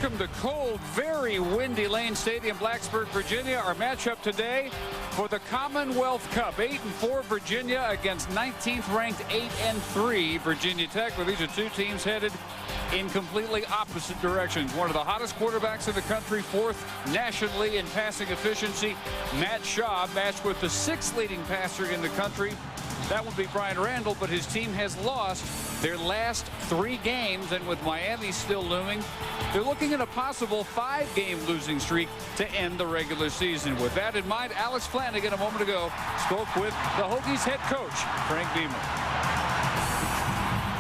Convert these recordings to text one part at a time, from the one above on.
Welcome to cold, very windy Lane Stadium, Blacksburg, Virginia. Our matchup today for the Commonwealth Cup. 8-4 Virginia against 19th ranked 8-3 Virginia Tech. Well, these are two teams headed in completely opposite directions. One of the hottest quarterbacks in the country, fourth nationally in passing efficiency, Matt Shaw, matched with the 6th leading passer in the country. That would be Brian Randall, but his team has lost their last 3 games, and with Miami still looming, they're looking at a possible 5-game losing streak to end the regular season. With that in mind, Alex Flanagan a moment ago spoke with the Hokies head coach, Frank Beamer.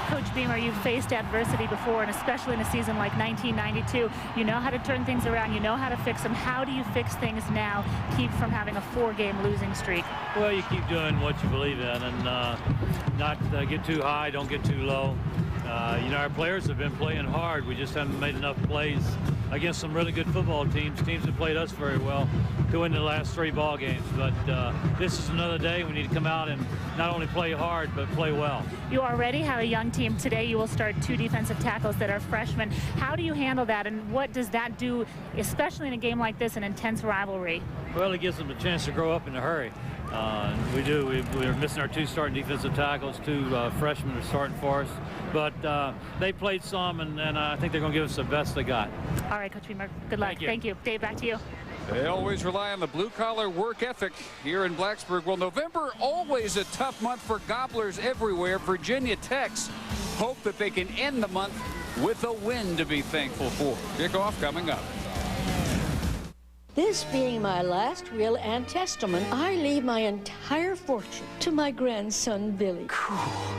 Coach Beamer, you've faced adversity before, and especially in a season like 1992. You know how to turn things around. You know how to fix them. How do you fix things now, keep from having a 4-game losing streak? Well, you keep doing what you believe in, and not get too high, don't get too low. You know, our players have been playing hard. We just haven't made enough plays against some really good football teams that played us very well to win the last 3 ball games. But this is another day. We need to come out and not only play hard, but play well. You already have a young team. Today you will start 2 defensive tackles that are freshmen. How do you handle that, and what does that do, especially in a game like this, an intense rivalry? Well, it gives them a chance to grow up in a hurry. We do. We're missing our 2 starting defensive tackles. 2 freshmen are starting for us. But they played some, and I think they're going to give us the best they got. All right, Coach Beamer, good luck. Thank you. Dave, back to you. They always rely on the blue-collar work ethic here in Blacksburg. Well, November, always a tough month for Gobblers everywhere. Virginia Tech's hope that they can end the month with a win to be thankful for. Kickoff coming up. This being my last will and testament, I leave my entire fortune to my grandson, Billy.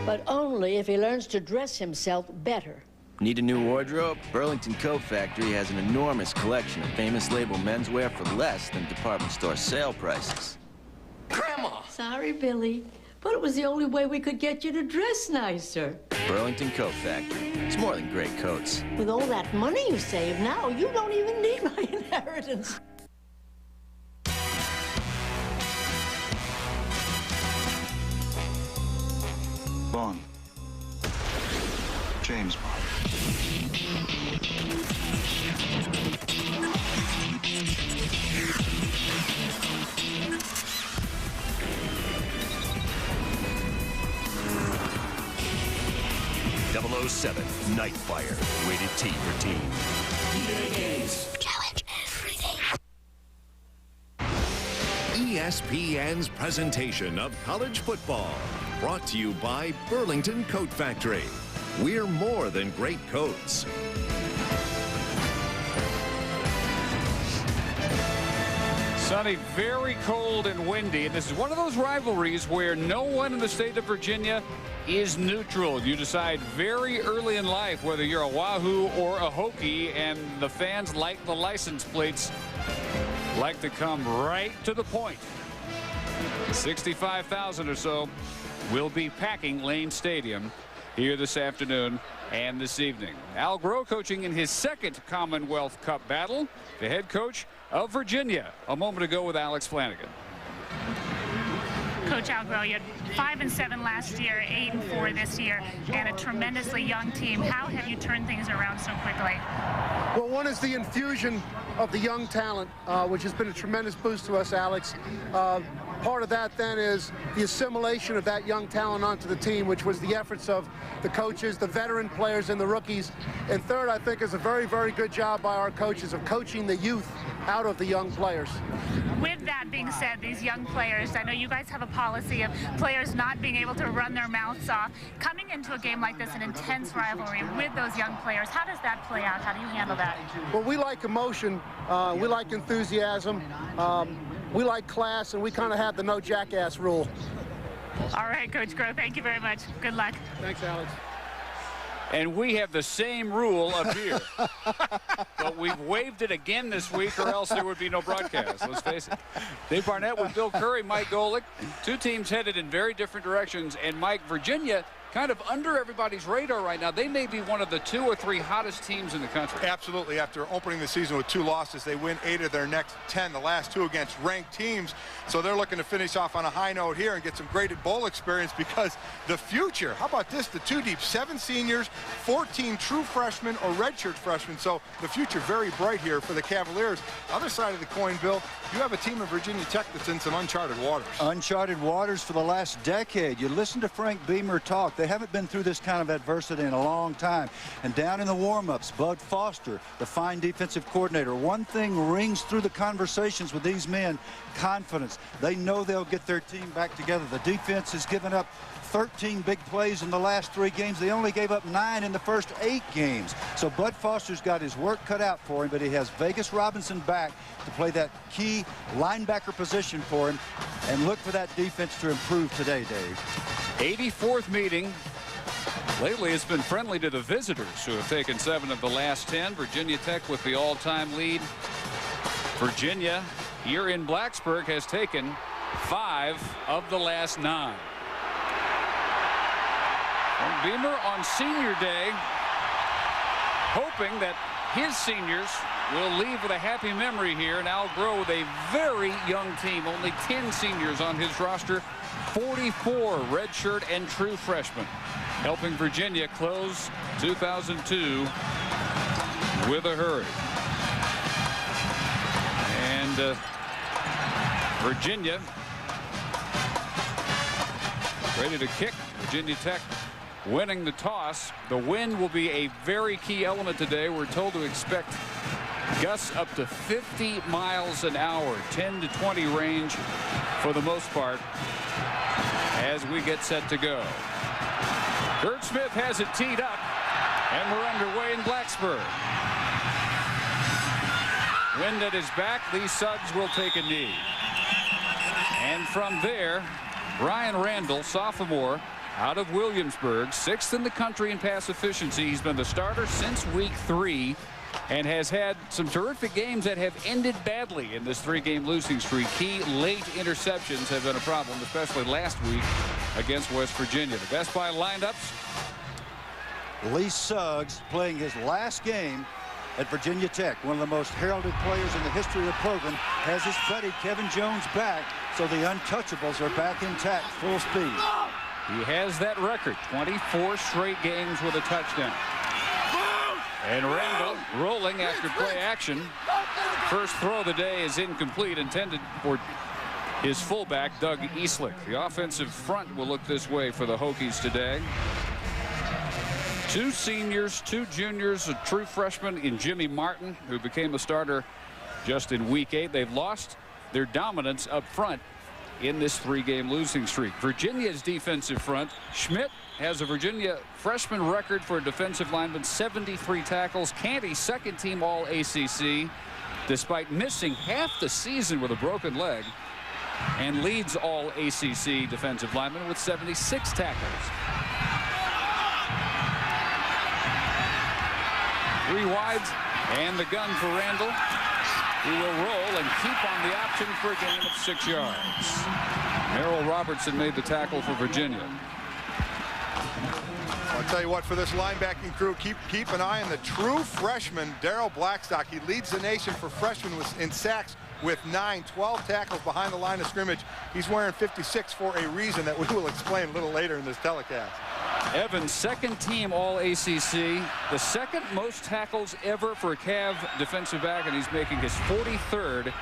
But only if he learns to dress himself better. Need a new wardrobe? Burlington Coat Factory has an enormous collection of famous label menswear for less than department store sale prices. Grandma! Sorry, Billy, but it was the only way we could get you to dress nicer. Burlington Coat Factory. It's more than great coats. With all that money you save now, you don't even need my inheritance. Bond. James Bond. .007 Nightfire. Rated T for teen. Challenge everything. ESPN's presentation of college football. Brought to you by Burlington Coat Factory. We're more than great coats. Sunny, very cold and windy, and this is one of those rivalries where no one in the state of Virginia is neutral. You decide very early in life whether you're a Wahoo or a Hokie, and the fans, like the license plates, like to come right to the point. 65,000 or so will be packing Lane Stadium here this afternoon and this evening. Al Groh coaching in his 2nd Commonwealth Cup battle, the head coach of Virginia, a moment ago with Alex Flanagan. Coach Al Groh, you had 5-7 last year, 8-4 this year, and a tremendously young team. How have you turned things around so quickly? Well, one is the infusion of the young talent, which has been a tremendous boost to us, Alex. Part of that then is the assimilation of that young talent onto the team, which was the efforts of the coaches, the veteran players, and the rookies. And third, I think, is a very, very good job by our coaches of coaching the youth out of the young players. With that being said, these young players, I know you guys have a policy of players not being able to run their mouths off. Coming into a game like this, an intense rivalry with those young players, how does that play out? How do you handle that? Well, we like emotion. We like enthusiasm. We like class, and we kind of have the no jackass rule. All right, Coach Groh, thank you very much. Good luck. Thanks, Alex. And we have the same rule up here. But we've waived it again this week, or else there would be no broadcast, let's face it. Dave Barnett with Bill Curry, Mike Golick. 2 teams headed in very different directions. And Mike, Virginia kind of under everybody's radar right now. They may be one of the 2 or 3 hottest teams in the country. Absolutely. After opening the season with 2 losses, they win 8 of their next 10, the last 2 against ranked teams. So they're looking to finish off on a high note here and get some graded bowl experience, because the future, how about this, the 2 deep, 7 seniors, 14 true freshmen or redshirt freshmen. So the future very bright here for the Cavaliers. Other side of the coin, Bill, you have a team of Virginia Tech that's in some uncharted waters. Uncharted waters for the last decade. You listen to Frank Beamer talk. They haven't been through this kind of adversity in a long time. And down in the warm-ups, Bud Foster, the fine defensive coordinator, one thing rings through the conversations with these men: confidence. They know they'll get their team back together. The defense has given up 13 big plays in the last 3 games. They only gave up 9 in the first 8 games. So Bud Foster's got his work cut out for him, but he has Vegas Robinson back to play that key linebacker position for him. And look for that defense to improve today, Dave. 84th meeting. Lately, it's been friendly to the visitors, who have taken 7 of the last 10. Virginia Tech with the all-time lead. Virginia, here in Blacksburg, has taken 5 of the last 9. And Beamer on senior day, hoping that his seniors will leave with a happy memory here and outgrow with a very young team. Only 10 seniors on his roster, 44 redshirt and true freshmen, helping Virginia close 2002 with a hurry. And Virginia ready to kick. Virginia Tech winning the toss. The wind will be a very key element today. We're told to expect gusts up to 50 miles an hour, 10 to 20 range for the most part, as we get set to go. Kurt Smith has it teed up, and we're underway in Blacksburg. Wind at his back. Lee Suggs will take a knee. And from there, Brian Randall, sophomore, out of Williamsburg, 6th in the country in pass efficiency. He's been the starter since week 3 and has had some terrific games that have ended badly in this 3-game losing streak. Key late interceptions have been a problem, especially last week against West Virginia. The Best Buy lineups. Lee Suggs playing his last game at Virginia Tech, one of the most heralded players in the history of the program, has his buddy Kevin Jones back, so the untouchables are back intact, full speed. He has that record, 24 straight games with a touchdown. And Randall rolling after play action. First throw of the day is incomplete, intended for his fullback, Doug Eastlick. The offensive front will look this way for the Hokies today. 2 seniors, 2 juniors, a true freshman in Jimmy Martin, who became a starter just in week 8. They've lost their dominance up front in this 3-game losing streak. Virginia's defensive front, Schmidt has a Virginia freshman record for a defensive lineman, 73 tackles. Canty, second team all ACC, despite missing half the season with a broken leg, and leads all ACC defensive linemen with 76 tackles. 3 wides and the gun for Randall, who will roll and keep on the option for a gain of 6 yards. Merrill Robertson made the tackle for Virginia. I'll tell you what, for this linebacking crew, keep an eye on the true freshman, Darrell Blackstock. He leads the nation for freshmen in sacks with 9, 12 tackles behind the line of scrimmage. He's wearing 56 for a reason that we will explain a little later in this telecast. Evans, second team all ACC, the second most tackles ever for a Cav defensive back, and he's making his 43rd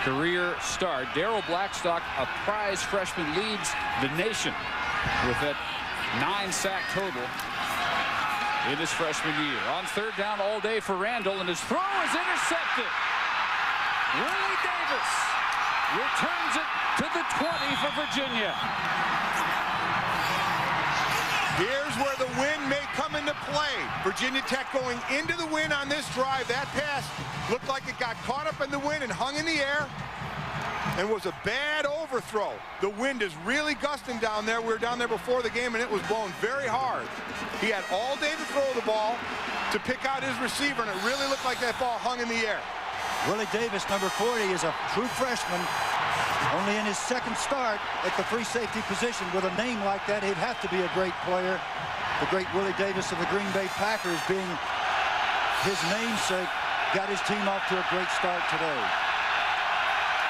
career start. Darrell Blackstock, a prize freshman, leads the nation with that 9-sack total in his freshman year. On 3rd down all day for Randall, and his throw is intercepted. Willie Davis returns it to the 20 for Virginia. Here's where the wind may come into play. Virginia Tech going into the wind on this drive. That pass looked like it got caught up in the wind and hung in the air and was a bad overthrow. The wind is really gusting down there. We were down there before the game, and it was blowing very hard. He had all day to throw the ball, to pick out his receiver, and it really looked like that ball hung in the air. Willie Davis, number 40, is a true freshman, Only in his second start at the free safety position. With a name like that, he'd have to be a great player. The great Willie Davis of the Green Bay Packers, being his namesake, got his team off to a great start today.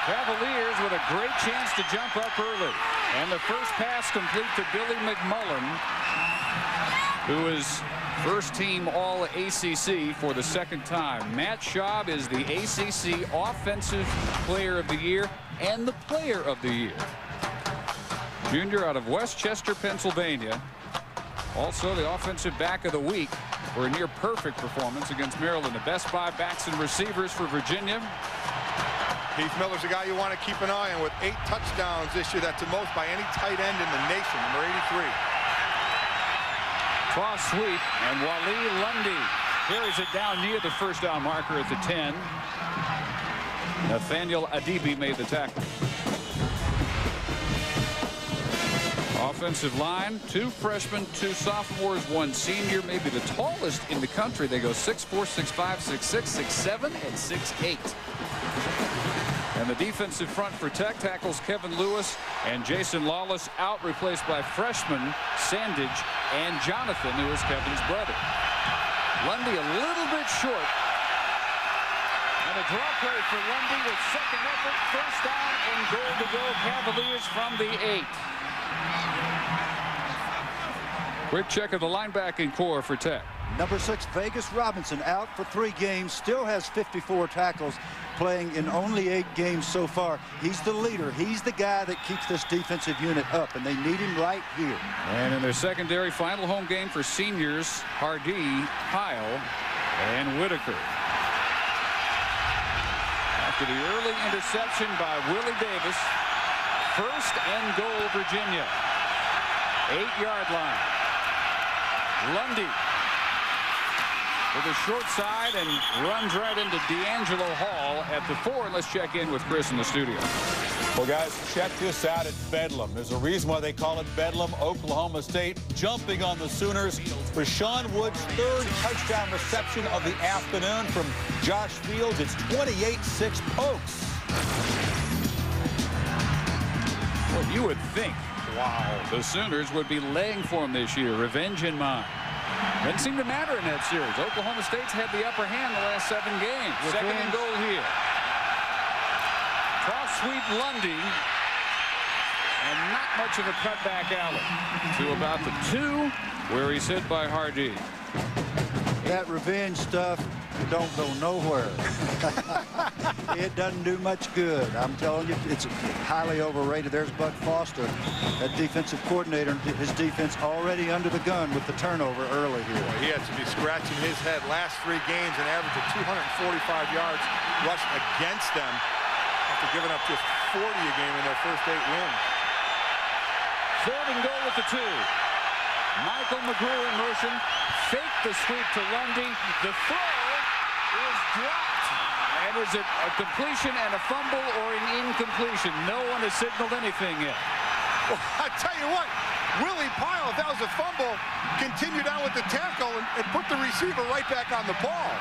Cavaliers with a great chance to jump up early. And the first pass complete to Billy McMullen, who is first team all ACC for the second time. Matt Schaub is the ACC Offensive Player of the Year and the Player of the Year. Junior out of Westchester, Pennsylvania. Also the Offensive Back of the Week for a near perfect performance against Maryland. The best 5 backs and receivers for Virginia. Heath Miller's a guy you want to keep an eye on with 8 touchdowns this year. That's the most by any tight end in the nation, number 83. Toss sweep, and Wally Lundy carries it down near the first down marker at the 10. Nathaniel Adibi made the tackle. Offensive line, 2 freshmen, 2 sophomores, 1 senior, maybe the tallest in the country. They go 6'4", 6'5", 6'6", 6'7", and 6'8". And the defensive front for Tech tackles Kevin Lewis and Jason Lawless out, replaced by freshmen Sandage and Jonathan, who is Kevin's brother. Lundy a little bit short. And a draw play for Lundy with second effort, first down and goal to go Cavaliers from the 8. Quick check of the linebacking core for Tech. Number 6, Vegas Robinson, out for 3 games, still has 54 tackles, playing in only 8 games so far. He's the leader. He's the guy that keeps this defensive unit up, and they need him right here. And in their secondary, final home game for seniors, Hardee, Pyle, and Whitaker. After the early interception by Willie Davis, first and goal, Virginia. 8-yard line. Lundy with a short side and runs right into D'Angelo Hall at the 4. And let's check in with Chris in the studio. Well, guys, check this out at Bedlam. There's a reason why they call it Bedlam. Oklahoma State jumping on the Sooners. Rashawn Wood's 3rd touchdown reception of the afternoon from Josh Fields. It's 28-6 Pokes. Well, you would think, wow, the Sooners would be laying for them this year. Revenge in mind. Doesn't seem to matter in that series. Oklahoma State's had the upper hand the last 7 games. Second and goal here. Cross sweep Lundy. And not much of a cutback alley to about the 2, where he's hit by Hardee. That revenge stuff don't go nowhere. It doesn't do much good. I'm telling you, it's highly overrated. There's Bud Foster, that defensive coordinator, his defense already under the gun with the turnover early here. Well, he has to be scratching his head. Last 3 games, an average of 245 yards rushed against them after giving up just 40 a game in their first 8 wins. 3rd and goal with the 2. Michael McGrew in motion. Fake the sweep to Lundy. The throw is dropped. And is it a completion and a fumble or an incompletion? No one has signaled anything yet. Well, I tell you what, Willie Pyle, if that was a fumble, continued on with the tackle and put the receiver right back on the ball.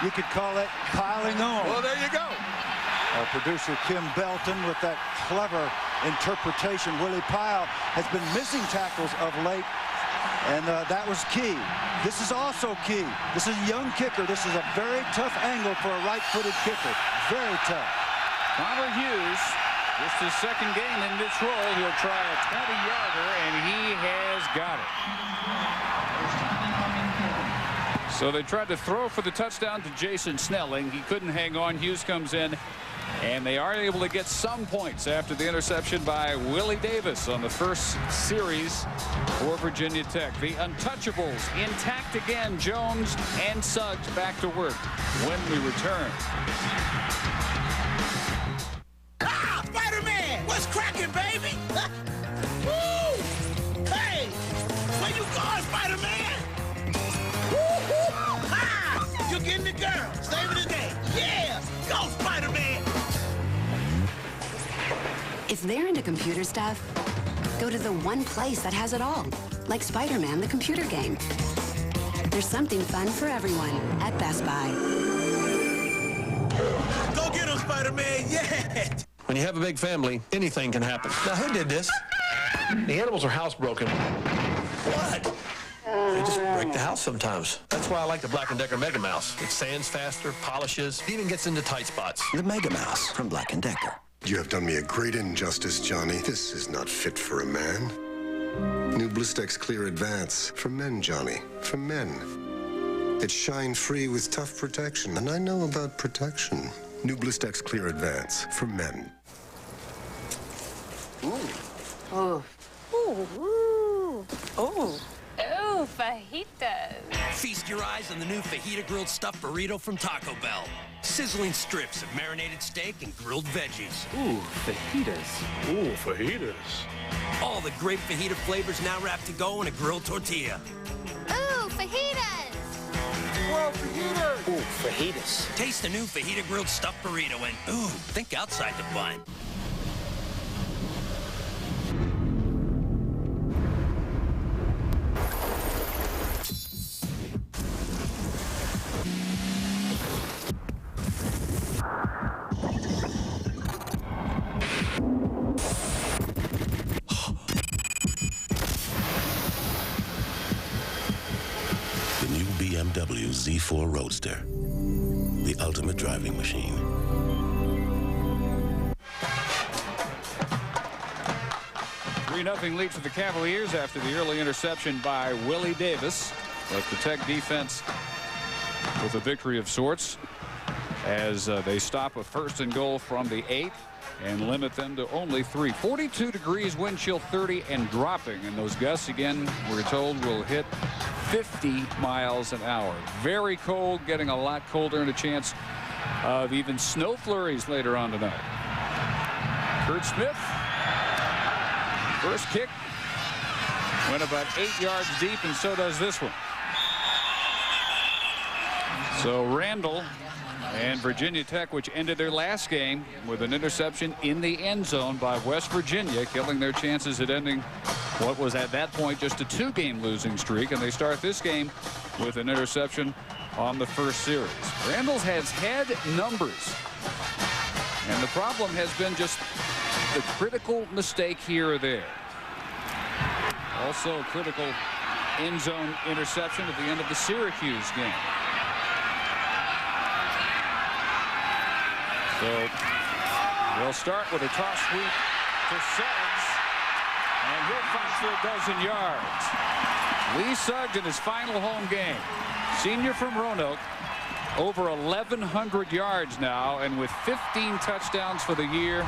You could call that piling on. Well, there you go. Our producer Kim Belton with that clever interpretation. Willie Pyle has been missing tackles of late, and that was key. This is also key. This is a young kicker. This is a very tough angle for a right-footed kicker. Very tough. Connor Hughes, just his 2nd game in this role. He'll try a 20-yarder, and he has got it. So they tried to throw for the touchdown to Jason Snelling. He couldn't hang on. Hughes comes in, and they are able to get some points after the interception by Willie Davis on the first series for Virginia Tech. The Untouchables intact again. Jones and Suggs back to work when we return. Ah, Spider-Man! What's cracking, baby? Woo! Hey! Where you going, Spider-Man? Woo-hoo! Ha! You're getting the girl. Saving the day. Yeah! Go, Spider-Man! If they're into computer stuff, go to the one place that has it all, like Spider-Man, the computer game. There's something fun for everyone at Best Buy. Go get him, Spider-Man, yeah! When you have a big family, anything can happen. Now, who did this? The animals are housebroken. What? They just break the house sometimes. That's why I like the Black & Decker Mega Mouse. It sands faster, polishes, even gets into tight spots. The Mega Mouse from Black & Decker. You have done me a great injustice, Johnny. This is not fit for a man. New Blistex Clear Advance. For men, Johnny. For men. It's shine-free with tough protection, and I know about protection. New Blistex Clear Advance. For men. Ooh. Oh. Ooh. Ooh. Oh. Ooh, fajitas. Feast your eyes on the new fajita grilled stuffed burrito from Taco Bell. Sizzling strips of marinated steak and grilled veggies. Ooh, fajitas. Ooh, fajitas. All the great fajita flavors now wrapped to go in a grilled tortilla. Ooh, fajitas. Whoa, fajitas. Ooh, fajitas. Taste the new fajita grilled stuffed burrito and, ooh, think outside the bun. BMW Z4 Roadster, the ultimate driving machine. Three 3-0 lead for the Cavaliers after the early interception by Willie Davis. But the Tech defense with a victory of sorts as they stop a 1st and goal from the 8 and limit them to only 3. 42 degrees, wind chill 30 and dropping, and those gusts again we're told will hit 50 miles an hour. Very cold, getting a lot colder, and a chance of even snow flurries later on tonight. Curt Smith, first kick went about 8 yards deep, and so does this one. So Randall and Virginia Tech, which ended their last game with an interception in the end zone by West Virginia, killing their chances at ending what was at that point just a 2-game losing streak, and they start this game with an interception on the first series. Randall's has had numbers, and the problem has been just the critical mistake here or there. Also a critical end zone interception at the end of the Syracuse game. So they'll start with a toss sweep to Suggs, and he'll fight for a dozen yards. Lee Suggs in his final home game, senior from Roanoke, over 1,100 yards now, and with 15 touchdowns for the year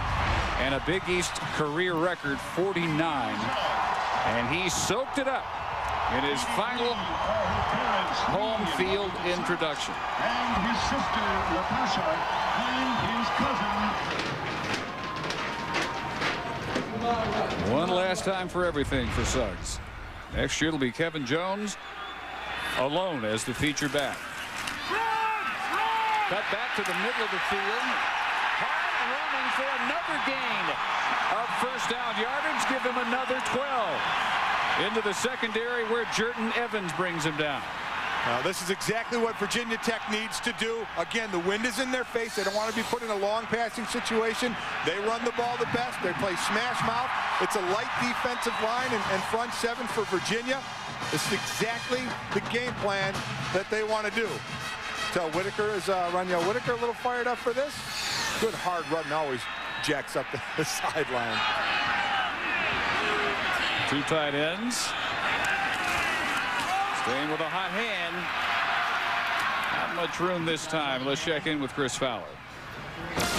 and a Big East career record 49, and he soaked it up in his final home field introduction. And his sister, Natasha, and his cousin. One last time for everything for Suggs. Next year it'll be Kevin Jones alone as the feature back. Cut back to the middle of the field. Hard running for another gain of first down yardage. Give him another 12. Into the secondary where Jerton Evans brings him down. This is exactly what Virginia Tech needs to do. Again, the wind is in their face. They don't want to be put in a long passing situation. They run the ball the best. They play smash mouth. It's a light defensive line and front seven for Virginia. This is exactly the game plan that they want to do. Tell Whitaker is Raniel Whitaker a little fired up for this. Good hard run always jacks up the sideline. Two tight ends. Staying with a hot hand. Not much room this time. Let's check in with Chris Fowler.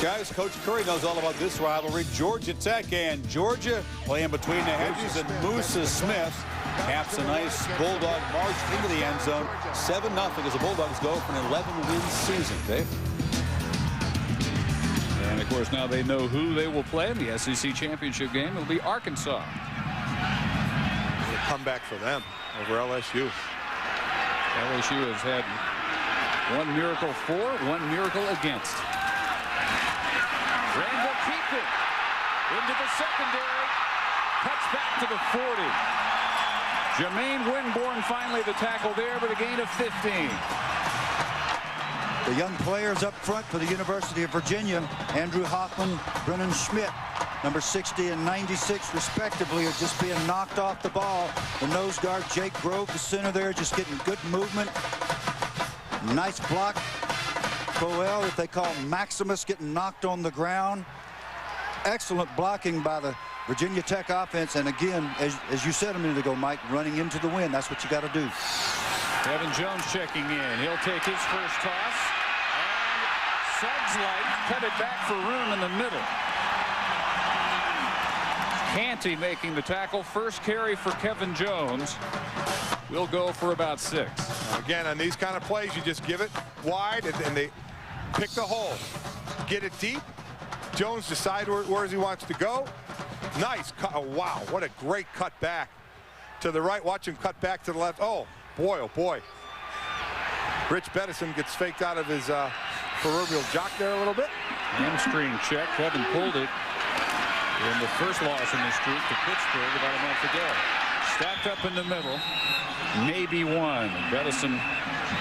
Guys, Coach Curry knows all about this rivalry. Georgia Tech and Georgia playing between the hedges, and Musa Smith caps a nice Bulldog march into the end zone. 7-0 as the Bulldogs go for an 11-win season. Dave? And, of course, now they know who they will play in the SEC championship game. It'll be Arkansas. A comeback for them over LSU. LSU has had one miracle for, one miracle against. Randall keeps it into the secondary. Cuts back to the 40. Jermaine Winborn finally the tackle there, but a gain of 15. The young players up front for the University of Virginia, Andrew Hoffman, Brennan Schmidt, number 60 and 96 respectively, are just being knocked off the ball. The nose guard, Jake Grove, the center there, just getting good movement. Nice block. Crowell, that they call Maximus, getting knocked on the ground. Excellent blocking by the Virginia Tech offense. And again, as you said a minute ago, Mike, running into the wind, that's what you got to do. Kevin Jones checking in. He'll take his first toss. And Suggs cut it back for room in the middle. Canty making the tackle. First carry for Kevin Jones. We'll go for about 6. Again, on these kind of plays, you just give it wide and they pick the hole. Get it deep. Jones decide where he wants to go. Nice cut. Oh, wow, what a great cut back to the right. Watch him cut back to the left. Oh boy. Rich Bettison gets faked out of his proverbial jock there a little bit. Hamstring check. Kevin pulled it in the first loss in the streak to Pittsburgh about a month ago. Stacked up in the middle. Maybe one. Bettison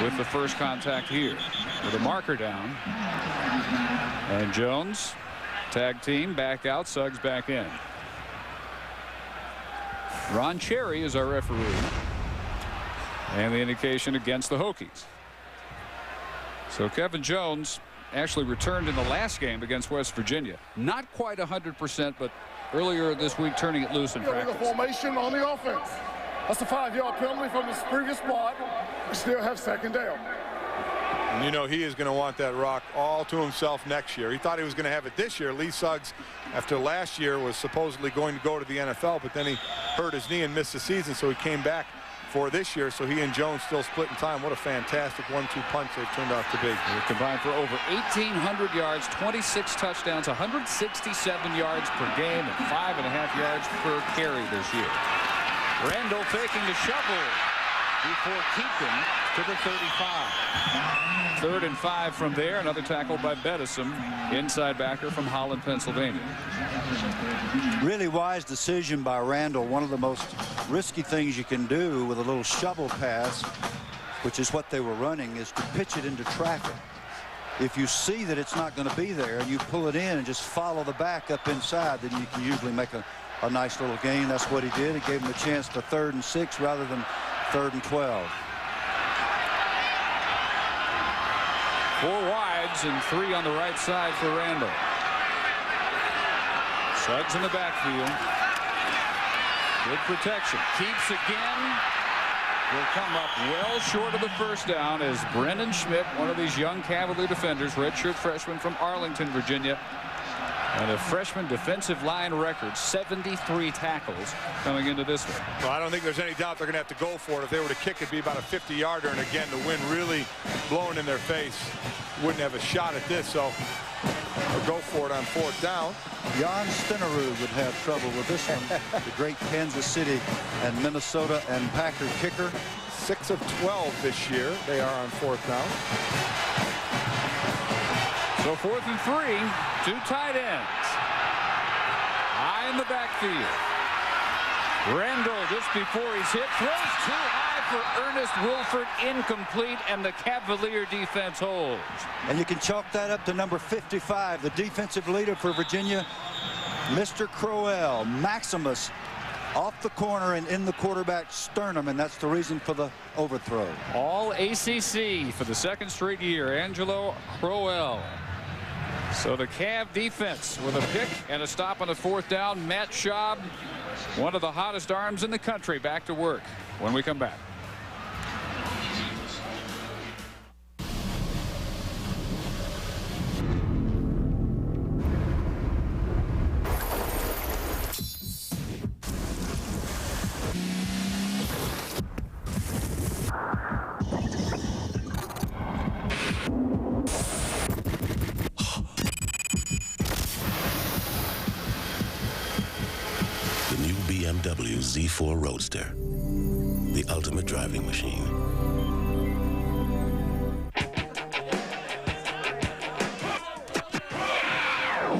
with the first contact here with a marker down. And Jones, tag team, back out. Suggs back in. Ron Cherry is our referee. And the indication against the Hokies. So Kevin Jones actually returned in the last game against West Virginia. Not quite 100%, but earlier this week turning it loose in practice. Formation on the offense. That's a 5-yard penalty from his previous spot. We still have second down. And you know he is going to want that rock all to himself next year. He thought he was going to have it this year. Lee Suggs, after last year, was supposedly going to go to the NFL, but then he hurt his knee and missed the season, so he came back for this year. So he and Jones still splitting time. What a fantastic 1-2 punch they've turned out to be. They combined for over 1,800 yards, 26 touchdowns, 167 yards per game, and 5.5 yards per carry this year. Randall taking the shovel before keeping to the 35. 3rd and 5 from there. Another tackle by Bettison, inside backer from Holland, Pennsylvania. Really wise decision by Randall. One of the most risky things you can do with a little shovel pass, which is what they were running, is to pitch it into traffic. If you see that it's not going to be there and you pull it in and just follow the back up inside, then you can usually make a nice little gain. That's what he did. He gave him a chance to 3rd and 6 rather than 3rd and 12. 4 wides and 3 on the right side for Randall. Suggs in the backfield. Good protection. Keeps again. Will come up well short of the first down as Brennan Schmidt, one of these young Cavalier defenders, redshirt freshman from Arlington, Virginia. And a freshman defensive line record, 73 tackles coming into this one. Well, I don't think there's any doubt they're going to have to go for it. If they were to kick, it'd be about a 50-yarder. And again, the wind really blowing in their face. Wouldn't have a shot at this, so they'll go for it on 4th down. Jan Stenerud would have trouble with this one. The great Kansas City and Minnesota and Packer kicker. 6 of 12 this year. They are on 4th down. So 4th and 3, 2 tight ends. High in the backfield. Randall just before he's hit, throws too high for Ernest Wilford, incomplete, and the Cavalier defense holds. And you can chalk that up to number 55, the defensive leader for Virginia, Mr. Crowell. Maximus off the corner and in the quarterback sternum, and that's the reason for the overthrow. All ACC for the 2nd straight year, Angelo Crowell. So the Cav defense with a pick and a stop on the 4th down. Matt Schaub, one of the hottest arms in the country, back to work when we come back. BMW Z4 Roadster, the ultimate driving machine.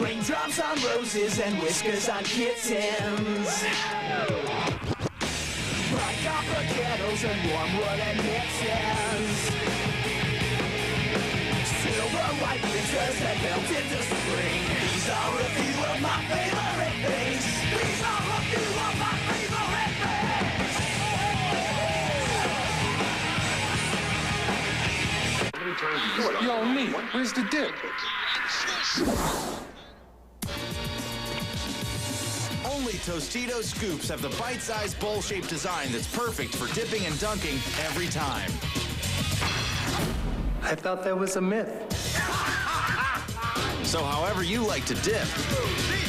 Raindrops on roses and whiskers on kittens. Bright copper kettles and warm woolen mixes. silver white blisters that melt into spring. These are a few of my favorite things. These are a few of my favorite things. Yo, neat. Where's the dip? Only Tostitos Scoops have the bite-sized bowl-shaped design that's perfect for dipping and dunking every time. I thought that was a myth. So however you like to dip,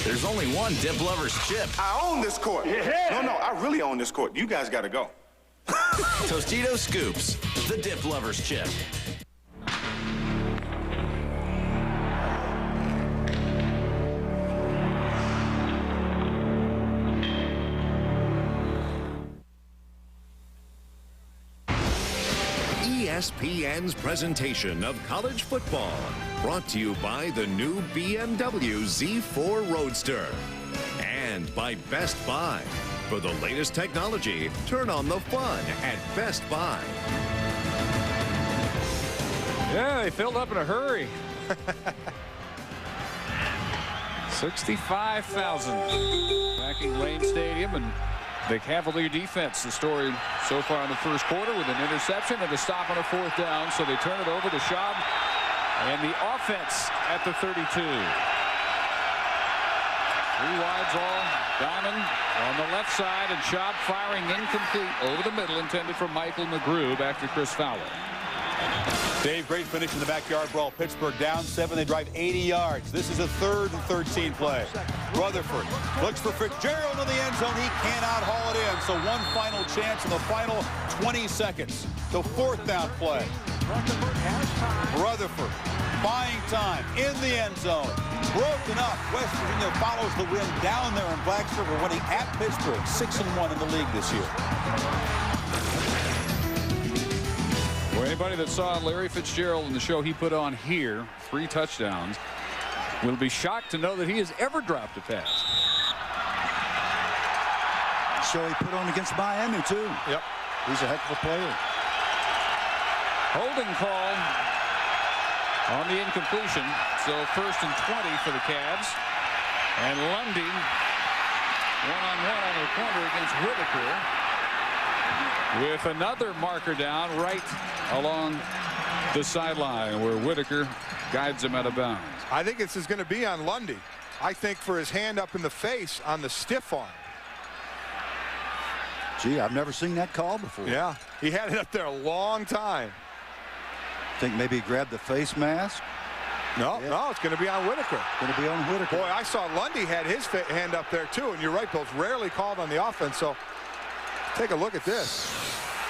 there's only one Dip Lovers chip. I own this court. Yeah. No, I really own this court. You guys got to go. Tostitos Scoops, the Dip Lovers chip. ESPN's presentation of college football, brought to you by the new BMW Z4 Roadster and by Best Buy. For the latest technology, turn on the fun at Best Buy. Yeah, they filled up in a hurry. 65,000 backing Lane Stadium, and the Cavalier defense, the story so far in the first quarter, with an interception and a stop on a fourth down. So they turn it over to Schaub and the offense at the 32. 3 wides all. Diamond on the left side, and Schaub firing incomplete over the middle, intended for Michael McGrew back to Chris Fowler. Dave, great finish in the backyard brawl. Pittsburgh down 7. They drive 80 yards. This is a 3rd and 13 play. Rutherford looks for Fitzgerald in the end zone. He cannot haul it in. So one final chance in the final 20 seconds. The 4th down play. Rutherford buying time in the end zone. Broken up. West Virginia follows the win down there in Blacksburg. We're winning at Pittsburgh. 6-1 in the league this year. For anybody that saw Larry Fitzgerald in the show he put on here, 3 touchdowns, will be shocked to know that he has ever dropped a pass. Show he put on against Miami, too. Yep. He's a heck of a player. Holding call on the incompletion. So 1st and 20 for the Cavs. And Lundy one-on-one on the corner against Whitaker, with another marker down right along the sideline where Whitaker guides him out of bounds. I think this is going to be on Lundy. I think for his hand up in the face on the stiff arm. Gee, I've never seen that call before. Yeah, he had it up there a long time. Think maybe he grabbed the face mask? No, it's going to be on Whitaker. Going to be on Whitaker. Boy, I saw Lundy had his hand up there too, and you're right, Bill. It's rarely called on the offense, so take a look at this.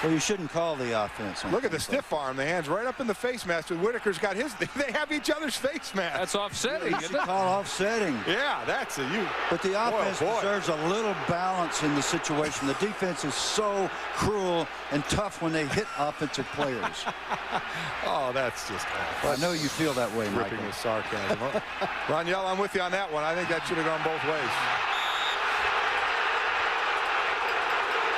Well, you shouldn't call the offense. Look at the stiff arm. The hand's right up in the face mask. And Whitaker's got his. They have each other's face mask. That's offsetting. You should call offsetting. Yeah, that's a you. But the offense deserves a little balance in the situation. The defense is so cruel and tough when they hit offensive players. Oh, that's just awful. I know you feel that way, Michael. Dripping with sarcasm. Roniel, I'm with you on that one. I think that should have gone both ways.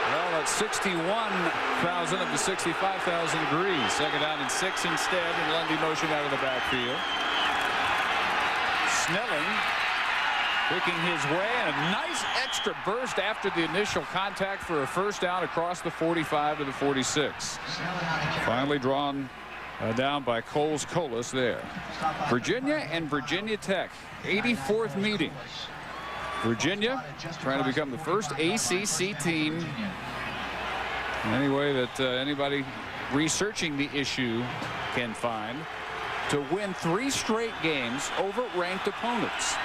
Well, that's 61,000 of the 65,000 agrees. 2nd down and 6 instead, and Lundy motion out of the backfield. Snelling picking his way, and a nice extra burst after the initial contact for a 1st down across the 45 to the 46. Finally drawn down by Coles Colas there. Virginia and Virginia Tech, 84th meeting. Virginia trying to become the first ACC team, anyway, that anybody researching the issue can find, to win 3 straight games over ranked opponents.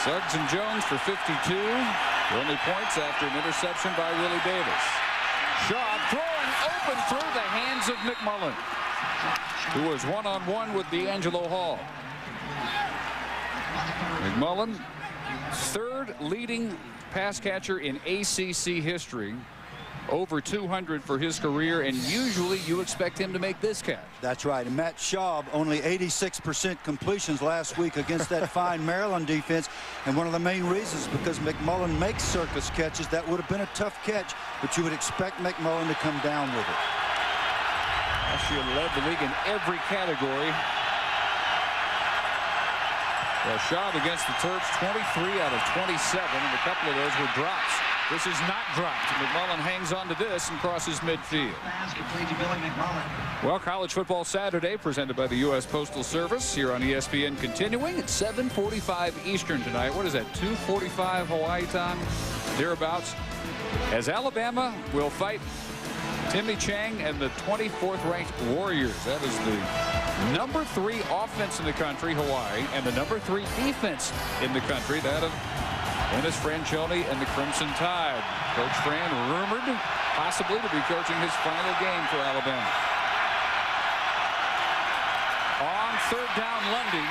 Suggs and Jones for 52. The only points after an interception by Willie Davis. Schaub throwing open through the hands of McMullen, who was one-on-one with D'Angelo Hall. McMullen, 3rd leading pass catcher in ACC history. Over 200 for his career, and usually you expect him to make this catch. That's right. And Matt Schaub, only 86% completions last week against that fine Maryland defense. And one of the main reasons is because McMullen makes circus catches. That would have been a tough catch, but you would expect McMullen to come down with it. Last year led the league in every category. Well, shot against the Terps, 23 out of 27, and a couple of those were drops. This is not dropped. McMullen hangs on to this and crosses midfield. Well, College Football Saturday presented by the U.S. Postal Service here on ESPN, continuing at 7:45 Eastern tonight. What is that, 2:45 Hawaii time? Thereabouts. As Alabama will fight Timmy Chang and the 24th ranked Warriors. That is the number 3 offense in the country, Hawaii, and the number 3 defense in the country, that of Ennis Franchione and the Crimson Tide. Coach Fran rumored possibly to be coaching his final game for Alabama. On third down, Lundy.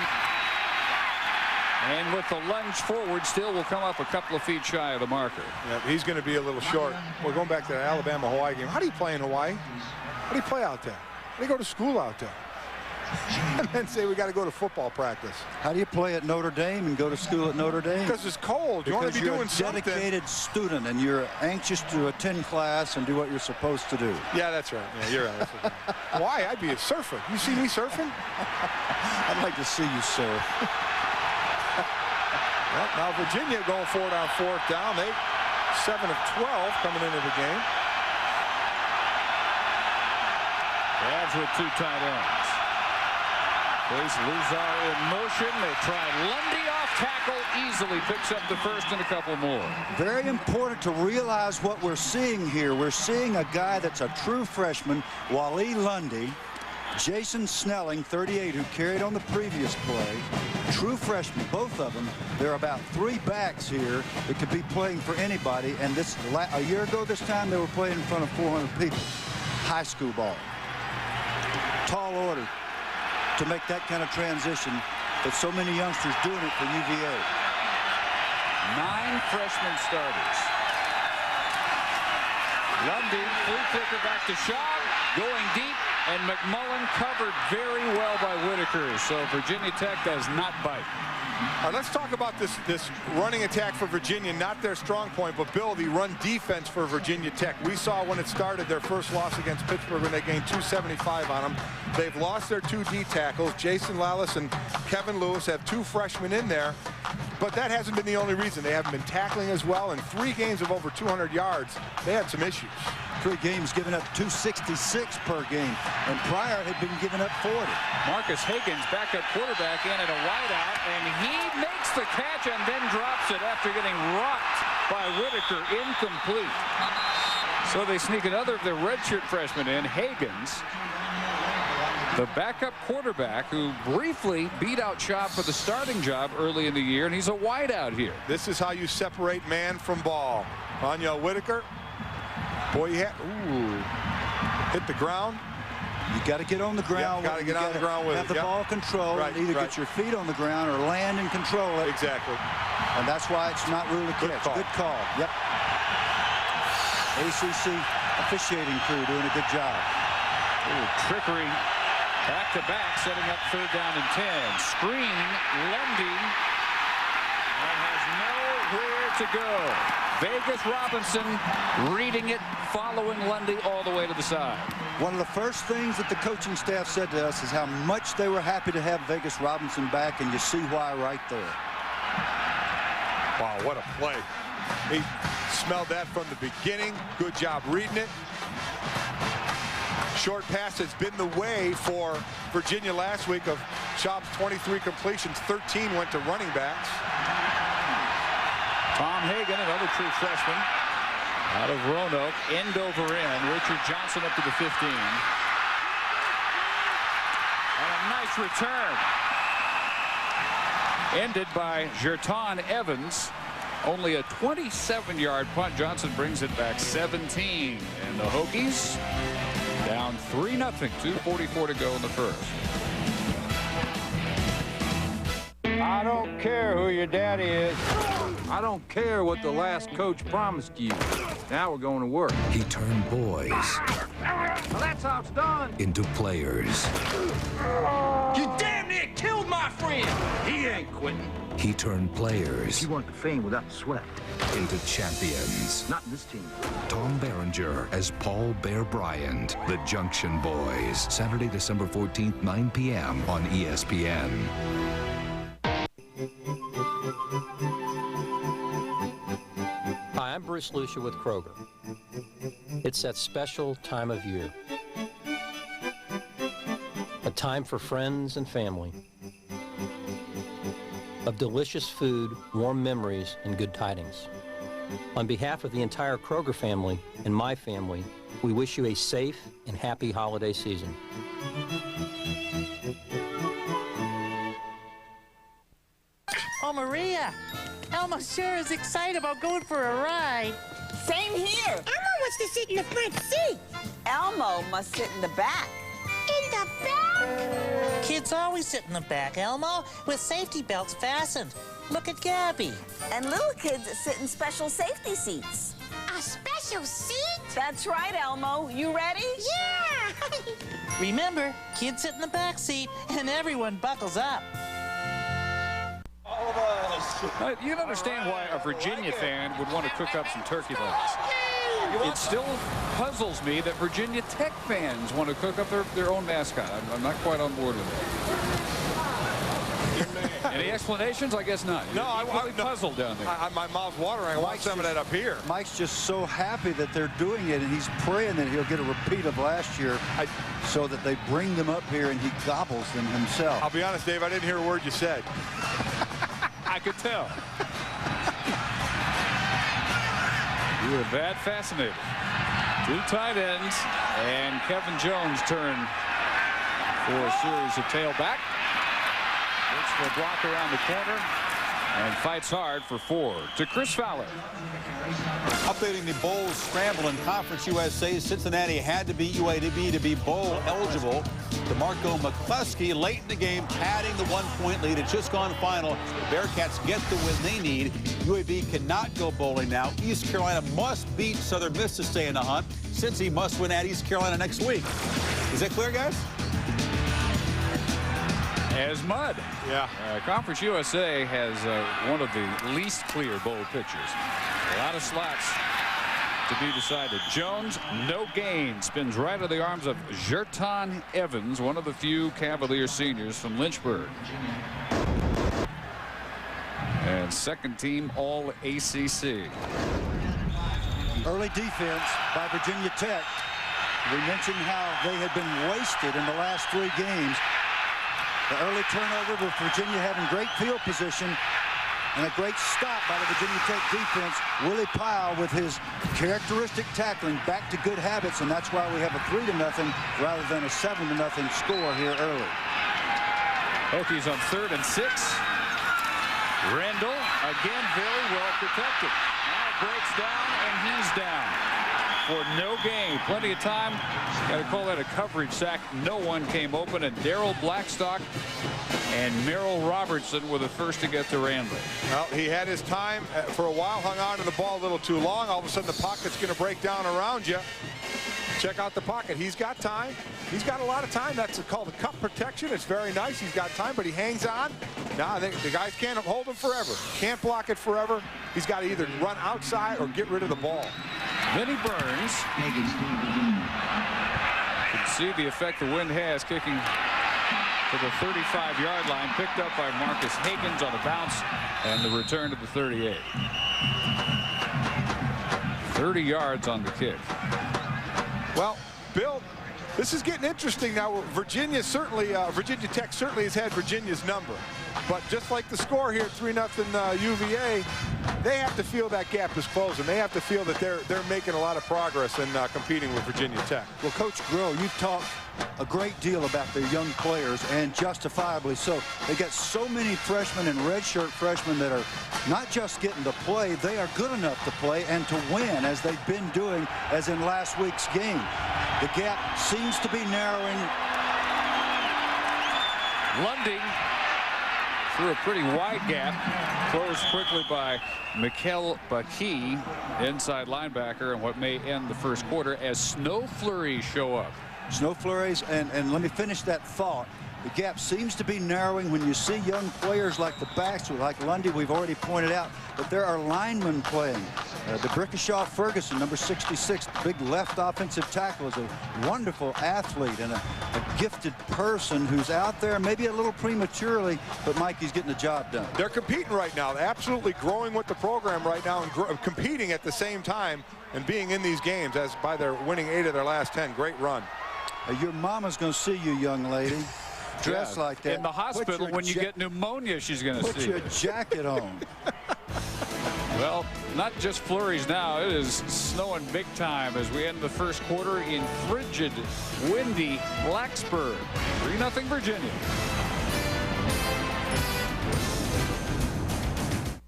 And with the lunge forward, still will come up a couple of feet shy of the marker. Yeah, he's going to be a little short. Well, going back to the Alabama-Hawaii game, how do you play in Hawaii? How do you play out there? How do you go to school out there? And then say we got to go to football practice. How do you play at Notre Dame and go to school at Notre Dame? Because it's cold. You want to be doing something. Because you're a dedicated student and you're anxious to attend class and do what you're supposed to do. Yeah, that's right. Yeah, you're right. Why? I'd be a surfer. You see me surfing? I'd like to see you surf. Well, now Virginia going for it on fourth down. They 7 of 12 coming into the game. Cavs with 2 tight ends. There's Luzar in motion. They try Lundy off tackle. Easily picks up the first and a couple more. Very important to realize what we're seeing here. We're seeing a guy that's a true freshman, Wally Lundy. Jason Snelling, 38, who carried on the previous play. True freshmen, both of them. There are about 3 backs here that could be playing for anybody. And this a year ago this time, they were playing in front of 400 people. High school ball. Tall order to make that kind of transition, but so many youngsters doing it for UVA. 9 freshman starters. Lundy, flea flicker back to Shaw, going deep, and McMullen covered very well by Whitaker, so Virginia Tech does not bite. All right, let's talk about this running attack for Virginia, not their strong point, but Bill, the run defense for Virginia Tech. We saw when it started their first loss against Pittsburgh when they gained 275 on them. They've lost their 2 D tackles. Jason Lallis and Kevin Lewis have 2 freshmen in there, but that hasn't been the only reason. They haven't been tackling as well. In 3 games of over 200 yards, they had some issues. 3 games giving up 266 per game, and Pryor had been giving up 40. Marcus Higgins, backup quarterback, in at a wideout, and he makes the catch and then drops it after getting rocked by Whitaker, incomplete. So they sneak another of their redshirt freshmen in, Higgins, the backup quarterback who briefly beat out Chop for the starting job early in the year, and he's a wideout here. This is how you separate man from ball. Anya Whitaker. Boy, he hit the ground. You got to get on the ground. Got to get on the ground with it. Have the ball control, and either get your feet on the ground or land and control it. Exactly. And that's why it's not ruled a catch. Good call. Yep. ACC officiating crew doing a good job. Trickery. Back to back, setting up third down and 10. Screen, Lundy, and has nowhere to go. Vegas Robinson reading it, following Lundy all the way to the side. One of the first things that the coaching staff said to us is how much they were happy to have Vegas Robinson back, and you see why right there. Wow, what a play. He smelled that from the beginning. Good job reading it. Short pass has been the way for Virginia last week. Of Chop's 23 completions, 13 went to running backs. Tom Hagen, another true freshman out of Roanoke, end over end. Richard Johnson up to the 15. And a nice return. Ended by Jerton Evans. Only a 27-yard punt. Johnson brings it back 17. And the Hokies down 3-0. 2:44 to go in the first. I don't care who your daddy is. I don't care what the last coach promised you. Now we're going to work. He turned boys Well, that's how it's done. into players. You damn near killed my friend. He ain't quitting. He turned players. You want the fame without the sweat. Into champions. Not in this team. Tom Berenger as Paul Bear Bryant, the Junction Boys. Saturday, December 14th, 9 p.m. on ESPN. Hi, I'm Bruce Lucia with Kroger. It's that special time of year. A time for friends and family. Of delicious food, warm memories, and good tidings. On behalf of the entire Kroger family and my family, we wish you a safe and happy holiday season. Oh, Maria, Elmo sure is excited about going for a ride. Same here. Elmo wants to sit in the front seat. Elmo must sit in the back. In the back? Kids always sit in the back, Elmo, with safety belts fastened. Look at Gabby. And little kids sit in special safety seats. A special seat? That's right, Elmo. You ready? Yeah! Remember, kids sit in the back seat and everyone buckles up. All of us. You can understand why a Virginia fan would want to cook up some turkey legs. It still puzzles me that Virginia Tech fans want to cook up their own mascot. I'm not quite on board with that. Any explanations? I guess not. No, I'm puzzled down there. My mouth's watering. I want some of that up here. Mike's just so happy that they're doing it, and he's praying that he'll get a repeat of last year so that they bring them up here and he gobbles them himself. I'll be honest, Dave, I didn't hear a word you said. I could tell. You were that fascinated. Two tight ends, and Kevin Jones turned for a series of tailback. Looks for a block around the corner and fights hard for 4 to Chris Fowler. Updating the bowl scramble in Conference USA, Cincinnati had to beat UAB to be bowl eligible. DeMarco McCluskey late in the game, padding the 1-point lead. It's just gone final. The Bearcats get the win they need. UAB cannot go bowling now. East Carolina must beat Southern Miss to stay in the hunt. Cincy must win at East Carolina next week. Is that clear, guys? As mud. Yeah. Conference USA has one of the least clear bowl pictures. A lot of slots to be decided. Jones, no gain, spins right in the arms of Jerton Evans, one of the few Cavalier seniors from Lynchburg. And second team all ACC. Early defense by Virginia Tech. We mentioned how they had been wasted in the last 3 games. The early turnover with Virginia having great field position and a great stop by the Virginia Tech defense. Willie Pyle with his characteristic tackling back to good habits, and that's why we have a 3-0 rather than a 7-0 score here early. Hokies on 3rd and 6. Rendell again very well protected. Now breaks down and he's down for no gain. Plenty of time. Got to call that a coverage sack. No one came open, and Daryl Blackstock and Merrill Robertson were the first to get to Randall. Well, he had his time for a while, hung on to the ball a little too long. All of a sudden, the pocket's going to break down around you. Check out the pocket. He's got time. He's got a lot of time. That's called a cup protection. It's very nice. He's got time, but he hangs on. Now, the guys can't hold him forever. Can't block it forever. He's got to either run outside or get rid of the ball. Vinnie Burns. You can see the effect the wind has, kicking to the 35-yard line, picked up by Marcus Higgins on the bounce, and the return to the 38. 30 yards on the kick. Well, Bill, this is getting interesting now. Virginia Tech certainly has had Virginia's number. But just like the score here, 3-0 UVA, they have to feel that gap is closing. They have to feel that they're making a lot of progress in competing with Virginia Tech. Well, Coach Grill, you've talked a great deal about their young players, and justifiably so. They got so many freshmen and redshirt freshmen that are not just getting to play, they are good enough to play and to win, as they've been doing as in last week's game. The gap seems to be narrowing. Lunding through a pretty wide gap, closed quickly by Mikel Baki, inside linebacker, and what may end the first quarter as snow flurries show up. Snow flurries, and let me finish that thought. The gap seems to be narrowing when you see young players like the backs, like Lundy, we've already pointed out, but there are linemen playing. The Brickashaw Ferguson, number 66, the big left offensive tackle, is a wonderful athlete and a gifted person who's out there maybe a little prematurely, but Mikey's getting the job done. They're competing right now. They're absolutely growing with the program right now and competing at the same time and being in these games as by their winning 8 of their last 10. Great run. Your mama's going to see you, young lady. Dress like that. In the hospital, when you get pneumonia, she's going to see. Put your jacket on. Well, not just flurries now. It is snowing big time as we end the first quarter in frigid, windy Blacksburg. 3-0 Virginia.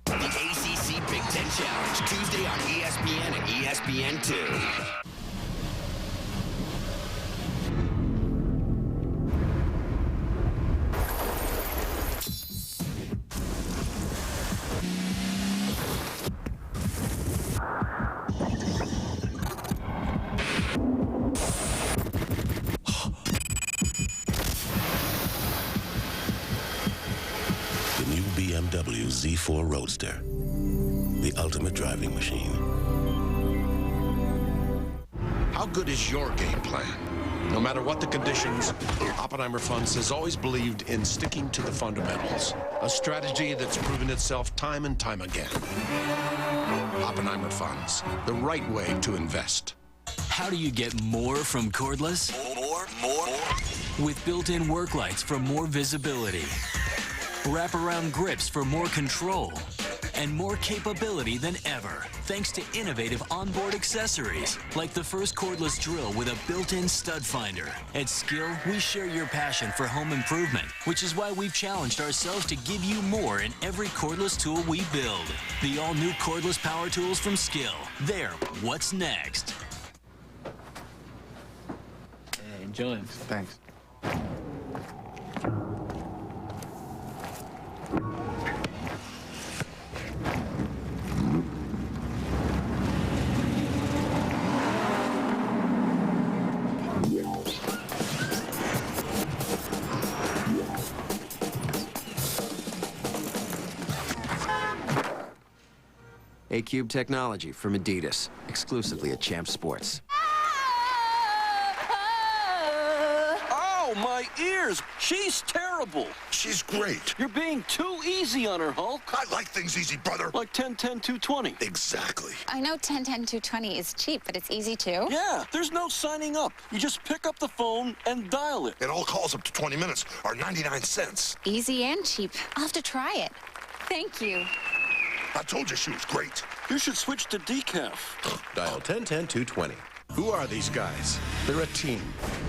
The ACC Big Ten Challenge, Tuesday on ESPN and ESPN2. BMW Z4 Roadster, the ultimate driving machine. How good is your game plan? No matter what the conditions, Oppenheimer Funds has always believed in sticking to the fundamentals, a strategy that's proven itself time and time again. Oppenheimer Funds, the right way to invest. How do you get more from cordless? More. With built-in work lights for more visibility. Wraparound grips for more control and more capability than ever, thanks to innovative onboard accessories like the first cordless drill with a built-in stud finder. At Skill, we share your passion for home improvement, which is why we've challenged ourselves to give you more in every cordless tool we build. The all-new cordless power tools from Skill. They're what's next. Hey, enjoy them. Thanks. A-Cube technology from Adidas, exclusively at Champ Sports. Oh, my ears! She's terrible! She's great. You're being too easy on her, Hulk. I like things easy, brother. Like 10-10-220. Exactly. I know 10-10-220 is cheap, but it's easy too. Yeah, there's no signing up. You just pick up the phone and dial it. And all calls up to 20 minutes are 99 cents. Easy and cheap. I'll have to try it. Thank you. I told you she was great. You should switch to decaf. Dial 10-10-220. Who are these guys? They're a team.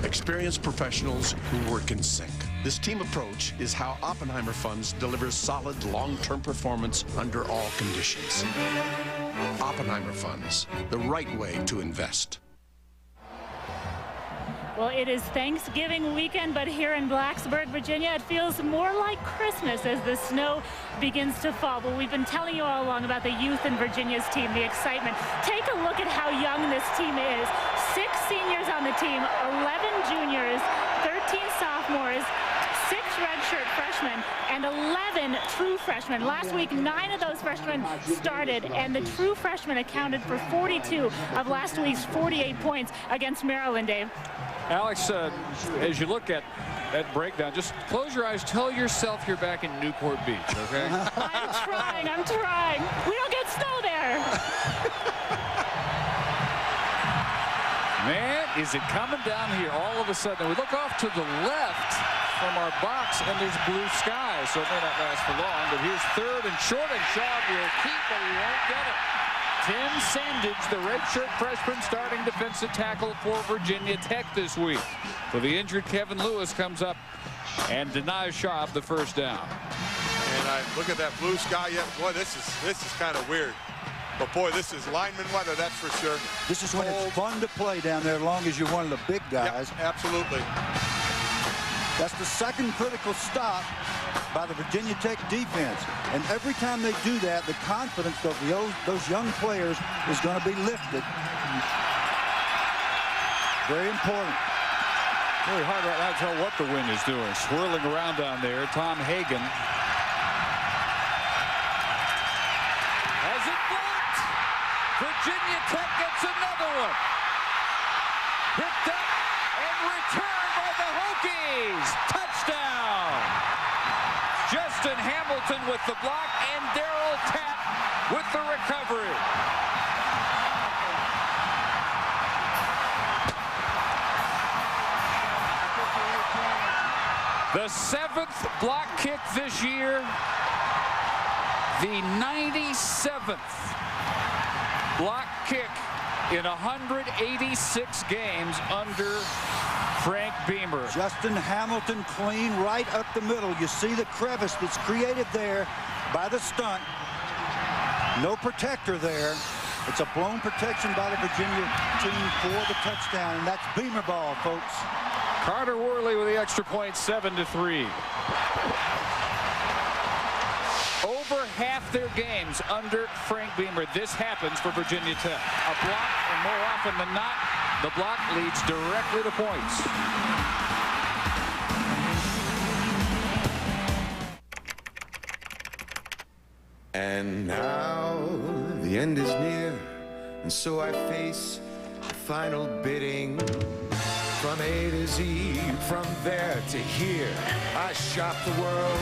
Experienced professionals who work in sync. This team approach is how Oppenheimer Funds delivers solid long-term performance under all conditions. Oppenheimer Funds, the right way to invest. Well, it is Thanksgiving weekend, but here in Blacksburg, Virginia, it feels more like Christmas as the snow begins to fall. But we've been telling you all along about the youth in Virginia's team, the excitement. Take a look at how young this team is. 6 seniors on the team, 11 juniors, 13 sophomores, 6 redshirt freshmen, and 11 true freshmen. Last week, 9 of those freshmen started, and the true freshmen accounted for 42 of last week's 48 points against Maryland, Dave. Alex, as you look at that breakdown, just close your eyes. Tell yourself you're back in Newport Beach, okay? I'm trying. We don't get snow there. Man, is it coming down here all of a sudden. We look off to the left from our box, and there's blue sky, so it may not last for long. But here's third and short, and Shaw will keep, but he won't get it. Tim Sandage, the redshirt freshman, starting defensive tackle for Virginia Tech this week. So the injured Kevin Lewis comes up and denies Shaw the first down. And I look at that blue sky. Yeah, boy, this is kind of weird. But boy, this is lineman weather, that's for sure. This is when it's fun to play down there, as long as you're one of the big guys. Yep, absolutely. That's the second critical stop by the Virginia Tech defense. And every time they do that, the confidence of those young players is going to be lifted. Very important. Really hard right now to tell what the wind is doing. Swirling around down there. Tom Hagen has it blocked. Virginia Tech gets another one. Picked up and returned by the Hokies. Touchdown. Justin Hamilton with the block and Darryl Tapp with the recovery. The 7th block kick this year, the 97th block kick in 186 games under Frank Beamer. Justin Hamilton clean right up the middle. You see the crevice that's created there by the stunt. No protector there. It's a blown protection by the Virginia team for the touchdown, and that's Beamer ball, folks. Carter Worley with the extra point, 7-3. Over half their games under Frank Beamer. This happens for Virginia Tech. A block, and more often than not, the block leads directly to points. And now the end is near, and so I face the final bidding. From A to Z, from there to here, I shop the world,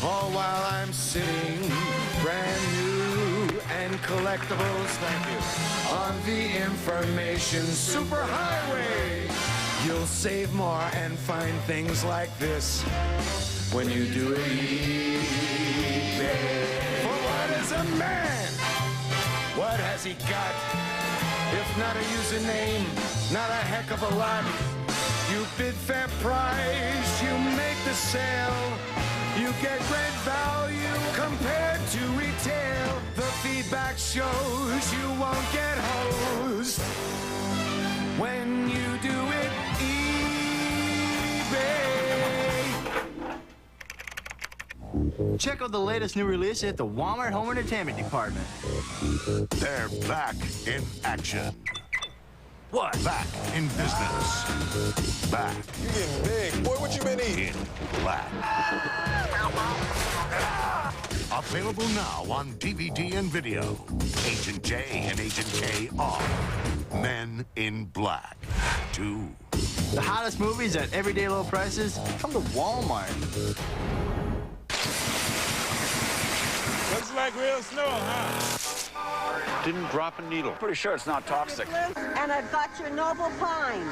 all while I'm sitting brand new and collectibles, thank you, on the information superhighway. You'll save more and find things like this when you do it eBay. For what is a man? What has he got? If not a username, not a heck of a lot. You bid fair price, you make the sale. You get great value compared to retail. The feedback shows you won't get hosed when you do it eBay. Check out the latest new release at the Walmart Home Entertainment Department. They're back in action. What? Back in business. Back. You getting big. Boy, what you been eating? In black. Available now on DVD and video. Agent J and Agent K are Men in Black 2. The hottest movies at everyday low prices come to Walmart. Looks like real snow, huh? Didn't drop a needle. Pretty sure it's not toxic. And I've got your noble pine.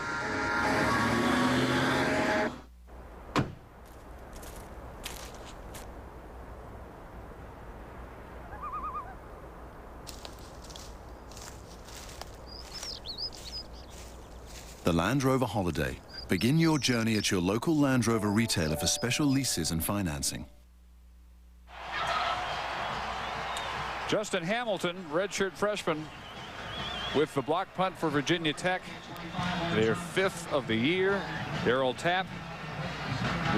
The Land Rover Holiday. Begin your journey at your local Land Rover retailer for special leases and financing. Justin Hamilton, redshirt freshman, with the block punt for Virginia Tech. Their 5th of the year. Darryl Tapp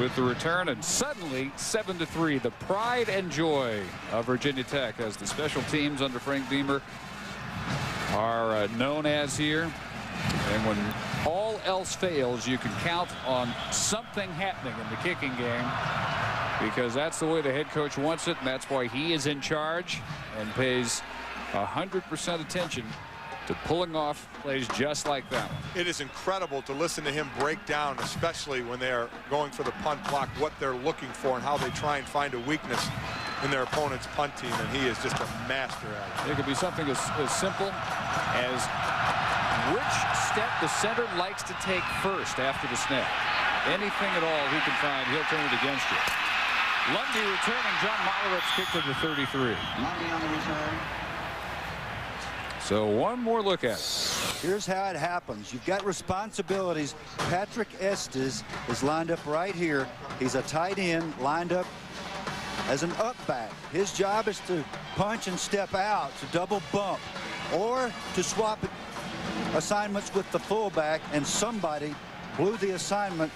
with the return, and suddenly 7-3. The pride and joy of Virginia Tech, as the special teams under Frank Beamer are known as here. And when all else fails, you can count on something happening in the kicking game, because that's the way the head coach wants it, and that's why he is in charge and pays 100% attention to pulling off plays just like that one. It is incredible to listen to him break down, especially when they are going for the punt block, what they're looking for and how they try and find a weakness in their opponent's punt team, and he is just a master at it. It could be something as simple as which step the center likes to take first after the snap. Anything at all he can find, he'll turn it against you. Lundy returning. John Mollerett's kick to the 33. Lundy on the return. So one more look at it. Here's how it happens. You've got responsibilities. Patrick Estes is lined up right here. He's a tight end lined up as an up back. His job is to punch and step out, to double bump, or to swap assignments with the fullback, and somebody blew the assignment,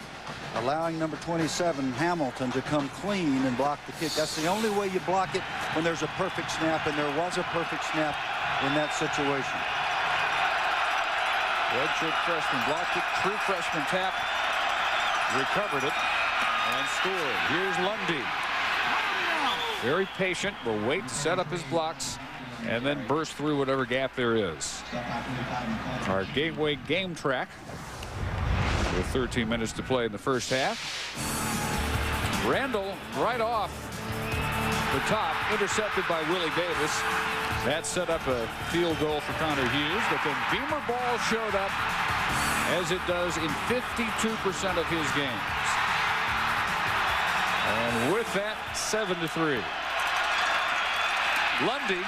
allowing number 27 Hamilton to come clean and block the kick. That's the only way you block it when there's a perfect snap, and there was a perfect snap in that situation. Redshirt freshman blocked it. True freshman Tapp recovered it and scored. Here's Lundy. Very patient, will wait to set up his blocks and then burst through whatever gap there is. Our Gateway game track with 13 minutes to play in the first half. Randall right off the top, intercepted by Willie Davis. That set up a field goal for Connor Hughes, but then Beamer ball showed up, as it does in 52% of his games. And with that, 7-3. Lundy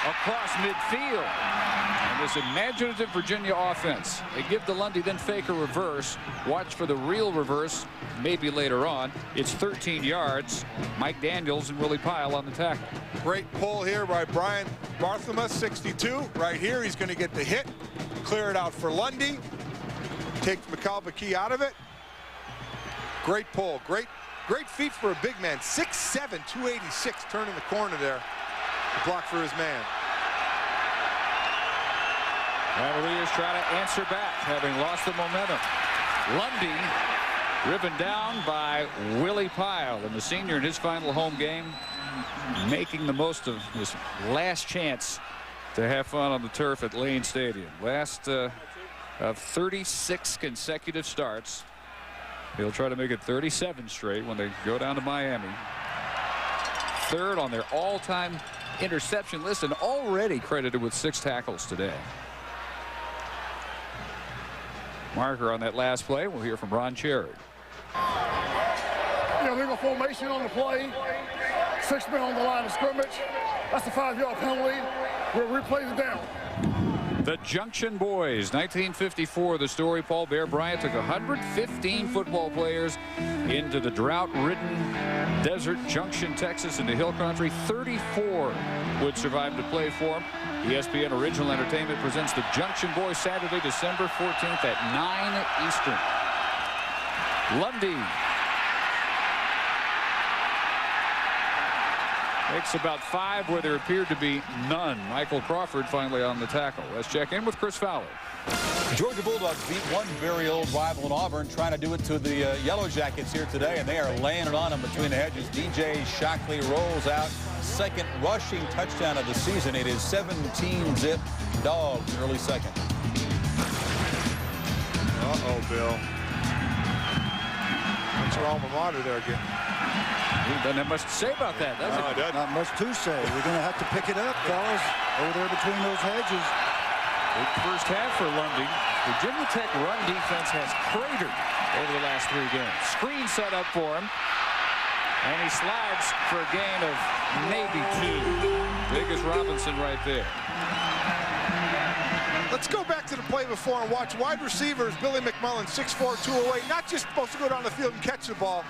across midfield. And this imaginative Virginia offense. They give the Lundy, then fake a reverse. Watch for the real reverse, maybe later on. It's 13 yards. Mike Daniels and Willie Pyle on the tackle. Great pull here by Brian Bartholomew, 62. Right here, he's going to get the hit. Clear it out for Lundy. Take McCalvakey out of it. Great pull. Great feet for a big man. 6'7", 286, turning the corner there. The block for his man. Cavaliers try to answer back, having lost the momentum. Lundy driven down by Willie Pyle, and the senior in his final home game, making the most of his last chance to have fun on the turf at Lane Stadium. Last of 36 consecutive starts. He'll try to make it 37 straight when they go down to Miami. Third on their all-time interception list, and already credited with 6 tackles today. Marker on that last play. We'll hear from Ron Cherry. Illegal formation on the play. 6 men on the line of scrimmage. That's a 5-yard penalty. We'll replay the down. The Junction Boys, 1954, the story. Paul Bear Bryant took 115 football players into the drought-ridden desert Junction, Texas, into hill country. 34 would survive to play for him. ESPN Original Entertainment presents the Junction Boys Saturday, December 14th at 9 Eastern. Lundy makes about 5 where there appeared to be none. Michael Crawford finally on the tackle. Let's check in with Chris Fowler. Georgia Bulldogs beat one very old rival in Auburn, trying to do it to the Yellow Jackets here today, and they are laying it on them between the hedges. DJ Shockley rolls out, second rushing touchdown of the season. It is 17-zip Dogs, early second. Uh-oh, Bill. What's your alma mater there again? He doesn't have much to say about that, does he? Not much to say. We're going to have to pick it up, fellas, over there between those hedges. Big first half for Lundy. Virginia Tech run defense has cratered over the last 3 games. Screen set up for him, and he slides for a gain of maybe 2. Big as Robinson right there. Let's go back to the play before and watch wide receivers. Billy McMullen, 6'4", 208, not just supposed to go down the field and catch the ball.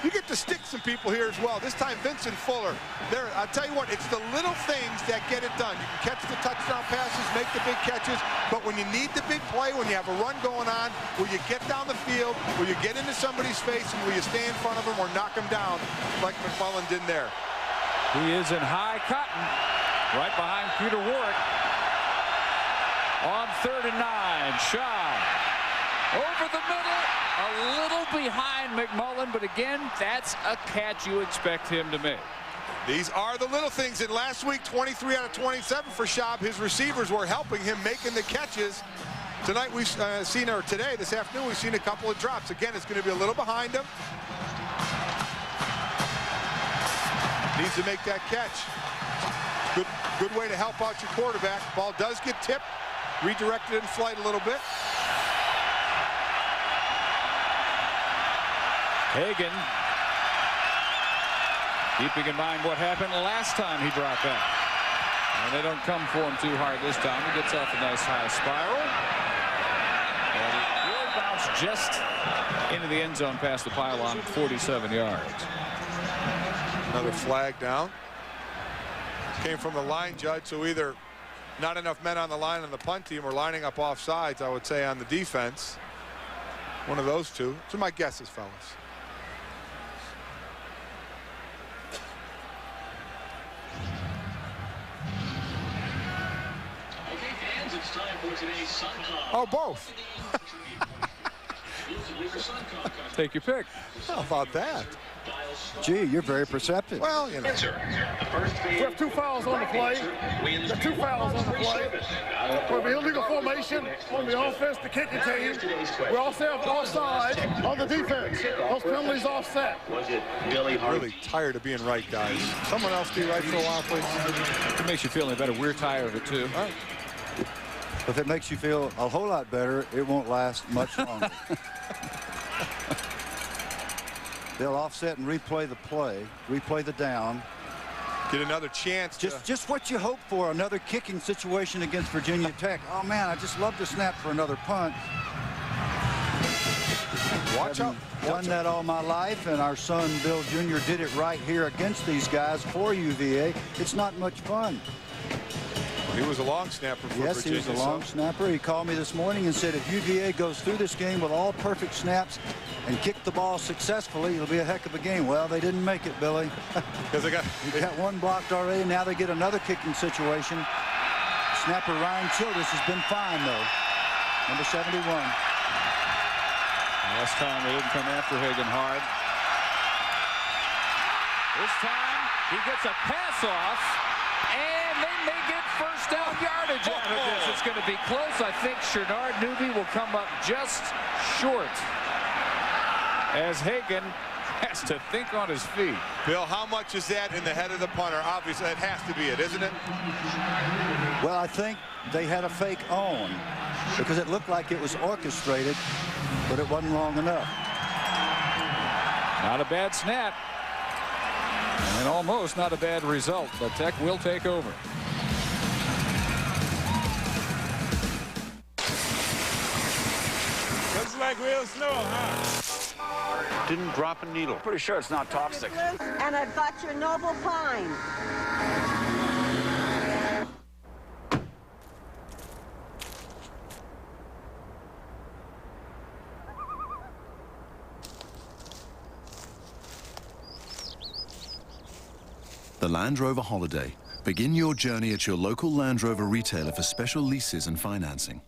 You get to stick some people here as well. This time, Vincent Fuller. There, I'll tell you what, it's the little things that get it done. You can catch the touchdown passes, make the big catches, but when you need the big play, when you have a run going on, will you get down the field, will you get into somebody's face, and will you stay in front of them or knock them down like McMullen did there? He is in high cotton, right behind Peter Warrick. On 3rd and 9, Shaw over the middle, a little behind McMullen, but again, that's a catch you expect him to make. These are the little things. And last week, 23 out of 27 for Schaub. His receivers were helping him making the catches. Tonight we've seen, or today, this afternoon, we've seen a couple of drops. Again, it's going to be a little behind him. Needs to make that catch. Good way to help out your quarterback. Ball does get tipped, redirected in flight a little bit. Hagan, keeping in mind what happened last time he dropped back. And they don't come for him too hard this time. He gets off a nice high spiral. And it will bounce just into the end zone past the pylon at 47 yards. Another flag down. Came from the line judge, so either not enough men on the line on the punt team or lining up off sides, I would say, on the defense. One of those two. So my guesses, fellas. Oh, both. Take your pick. How about that? Gee, you're very perceptive. Well, you know. We have 2 fouls on the play. We have 2 fouls on the play. For the illegal formation on the offense, the kicking team. We also have offside on the defense. Those penalties offset. Really tired of being right, guys. Someone else be right for a while, please. If it makes you feel any better, we're tired of it, too. All right. If it makes you feel a whole lot better, it won't last much longer. They'll offset and replay the play, replay the down. Get another chance. Just what you hope for, another kicking situation against Virginia Tech. Oh, man, I just love to snap for another punt. Watch out. Done that all my life, and our son, Bill Jr., did it right here against these guys for UVA. It's not much fun. He was a long snapper for Yes, Virginia. he was a long snapper. He called me this morning and said if UVA goes through this game with all perfect snaps and kick the ball successfully, it'll be a heck of a game. Well, they didn't make it, Billy. Because they got 1 blocked already. Now they get another kicking situation. Snapper Ryan Childress has been fine, though. Number 71. Last time they didn't come after Hagan hard. This time he gets a pass off, and they may get first down yardage out of this. It's going to be close. I think Shenard Newby will come up just short as Hagan has to think on his feet. Bill, how much is that in the head of the punter? Obviously, that has to be it, isn't it? Well, I think they had a fake on because it looked like it was orchestrated, but it wasn't long enough. Not a bad snap. And almost not a bad result, but Tech will take over. Looks like real snow, huh? Didn't drop a needle. Pretty sure it's not toxic. And I've got your noble pine. The Land Rover Holiday. Begin your journey at your local Land Rover retailer for special leases and financing.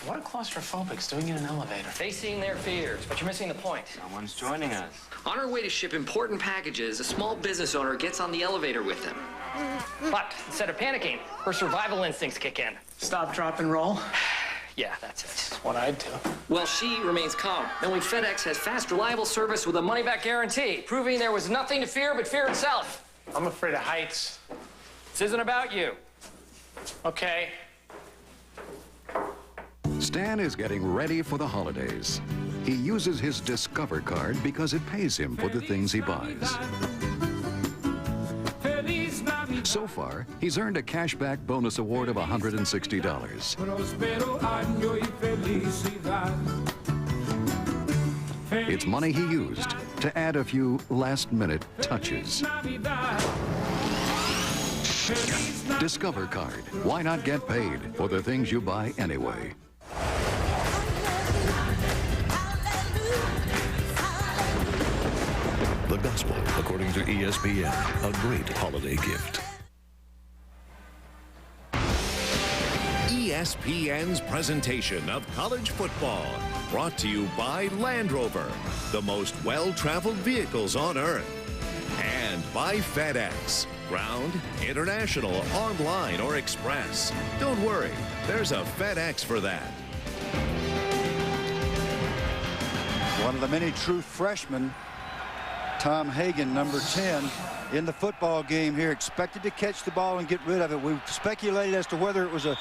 What are claustrophobics doing in an elevator? Facing their fears, but you're missing the point. Someone's joining us. On our way to ship important packages, a small business owner gets on the elevator with them. But instead of panicking, her survival instincts kick in. Stop, drop, and roll? Yeah, that's it. That's what I'd do. Well, she remains calm, knowing FedEx has fast, reliable service with a money-back guarantee, proving there was nothing to fear but fear itself. I'm afraid of heights. This isn't about you. Okay. Stan is getting ready for the holidays. He uses his Discover card because it pays him for the things he buys. So far, he's earned a cashback bonus award of $160. It's money he used to add a few last-minute touches. Discover card. Why not get paid for the things you buy anyway? The Gospel, according to ESPN, a great holiday gift. ESPN's presentation of college football, brought to you by Land Rover, the most well-traveled vehicles on Earth, and by FedEx, ground, international, online, or express. Don't worry, there's a FedEx for that. One of the many true freshmen, Tom Hagan, number 10, in the football game here, expected to catch the ball and get rid of it. We speculated as to whether it was a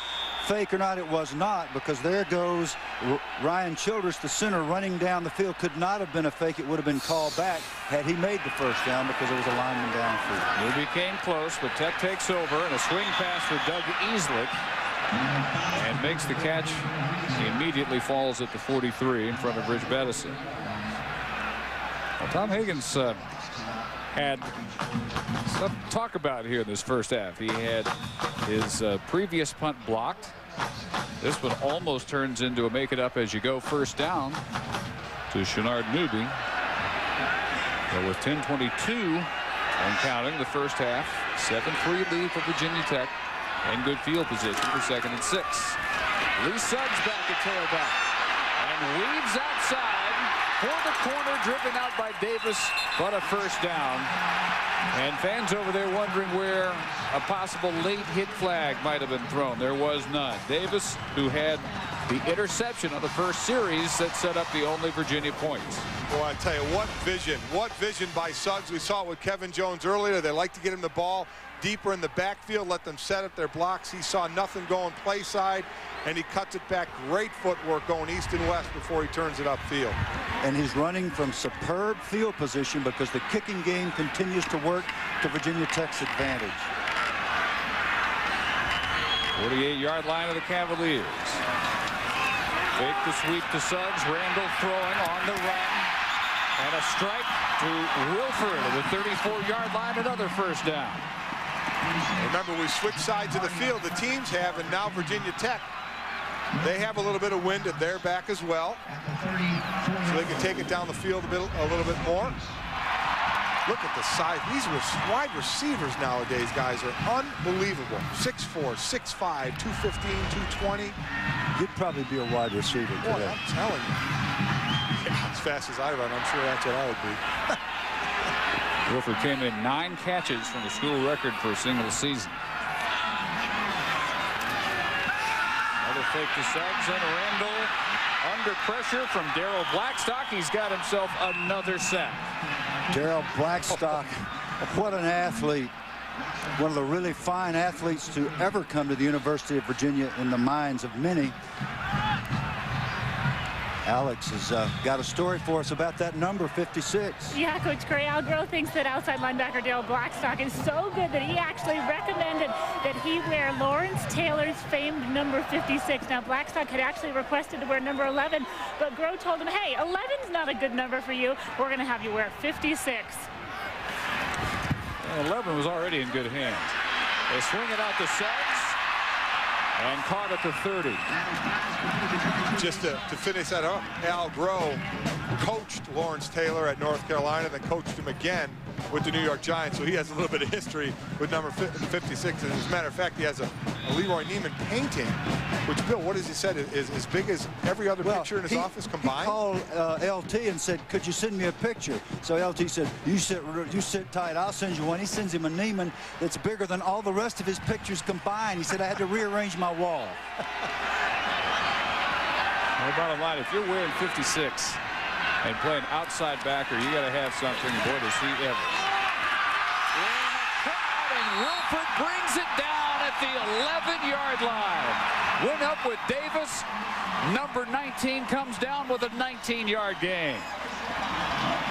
fake or not. It was not, because there goes Ryan Childress, the center, running down the field. Could not have been a fake. It would have been called back had he made the first down, because there was a lineman downfield. Newby came close, but Tech takes over, and a swing pass for Doug Easlick, and makes the catch. He immediately falls at the 43 in front of Rich Bettison. Well, Tom Hagan's had some talk about here in this first half. He had his previous punt blocked. This one almost turns into a make it up as you go first down to Shenard Newby. So with 10:22 and counting the first half, 7-3 lead for Virginia Tech, and good field position for 2nd and 6. Lee Suggs back at tailback and weaves outside for the corner, driven out by Davis, but a first down. And fans over there wondering where a possible late hit flag might have been thrown. There was none. Davis, who had the interception of the first series that set up the only Virginia points. Well, I tell you, what vision by Suggs. We saw it with Kevin Jones earlier. They like to get him the ball deeper in the backfield, let them set up their blocks. He saw nothing going play side, and he cuts it back. Great footwork going east and west before he turns it upfield. And he's running from superb field position because the kicking game continues to work to Virginia Tech's advantage. 48-yard line of the Cavaliers. Fake the sweep to Suggs. Randall throwing on the run. And a strike to Wilford at the 34-yard line. Another first down. Remember, we switched sides of the field. The teams have, and now Virginia Tech, they have a little bit of wind at their back as well. So they can take it down the field a little bit more. Look at the size. These wide receivers nowadays, guys, are unbelievable. 6'4", 6'5", 215, 220. You'd probably be a wide receiver today. Boy, I'm telling you. Yeah, as fast as I run, I'm sure that's what I would be. Wilford came in 9 catches from the school record for a single season. Another fake to Suggs, and Randall under pressure from Darrell Blackstock. He's got himself another sack. Darrell Blackstock, what an athlete. One of the really fine athletes to ever come to the University of Virginia in the minds of many. Alex has got a story for us about that number 56. Yeah, Coach Gray, Al Groh thinks that outside linebacker Darrell Blackstock is so good that he actually recommended that he wear Lawrence Taylor's famed number 56. Now, Blackstock had actually requested to wear number 11, but Groh told him, hey, 11's not a good number for you. We're going to have you wear 56. 11 was already in good hands. They swing it out to Suggs and caught at the 30. Just to finish that up, Al Groh coached Lawrence Taylor at North Carolina, then coached him again with the New York Giants, so he has a little bit of history with number 56. And as a matter of fact, he has a Leroy Neiman painting, which, Bill, what has he said, is as big as every other picture in his office combined? He called LT and said, could you send me a picture? So LT said, you sit tight, I'll send you one. He sends him a Neiman that's bigger than all the rest of his pictures combined. He said, I had to rearrange my wall. Well, bottom line, if you're wearing 56 and playing outside backer, you got to have something. Boy, does he ever. And Wilford brings it down at the 11-yard line. Went up with Davis. Number 19 comes down with a 19-yard gain.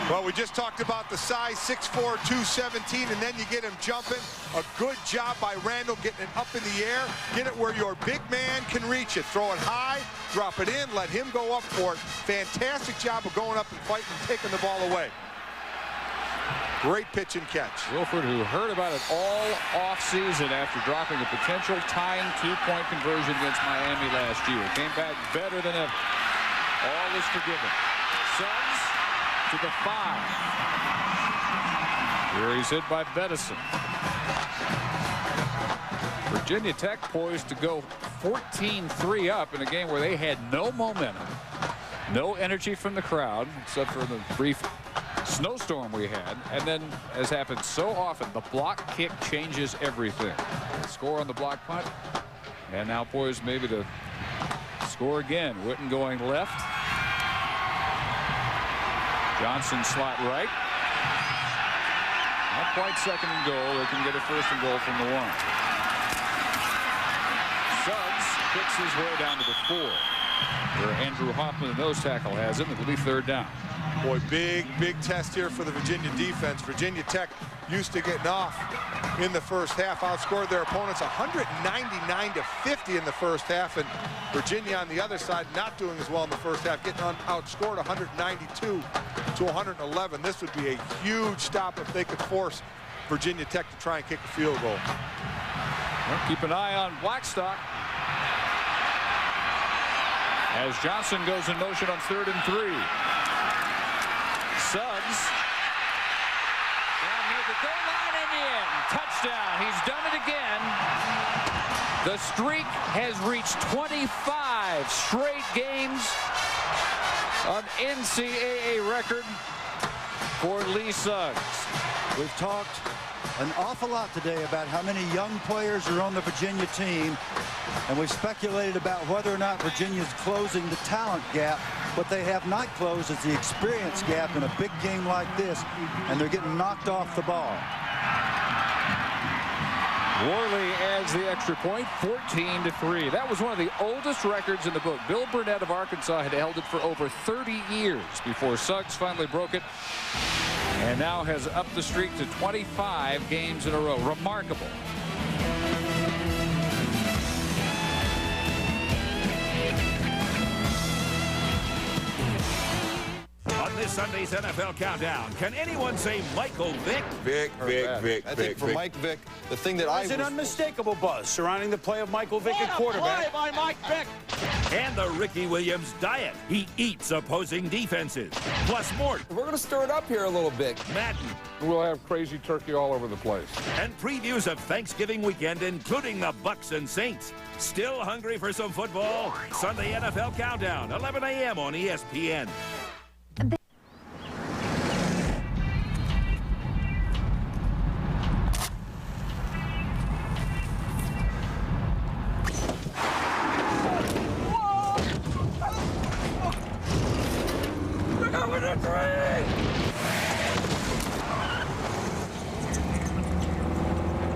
Well, we just talked about the size, 6'4", 217, and then you get him jumping. A good job by Randall getting it up in the air. Get it where your big man can reach it. Throw it high, drop it in, let him go up for it. Fantastic job of going up and fighting and taking the ball away. Great pitch and catch. Wilford, who heard about it all offseason after dropping a potential tying two-point conversion against Miami last year, came back better than ever. All is forgiven. Suggs to the 5. Here he's hit by Bettison. Virginia Tech poised to go 14-3 up in a game where they had no momentum, no energy from the crowd, except for the brief snowstorm we had. And then, as happens so often, the block kick changes everything. Score on the block punt, and now poised maybe to score again. Witten going left. Johnson slot right. Not quite second and goal. They can get a first and goal from the 1. Suggs kicks his way down to the 4. Where Andrew Hoffman, the nose tackle, has him. It will be 3rd down. Boy, big test here for the Virginia defense. Virginia Tech used to getting off in the first half, outscored their opponents 199-50 in the first half, and Virginia on the other side not doing as well in the first half, getting outscored 192-111. This would be a huge stop if they could force Virginia Tech to try and kick a field goal. Well, keep an eye on Blackstock as Johnson goes in motion on 3rd and 3. Suggs down near the goal line and in. Touchdown. He's done it again. The streak has reached 25 straight games An NCAA record for Lee Suggs. We've talked an awful lot today about how many young players are on the Virginia team, and we've speculated about whether or not Virginia's closing the talent gap. What they have not closed is the experience gap in a big game like this, and they're getting knocked off the ball. Worley adds the extra point, 14-3. That was one of the oldest records in the book. Bill Burnett of Arkansas had held it for over 30 years before Suggs finally broke it, and now has upped the streak to 25 games in a row. Remarkable. On this Sunday's NFL Countdown, can anyone say Michael Vick? Vick. I think for Mike Vick, the thing that There's an unmistakable buzz surrounding the play of Michael Vick at quarterback. Play by Mike Vick. And the Ricky Williams diet. He eats opposing defenses. Plus more. We're going to stir it up here a little bit. Madden. We'll have crazy turkey all over the place. And previews of Thanksgiving weekend, including the Bucks and Saints. Still hungry for some football? Sunday NFL Countdown, 11 a.m. on ESPN.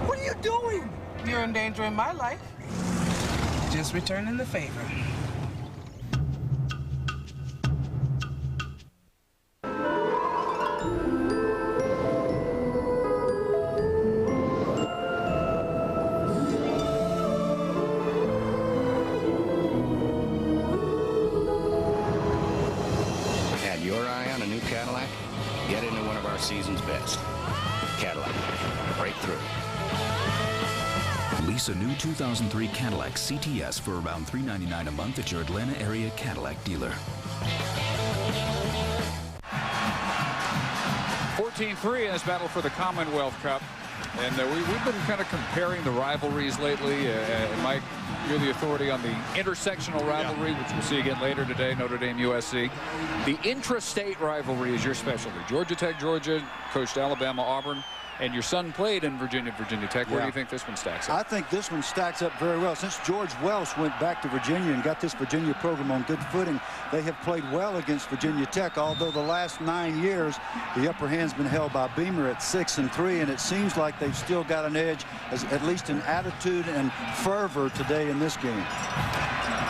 What are you doing? You're endangering my life. Just returning the favor. Had your eye on a new Cadillac? Get into one of our season's best. Cadillac. Breakthrough. Lease a new 2003 Cadillac CTS for around $399 a month at your Atlanta area Cadillac dealer. 14-3 in this battle for the Commonwealth Cup. And we've been kind of comparing the rivalries lately. Mike, you're the authority on the intersectional rivalry, which we'll see again later today, Notre Dame, USC. The intrastate rivalry is your specialty. Georgia Tech, Georgia, coached Alabama, Auburn. And your son played in Virginia, Virginia Tech. Where do you think this one stacks up? I think this one stacks up very well. Since George Welsh went back to Virginia and got this Virginia program on good footing, they have played well against Virginia Tech, although the last 9 years, the upper hand's been held by Beamer at 6-3, and it seems like they've still got an edge, at least in attitude and fervor today in this game.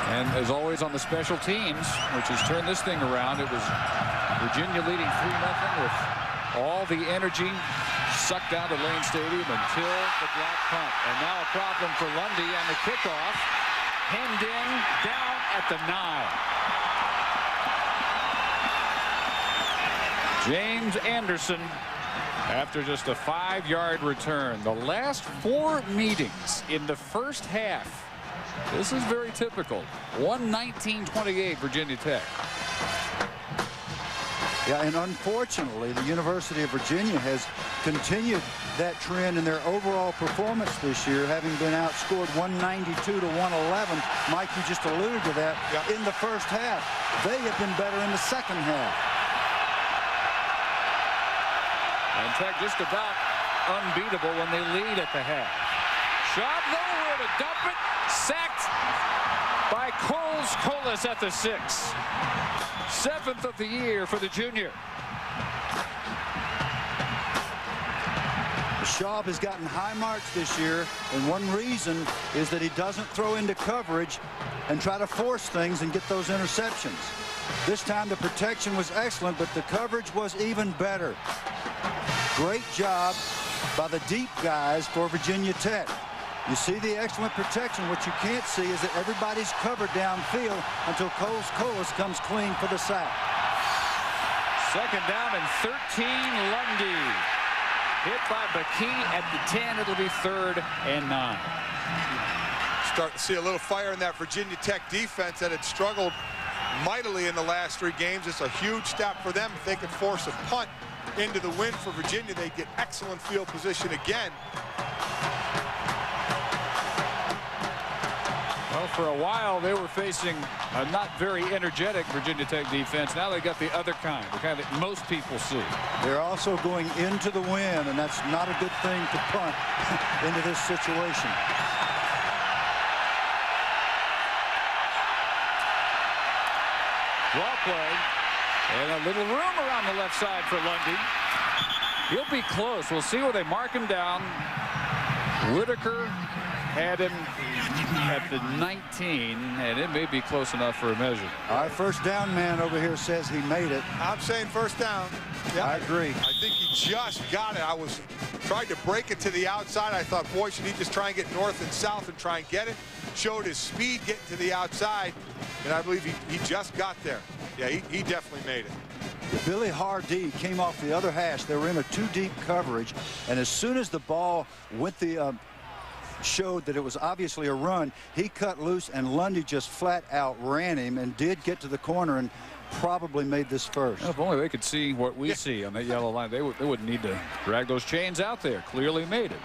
And as always on the special teams, which has turned this thing around, it was Virginia leading 3-0 with all the energy sucked down to Lane Stadium until the block punt. And now a problem for Lundy on the kickoff. Hemmed in, down at the 9. James Anderson, after just a 5-yard return. The last 4 meetings in the first half. This is very typical. 119-28 Virginia Tech. Yeah, and unfortunately, the University of Virginia has continued that trend in their overall performance this year, having been outscored 192-111. Mike, you just alluded to that in the first half. They have been better in the second half. And Tech just about unbeatable when they lead at the half. Shot nowhere to dump it. Sacked by Coles at the 6. 7th of the year for the junior. Schaub has gotten high marks this year, and one reason is that he doesn't throw into coverage and try to force things and get those interceptions. This time the protection was excellent, but the coverage was even better. Great job by the deep guys for Virginia Tech. You see the excellent protection. What you can't see is that everybody's covered downfield until Coles comes clean for the sack. 2nd down and 13, Lundy. Hit by McKee at the 10. It'll be 3rd and 9. Start to see a little fire in that Virginia Tech defense that had struggled mightily in the last 3 games. It's a huge step for them. If they can force a punt into the win for Virginia, they get excellent field position again. Well, for a while, they were facing a not very energetic Virginia Tech defense. Now they got the other kind, the kind that most people see. They're also going into the wind, and that's not a good thing to punt into this situation. Draw play, and a little room around the left side for Lundy. He'll be close. We'll see where they mark him down. Whitaker had him at the 19, and it may be close enough for a measure. Our first down man over here says he made it. I'm saying first down. Yep. I agree. I think he just got it. I was trying to break it to the outside. I thought, boy, should he just try and get north and south and try and get it? Showed his speed getting to the outside, and I believe he just got there. Yeah, he definitely made it. Billy Hardy came off the other hash. They were in a too-deep coverage, and as soon as the ball went the showed that it was obviously a run, he cut loose, and Lundy just flat out ran him and did get to the corner and probably made this first. Well, if only they could see what we see on that yellow line. They wouldn't need to drag those chains out there. Clearly made it.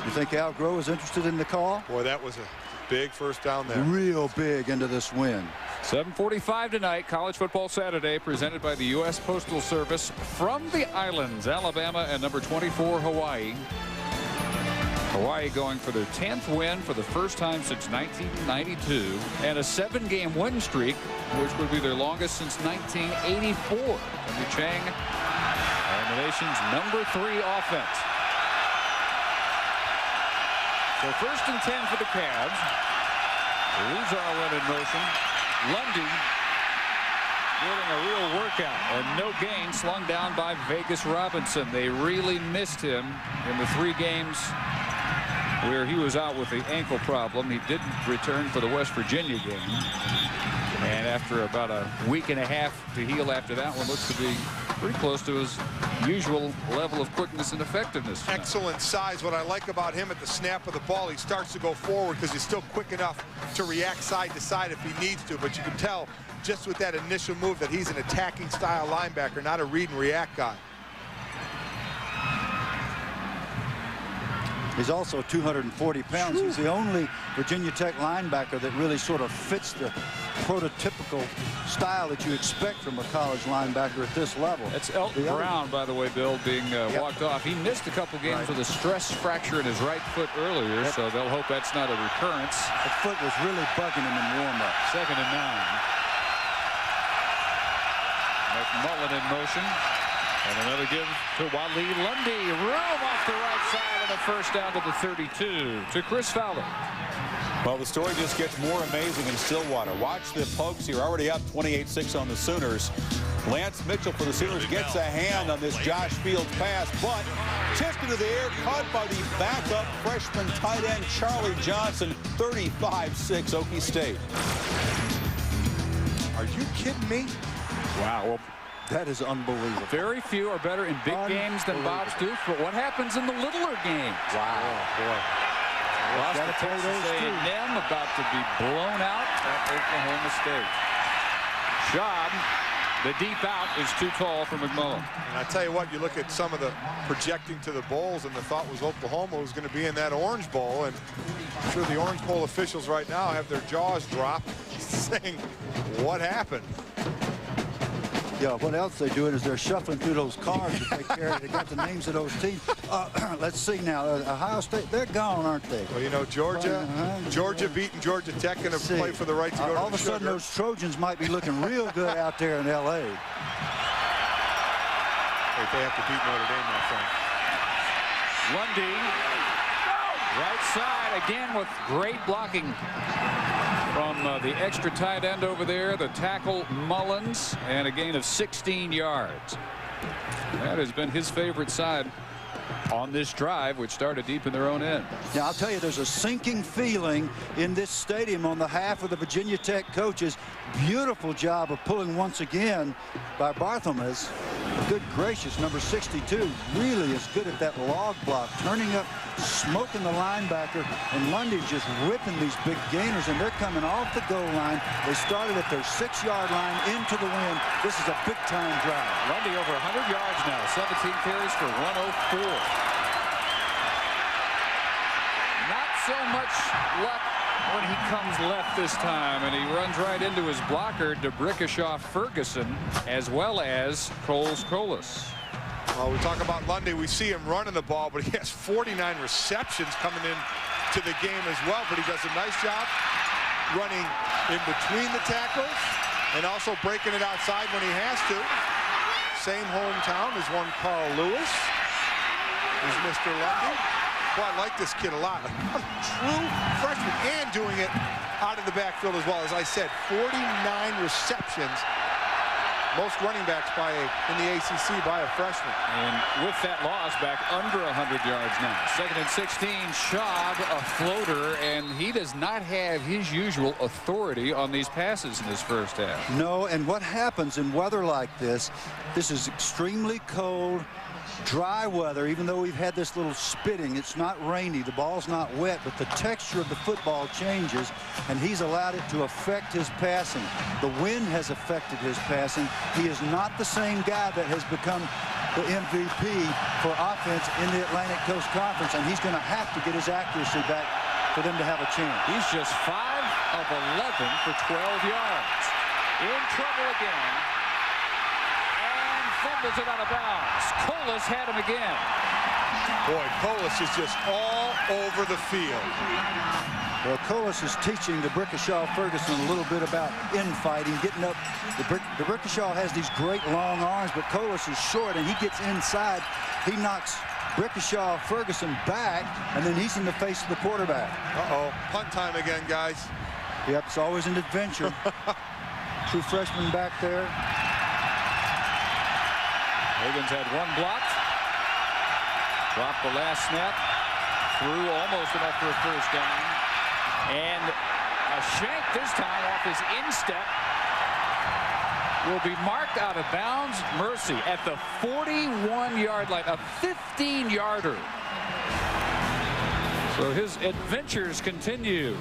You think Al Groh is interested in the call? Boy, that was a big first down there. Real big into this win. 7:45 tonight, College Football Saturday, presented by the U.S. Postal Service from the islands, Alabama and number 24, Hawaii. Hawaii going for their 10th win for the first time since 1992, and a 7-game win streak, which would be their longest since 1984. Timmy Chang and the nation's number 3 offense. So first and 10 for the Cavs. Luzarlin in motion. Lundy getting a real workout, and no gain slung down by Vegas Robinson. They really missed him in the 3 games where he was out with the ankle problem. He didn't return for the West Virginia game, and after about a week and a half to heal after that one, looks to be pretty close to his usual level of quickness and effectiveness tonight. Excellent size. What I like about him at the snap of the ball, he starts to go forward because he's still quick enough to react side to side if he needs to, but you can tell just with that initial move that he's an attacking style linebacker, not a read and react guy. He's also 240 pounds. He's the only Virginia Tech linebacker that really sort of fits the prototypical style that you expect from a college linebacker at this level. That's Elton Brown, by the way, Bill, being walked off. He missed a couple games with a stress fracture in his right foot earlier, so they'll hope that's not a recurrence. The foot was really bugging him in warm-up. 2nd and 9. McMullen in motion. And another give to Wally Lundy. Room off the right side, and a first down to the 32 to Chris Fowler. Well, the story just gets more amazing in Stillwater. Watch the Pokes here, already up 28-6 on the Sooners. Lance Mitchell for the Sooners gets a hand on this Josh Fields pass, but tipped into the air, caught by the backup freshman tight end Charlie Johnson. 35-6 Okie State. Are you kidding me? Wow. Well, that is unbelievable. Very few are better in big games than Bob Stoops, but what happens in the littler games? Wow. Boy. Lost to Texas A&M, about to be blown out at Oklahoma State. Schaub, the deep out is too tall for McMullen. And I tell you what, you look at some of the projecting to the bowls, and the thought was Oklahoma was going to be in that Orange Bowl, and I'm sure the Orange Bowl officials right now have their jaws dropped, saying, what happened? Yeah, what else they're doing is they're shuffling through those cards that they carry. They got the names of those teams. Let's see now. Ohio State, they're gone, aren't they? Well, you know, Georgia beating Georgia Tech, going to play for the right to go to the all of a sudden, those Trojans might be looking real good out there in L.A. Hey, they have to beat Notre Dame, my friend. Lundy, right side again with great blocking from the extra tight end over there, the tackle Mullins, and a gain of 16 yards. That has been his favorite side on this drive, which started deep in their own end. Now, I'll tell you, there's a sinking feeling in this stadium on the half of the Virginia Tech coaches. Beautiful job of pulling once again by Barthelmez. Good gracious, number 62 really is good at that log block, turning up, smoking the linebacker, and Lundy's just ripping these big gainers, and they're coming off the goal line. They started at their 6-yard line into the wind. This is a big-time drive. Lundy over 100 yards now, 17 carries for 104. Not so much luck when he comes left this time, and he runs right into his blocker, D'Brickashaw Ferguson, as well as Coles Colas. Well, we talk about Lundy. We see him running the ball, but he has 49 receptions coming in to the game as well. But he does a nice job running in between the tackles and also breaking it outside when he has to. Same hometown as one Carl Lewis. Is Mr. Lundy. Well, I like this kid a lot. A true freshman and doing it out of the backfield as well. As I said, 49 receptions. Most running backs in the ACC by a freshman. And with that loss, back under 100 yards now. 2nd and 16, Schaub, a floater, and he does not have his usual authority on these passes in this first half. No, and what happens in weather like this is extremely cold, dry weather. Even though we've had this little spitting, it's not rainy, the ball's not wet, but the texture of the football changes, and he's allowed it to affect his passing. The wind has affected his passing. He is not the same guy that has become the MVP for offense in the Atlantic Coast Conference, and he's going to have to get his accuracy back for them to have a chance. He's just 5 of 11 for 12 yards. In trouble again. Fumbles it out of bounds. Colas had him again. Boy, Colas is just all over the field. Well, Colas is teaching D'Brickashaw Ferguson a little bit about infighting, getting up. D'Brickashaw has these great long arms, but Colas is short, and he gets inside. He knocks D'Brickashaw Ferguson back, and then he's in the face of the quarterback. Uh-oh, punt time again, guys. Yep, it's always an adventure. True freshman back there. Higgins had one blocked. Dropped the last snap. Threw almost enough for a first down. And a shank this time off his instep will be marked out of bounds. Mercy at the 41-yard line. A 15-yarder. So his adventures continue.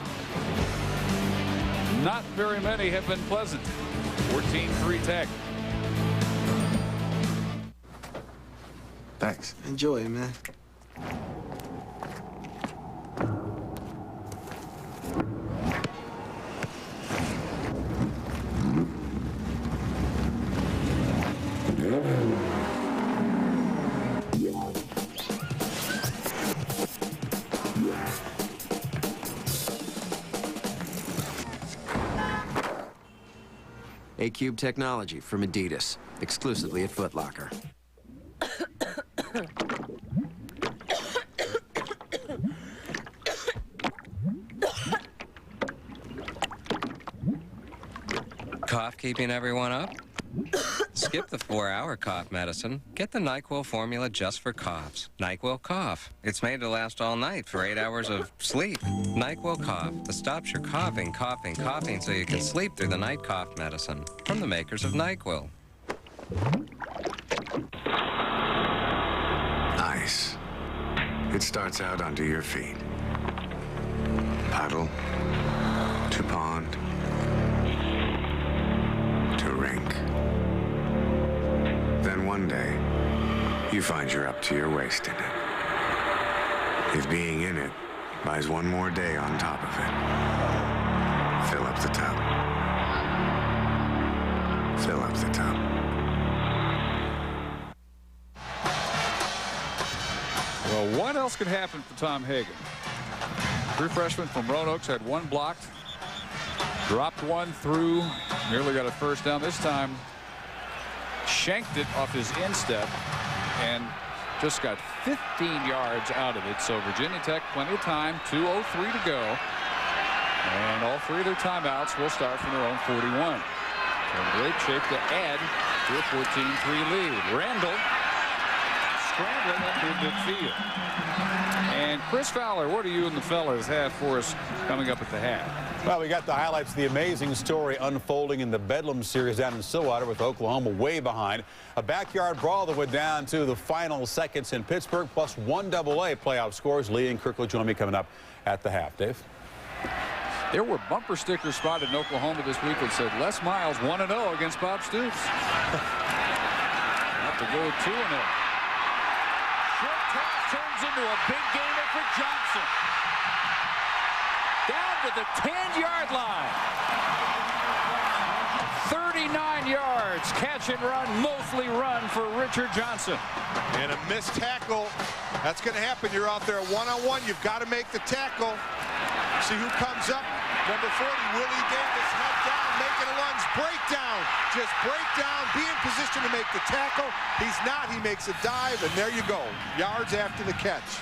Not very many have been pleasant. 14-3 Tech. Thanks. Enjoy, man. A-Cube technology from Adidas, exclusively at Foot Locker. Cough keeping everyone up? Skip the 4-hour cough medicine. Get the NyQuil formula just for coughs. NyQuil Cough. It's made to last all night for 8 hours of sleep. NyQuil Cough, that stops your coughing so you can sleep through the night cough medicine. From the makers of NyQuil. Ice. It starts out under your feet. Puddle to pond to rink. Then one day, you find you're up to your waist in it. If being in it buys one more day on top of it, fill up the tub. Fill up the tub. Well, what else could happen for Tom Hagen? True freshman from Roanoke had one blocked, dropped one through, nearly got a first down. This time shanked it off his instep and just got 15 yards out of it. So Virginia Tech, plenty of time, 2:03 to go. And all three of their timeouts will start from their own 41. In great shape to add to a 14-3 lead. Randall scrambling up through midfield. And Chris Fowler, what do you and the fellas have for us coming up at the half? Well, we got the highlights of the amazing story unfolding in the Bedlam series down in Stillwater with Oklahoma way behind. A backyard brawl that went down to the final seconds in Pittsburgh, plus one AA playoff scores. Lee and Kirk will join me coming up at the half. Dave? There were bumper stickers spotted in Oklahoma this week that said Les Miles 1-0 against Bob Stoops. Have to go 2-0. Short toss turns into a big gainer for Johnson. Down to the 10-yard line. 39 yards, catch and run, mostly run for Richard Johnson. And a missed tackle. That's going to happen. You're out there one-on-one. You've got to make the tackle. See who comes up. Number 40, Willie Davis, head down, making a lunge, breakdown. Just break down, be in position to make the tackle. He's not. He makes a dive, and there you go. Yards after the catch.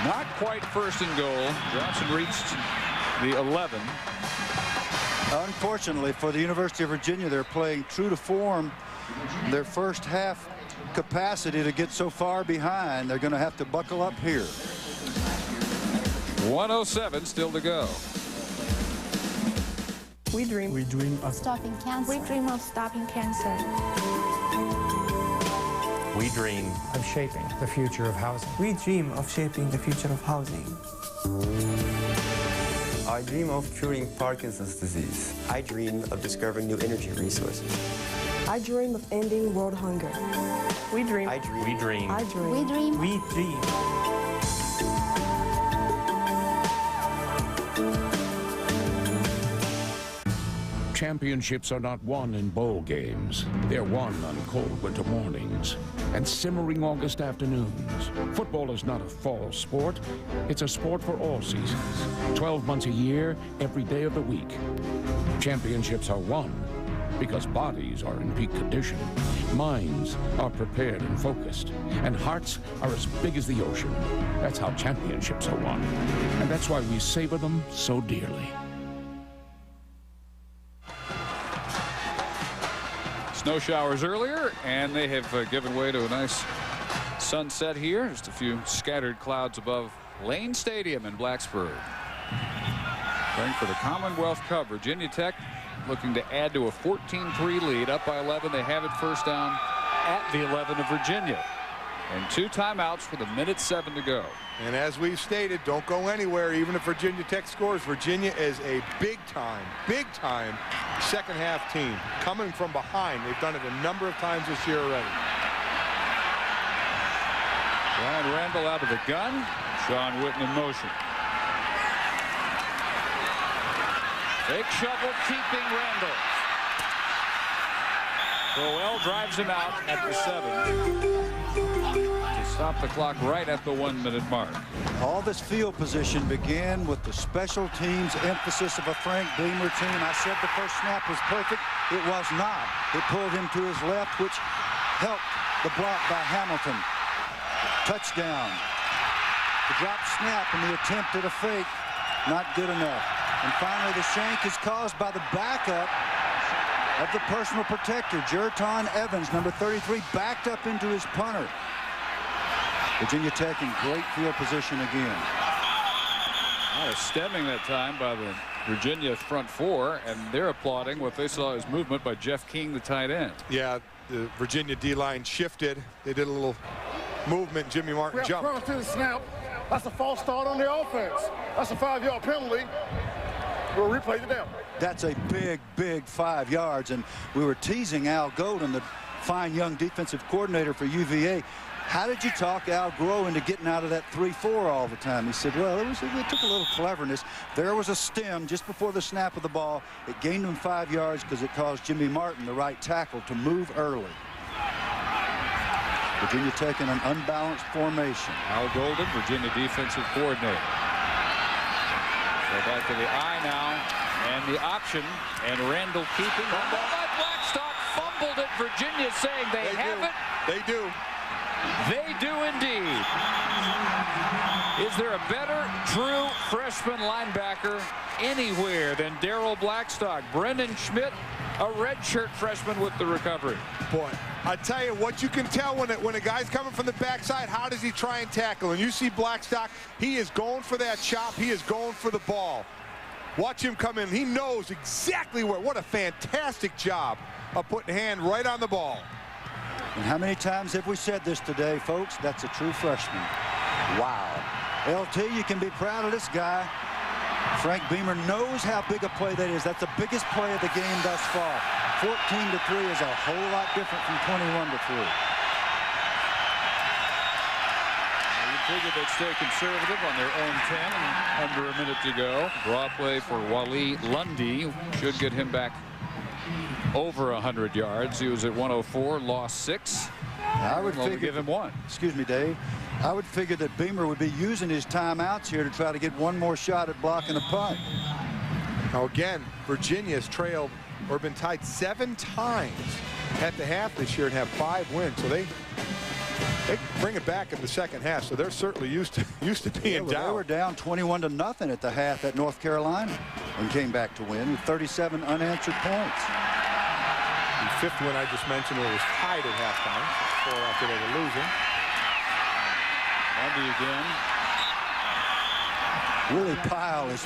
Not quite first and goal. Johnson reached the 11. Unfortunately for the University of Virginia, they're playing true to form. Their first half capacity to get so far behind, they're going to have to buckle up here. 1:07 still to go. We dream of stopping cancer. We dream of stopping cancer. We dream of shaping the future of housing. We dream of shaping the future of housing. I dream of curing Parkinson's disease. I dream of discovering new energy resources. I dream of ending world hunger. We dream. I dream. We dream. I dream. We dream. We dream. Championships are not won in bowl games. They're won on cold winter mornings and simmering August afternoons. Football is not a fall sport. It's a sport for all seasons. 12 months a year, every day of the week. Championships are won because bodies are in peak condition, minds are prepared and focused, and hearts are as big as the ocean. That's how championships are won. And that's why we savor them so dearly. Snow showers earlier, and they have given way to a nice sunset here. Just a few scattered clouds above Lane Stadium in Blacksburg. Playing for the Commonwealth Cup, Virginia Tech looking to add to a 14-3 lead, up by 11. They have it first down at the 11 of Virginia. And 2 timeouts with 1:07 to go. And as we've stated, don't go anywhere. Even if Virginia Tech scores, Virginia is a big-time second-half team. Coming from behind. They've done it a number of times this year already. Brian Randall out of the gun. Sean Witten in motion. Fake shovel, keeping Randall. Crowell drives him out at the 7. Stop the clock right at the 1-minute mark. All this field position began with the special teams emphasis of a Frank Beamer team. I said the first snap was perfect. It was not. It pulled him to his left, which helped the block by Hamilton. Touchdown. The drop snap and the attempt at a fake, not good enough. And finally, the shank is caused by the backup of the personal protector. Jerton Evans, number 33, backed up into his punter. Virginia Tech in great field position again. Not a stemming that time by the Virginia front four, and they're applauding what they saw as movement by Jeff King, the tight end. Yeah, the Virginia D-line shifted. They did a little movement. Jimmy Martin jumped. Prior to the snap, that's a false start on the offense. That's a 5-yard penalty. We'll replay the down. That's a big 5 yards, and we were teasing Al Golden, the fine young defensive coordinator for UVA. How did you talk Al Groh into getting out of that 3-4 all the time? He said, well, it took a little cleverness. There was a stem just before the snap of the ball. It gained him 5 yards because it caused Jimmy Martin, the right tackle, to move early. Virginia Tech in an unbalanced formation. Al Golden, Virginia defensive coordinator. So back to the eye now, and the option, and Randall keeping the ball by Blackstock, fumbled it. Virginia saying they have it. They do. They do indeed. Is there a better true freshman linebacker anywhere than Darrell Blackstock? Brendan Schmidt, a redshirt freshman with the recovery. Boy, I tell you what, you can tell when a guy's coming from the backside, how does he try and tackle? And you see Blackstock, he is going for that chop. He is going for the ball. Watch him come in. He knows exactly where. What a fantastic job of putting hand right on the ball. And how many times have we said this today, folks? That's a true freshman. Wow. LT, you can be proud of this guy. Frank Beamer knows how big a play that is. That's the biggest play of the game thus far. 14-3 is a whole lot different from 21-3. You'd figured they'd stay conservative on their own 10 and under a minute to go. Draw play for Wally Lundy. Should get him back over 100 yards. He was at 104, lost 6. I would figure, give him 1. Excuse me, Dave. I would figure that Beamer would be using his timeouts here to try to get one more shot at blocking a punt. Now again, Virginia's trailed or been tied 7 times at the half this year and have 5 wins. So they bring it back in the second half. So they're certainly used to being down. They were down 21-0 at the half at North Carolina and came back to win with 37 unanswered points. The 5th win I just mentioned was tied at halftime, 4 after they were losing. Lundy again. Willie Pyle is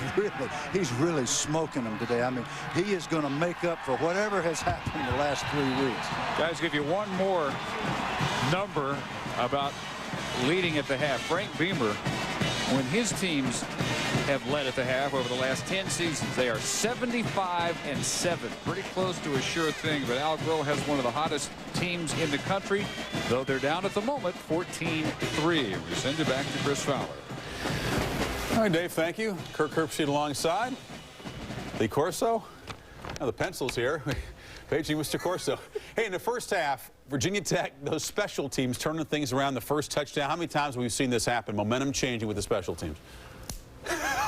he's really smoking them today. I mean, he is going to make up for whatever has happened the last 3 weeks. Guys, give you one more number about leading at the half. Frank Beamer, when his teams have led at the half over the last 10 seasons, they are 75-7. Pretty close to a sure thing, but Al Groh has one of the hottest teams in the country, though they're down at the moment 14-3. We send it back to Chris Fowler. All right, Dave, thank you. Kirk Herbstreit alongside. Lee Corso. Now the pencil's here. Paging Mr. Corso. Hey, in the first half, Virginia Tech, those special teams turning things around, the first touchdown. How many times have we seen this happen? Momentum changing with the special teams.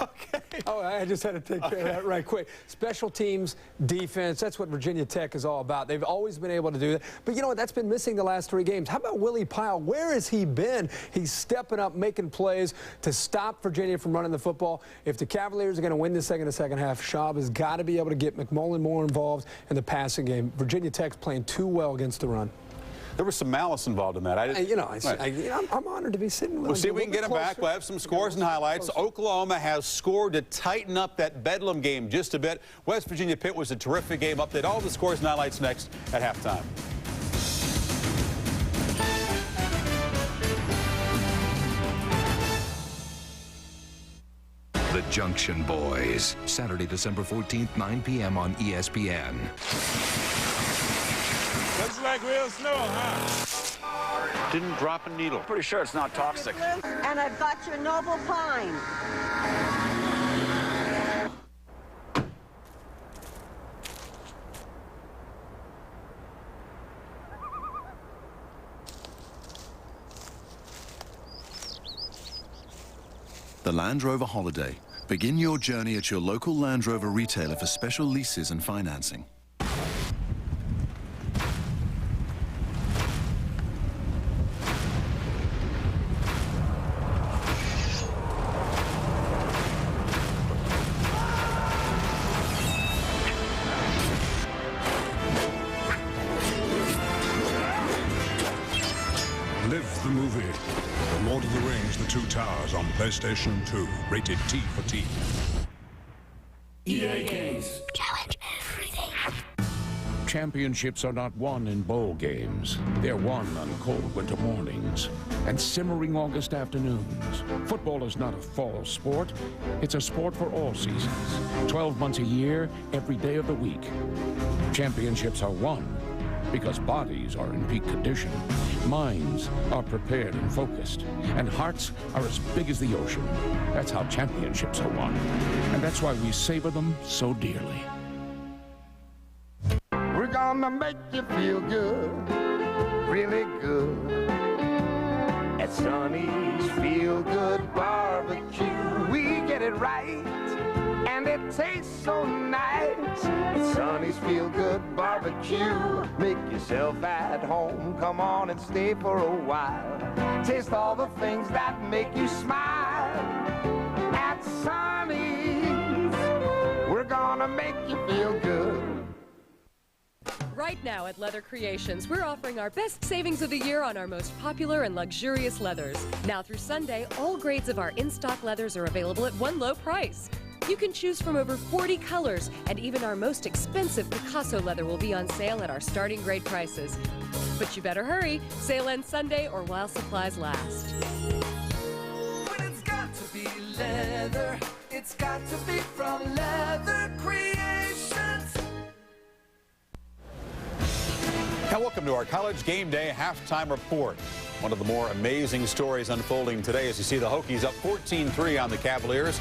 Okay. Oh, I just had to take care of that right quick. Special teams, defense, that's what Virginia Tech is all about. They've always been able to do that. But you know what? That's been missing the last 3 games. How about Willie Pyle? Where has he been? He's stepping up, making plays to stop Virginia from running the football. If the Cavaliers are going to win the second half, Schaub has got to be able to get McMullen more involved in the passing game. Virginia Tech's playing too well against the run. There was some malice involved in that. I'm honored to be sitting with We'll see if we can get him back. We'll have some scores and highlights. Oklahoma has scored to tighten up that Bedlam game just a bit. West Virginia Pitt was a terrific game. Update all the scores and highlights next at halftime. The Junction Boys, Saturday, December 14th, 9 p.m. on ESPN. Looks like real snow, huh? Didn't drop a needle. Pretty sure it's not toxic. And I've got your Noble Pine. The Land Rover Holiday. Begin your journey at your local Land Rover retailer for special leases and financing. Live the movie. The Lord of the Rings, The Two Towers on PlayStation 2. Rated T for T. EA Games. Challenge everything. Championships are not won in bowl games. They're won on cold winter mornings and simmering August afternoons. Football is not a fall sport. It's a sport for all seasons. 12 months a year, every day of the week. Championships are won because bodies are in peak condition, minds are prepared and focused, and hearts are as big as the ocean. That's how championships are won, and that's why we savor them so dearly. We're gonna make you feel good, really good, at Sonny's Feel Good Barbecue. We get it right, and it tastes so nice. At Sonny's Feel Good Barbecue. Make yourself at home, come on and stay for a while. Taste all the things that make you smile. At Sonny's, we're gonna make you feel good. Right now at Leather Creations, we're offering our best savings of the year on our most popular and luxurious leathers. Now through Sunday, all grades of our in-stock leathers are available at one low price. You can choose from over 40 colors, and even our most expensive Picasso leather will be on sale at our starting grade prices. But you better hurry. Sale ends Sunday or while supplies last. When it's got to be leather, it's got to be from Leather Creations. Now welcome to our College Game Day halftime report. One of the more amazing stories unfolding today as you see the Hokies up 14-3 on the Cavaliers.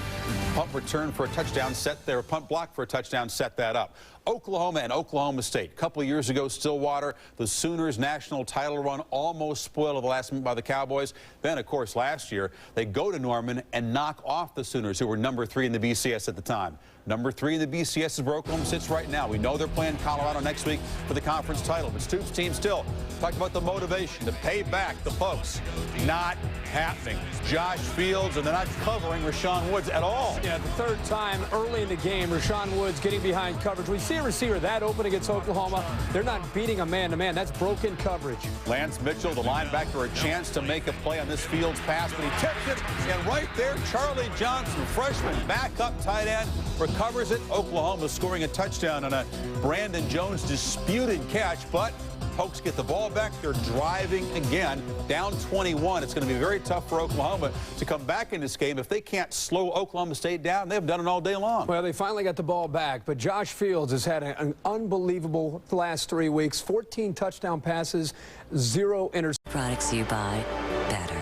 Punt return for a touchdown set their punt block for a touchdown set that up. Oklahoma and Oklahoma State. A couple of years ago, Stillwater, the Sooners' national title run almost spoiled at the last minute by the Cowboys. Then, of course, last year, they go to Norman and knock off the Sooners, who were number 3 in the BCS at the time. Number 3 in the BCS is where Oklahoma sits right now. We know they're playing Colorado next week for the conference title. But Stoops' team still talked about the motivation to pay back the folks. Not happening. Josh Fields, and they're not covering Rashawn Woods at all. Yeah, the third time early in the game, Rashawn Woods getting behind coverage. We see a receiver that open against Oklahoma. They're not beating a man-to-man. That's broken coverage. Lance Mitchell, the linebacker, a chance to make a play on this Fields pass, but he tipped it. And right there, Charlie Johnson, freshman, backup tight end, recovers it. Oklahoma scoring a touchdown on a Brandon Jones disputed catch, but Pokes get the ball back. They're driving again, down 21. It's going to be very tough for Oklahoma to come back in this game. If they can't slow Oklahoma State down, they've done it all day long. Well, they finally got the ball back, but Josh Fields has had an unbelievable last 3 weeks. 14 touchdown passes, 0 interceptions. Products you buy better.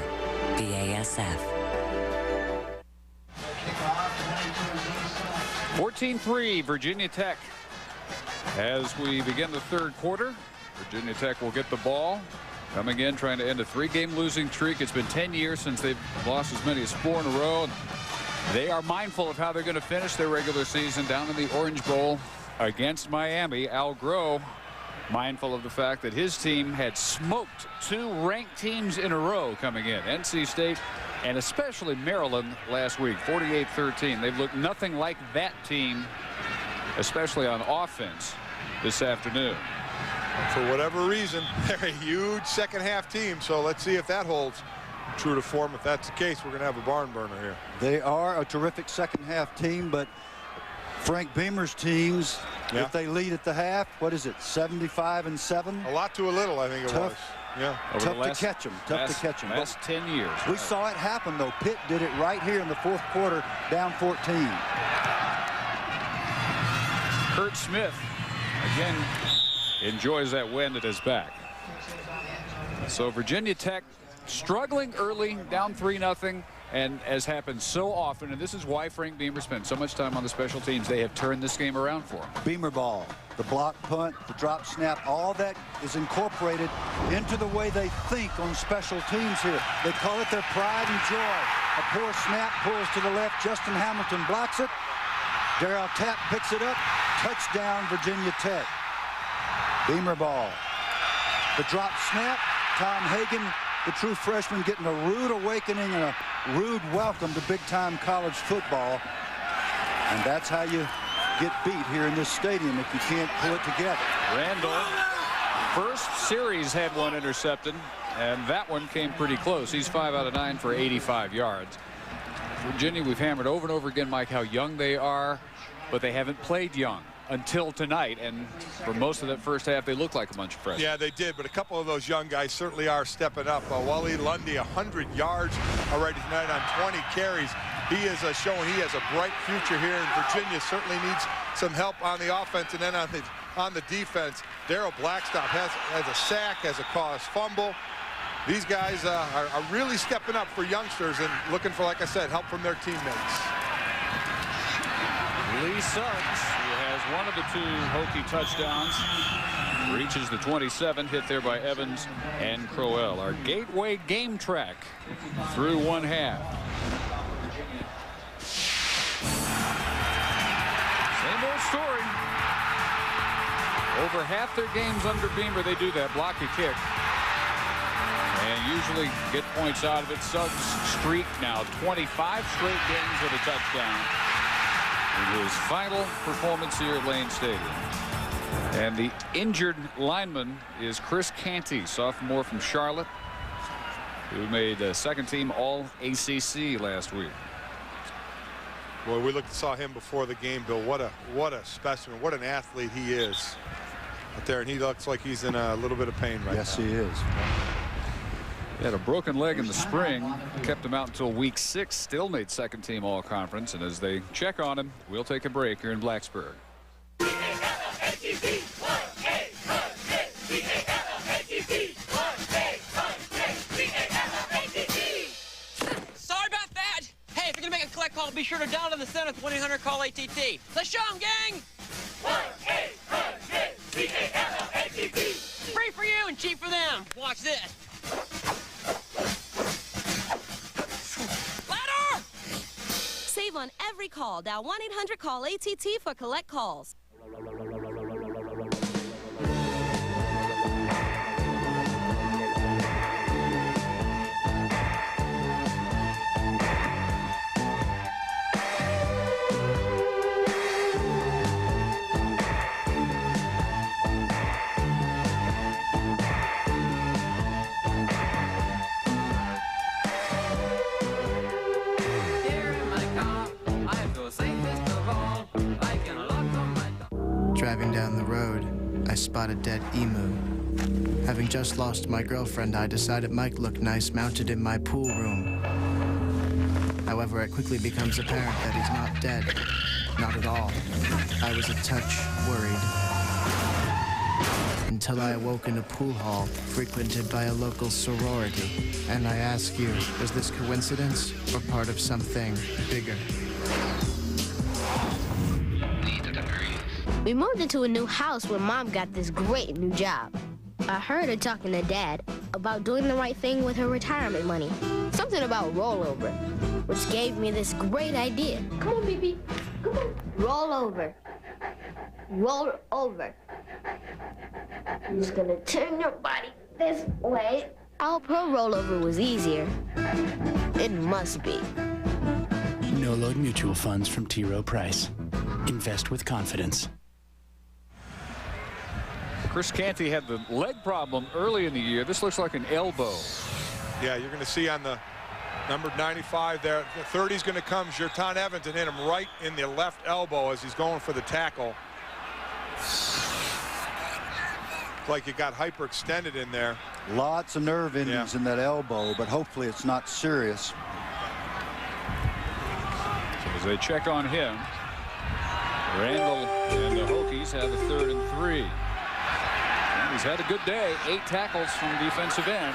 BASF. 14-3, Virginia Tech. As we begin the third quarter, Virginia Tech will get the ball. Coming in, trying to end a 3-game losing streak. It's been 10 years since they've lost as many as 4 in a row. They are mindful of how they're going to finish their regular season down in the Orange Bowl against Miami. Al Groh, mindful of the fact that his team had smoked 2 ranked teams in a row coming in. NC State and especially Maryland last week, 48-13. They've looked nothing like that team, especially on offense this afternoon. For whatever reason, they're a huge second-half team, so let's see if that holds true to form. If that's the case, we're going to have a barn burner here. They are a terrific second-half team, but Frank Beamer's teams, if they lead at the half, what is it, 75-7? A lot to a little, I think it was. Yeah. Tough to catch them. Tough to catch them. Last 10 years. We saw it happen, though. Pitt did it right here in the fourth quarter, down 14. Kurt Smith, again, enjoys that wind at his back. So Virginia Tech struggling early, down 3-0, and as happens so often, and this is why Frank Beamer spent so much time on the special teams, they have turned this game around for him. Beamer ball, the block punt, the drop snap, all that is incorporated into the way they think on special teams here. They call it their pride and joy. A poor snap, pulls to the left. Justin Hamilton blocks it. Darrell Tapp picks it up. Touchdown, Virginia Tech. Beamer ball. The drop snap. Tom Hagen, the true freshman, getting a rude awakening and a rude welcome to big-time college football. And that's how you get beat here in this stadium if you can't pull it together. Randall, first series had 1 intercepted, and that one came pretty close. He's 5 out of 9 for 85 yards. Virginia, we've hammered over and over again, Mike, how young they are, but they haven't played young until tonight, and for most of that first half they looked like a bunch of freshmen. Yeah, they did, but a couple of those young guys certainly are stepping up. Wally Lundy, 100 yards already tonight on 20 carries. He is showing he has a bright future here, and Virginia certainly needs some help on the offense. And then on the defense, Darrell Blackstock has a sack, has a caused fumble. These guys are really stepping up for youngsters and looking for, like I said, help from their teammates. Lee Suggs, who has one of the 2 Hokie touchdowns, reaches the 27, hit there by Evans and Crowell. Our Gateway game track through 1 half. Same old story. Over half their games under Beamer, they do that blocky kick. And usually get points out of it. Suggs' streak now 25 straight games with a touchdown in his final performance here at Lane Stadium. And the injured lineman is Chris Canty, sophomore from Charlotte, who made a second-team All-ACC last week. Boy, we saw him before the game, Bill. What a specimen, what an athlete he is out there, and he looks like he's in a little bit of pain right now. Yes, he is. He had a broken leg in the spring, kept him out until week 6, still made second-team All-Conference, and as they check on him, we'll take a break here in Blacksburg. or dial in the center with 1-800-CALL-ATT. Let's show them, gang! 1-800-CALL-ATT. Free for you and cheap for them. Watch this. Ladder! Save on every call. Dial 1-800-CALL-ATT for collect calls. Driving down the road, I spot a dead emu. Having just lost my girlfriend, I decided Mike looked nice mounted in my pool room. However, it quickly becomes apparent that he's not dead. Not at all. I was a touch worried. Until I awoke in a pool hall frequented by a local sorority. And I ask you, was this coincidence or part of something bigger? We moved into a new house where Mom got this great new job. I heard her talking to Dad about doing the right thing with her retirement money. Something about rollover, which gave me this great idea. Come on, baby. Come on. Roll over. Roll over. I'm just gonna turn your body this way. I hope her rollover was easier. It must be. No-load mutual funds from T. Rowe Price. Invest with confidence. Chris Canty had the leg problem early in the year. This looks like an elbow. Yeah, you're going to see on the number 95 there, the 30's going to come, Jerton Evans, and hit him right in the left elbow as he's going for the tackle. It's like you got hyperextended in there. Lots of nerve endings in that elbow, but hopefully it's not serious. So as they check on him, Randall and the Hokies have a 3rd and 3. And he's had a good day. 8 tackles from defensive end.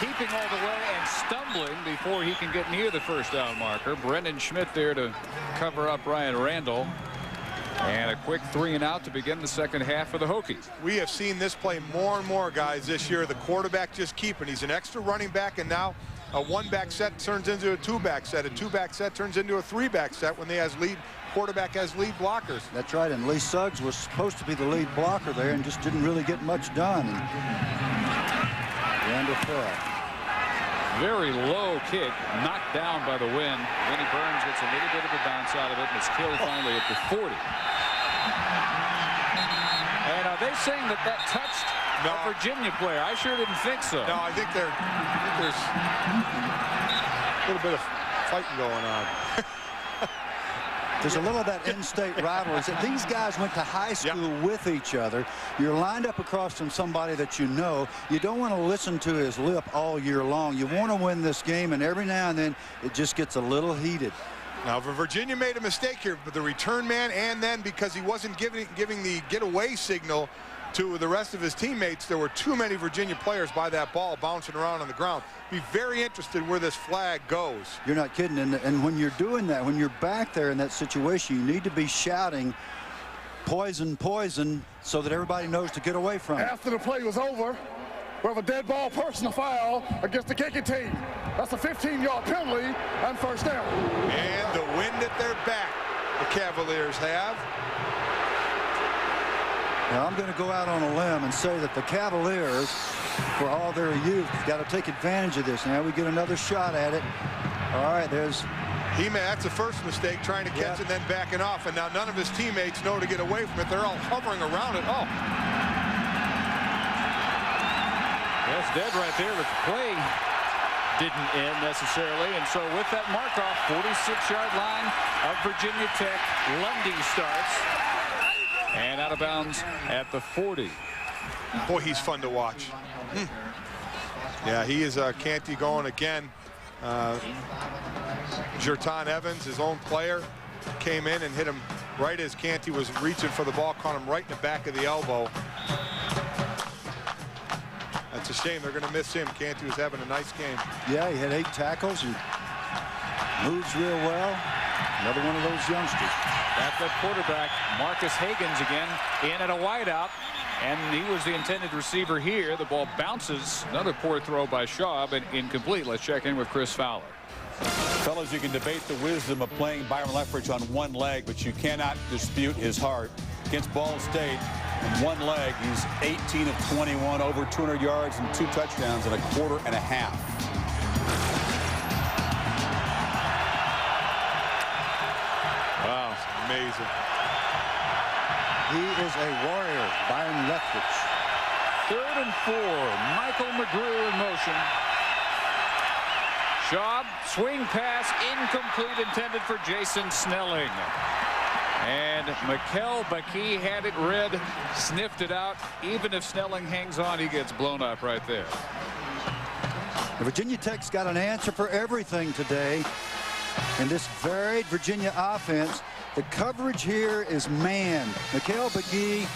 Keeping all the way and stumbling before he can get near the first down marker. Brendan Schmidt there to cover up Ryan Randall. And a quick 3 and out to begin the second half for the Hokies. We have seen this play more and more, guys, this year. The quarterback just keeping. He's an extra running back, and now a 1-back set turns into a 2-back set. A 2-back set turns into a 3-back set when they has lead quarterback has lead blockers. That's right, and Lee Suggs was supposed to be the lead blocker there and just didn't really get much done. Randall fell. Very low kick, knocked down by the wind. Vinnie Burns gets a little bit of a bounce out of it, and it's killed finally at the 40. And are they saying that that touched a Virginia player? I sure didn't think so. No, I think there's a little bit of fighting going on. There's a little of that in-state rivalry. These guys went to high school with each other. You're lined up across from somebody that you know. You don't want to listen to his lip all year long. You want to win this game, and every now and then it just gets a little heated. Now, Virginia made a mistake here, but the return man, and then because he wasn't giving the getaway signal to the rest of his teammates, there were too many Virginia players by that ball bouncing around on the ground. Be very interested where this flag goes. You're not kidding. And when you're doing that, when you're back there in that situation, you need to be shouting poison, poison, so that everybody knows to get away from it. After the play was over, we have a dead ball personal foul against the kicking team. That's a 15-yard penalty and first down. And the wind at their back, the Cavaliers have. Now, I'm going to go out on a limb and say that the Cavaliers, for all their youth, got to take advantage of this. Now we get another shot at it. All right, there's... That's the first mistake, trying to catch it and then backing off. And now none of his teammates know to get away from it. They're all hovering around it. Oh. That's dead right there, but the play didn't end necessarily. And so with that mark-off, 46-yard line of Virginia Tech, Lundy starts. And out of bounds at the 40. Boy, he's fun to watch. Yeah, he is Canty going again. Jerton Evans, his own player, came in and hit him right as Canty was reaching for the ball, caught him right in the back of the elbow. That's a shame. They're going to miss him. Canty was having a nice game. Yeah, he had 8 tackles. Moves real well. Another one of those youngsters. Backup quarterback Marcus Higgins again in at a wideout. And he was the intended receiver here. The ball bounces. Another poor throw by Shaw, but incomplete. Let's check in with Chris Fowler. Fellas, you can debate the wisdom of playing Byron Leftwich on one leg, but you cannot dispute his heart. Against Ball State, on one leg, he's 18 of 21, over 200 yards and 2 touchdowns in a quarter and a half. Wow, amazing. He is a warrior, Byron Leftwich. 3rd and 4. Michael McGrew in motion. Shaw, swing pass, incomplete, intended for Jason Snelling. And Mikel Baki had it read, sniffed it out. Even if Snelling hangs on, he gets blown up right there. Virginia Tech's got an answer for everything today in this varied Virginia offense. The coverage here is man. Mikel Baki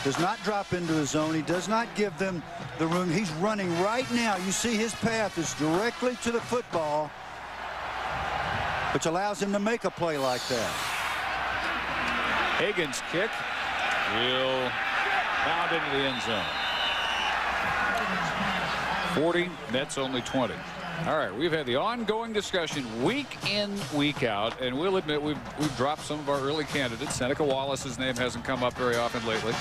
does not drop into the zone. He does not give them the room. He's running right now. You see his path is directly to the football, which allows him to make a play like that. Higgins' kick will pound into the end zone. 40, nets only 20. All right, we've had the ongoing discussion week in, week out, and we'll admit we've dropped some of our early candidates. Seneca Wallace's name hasn't come up very often lately.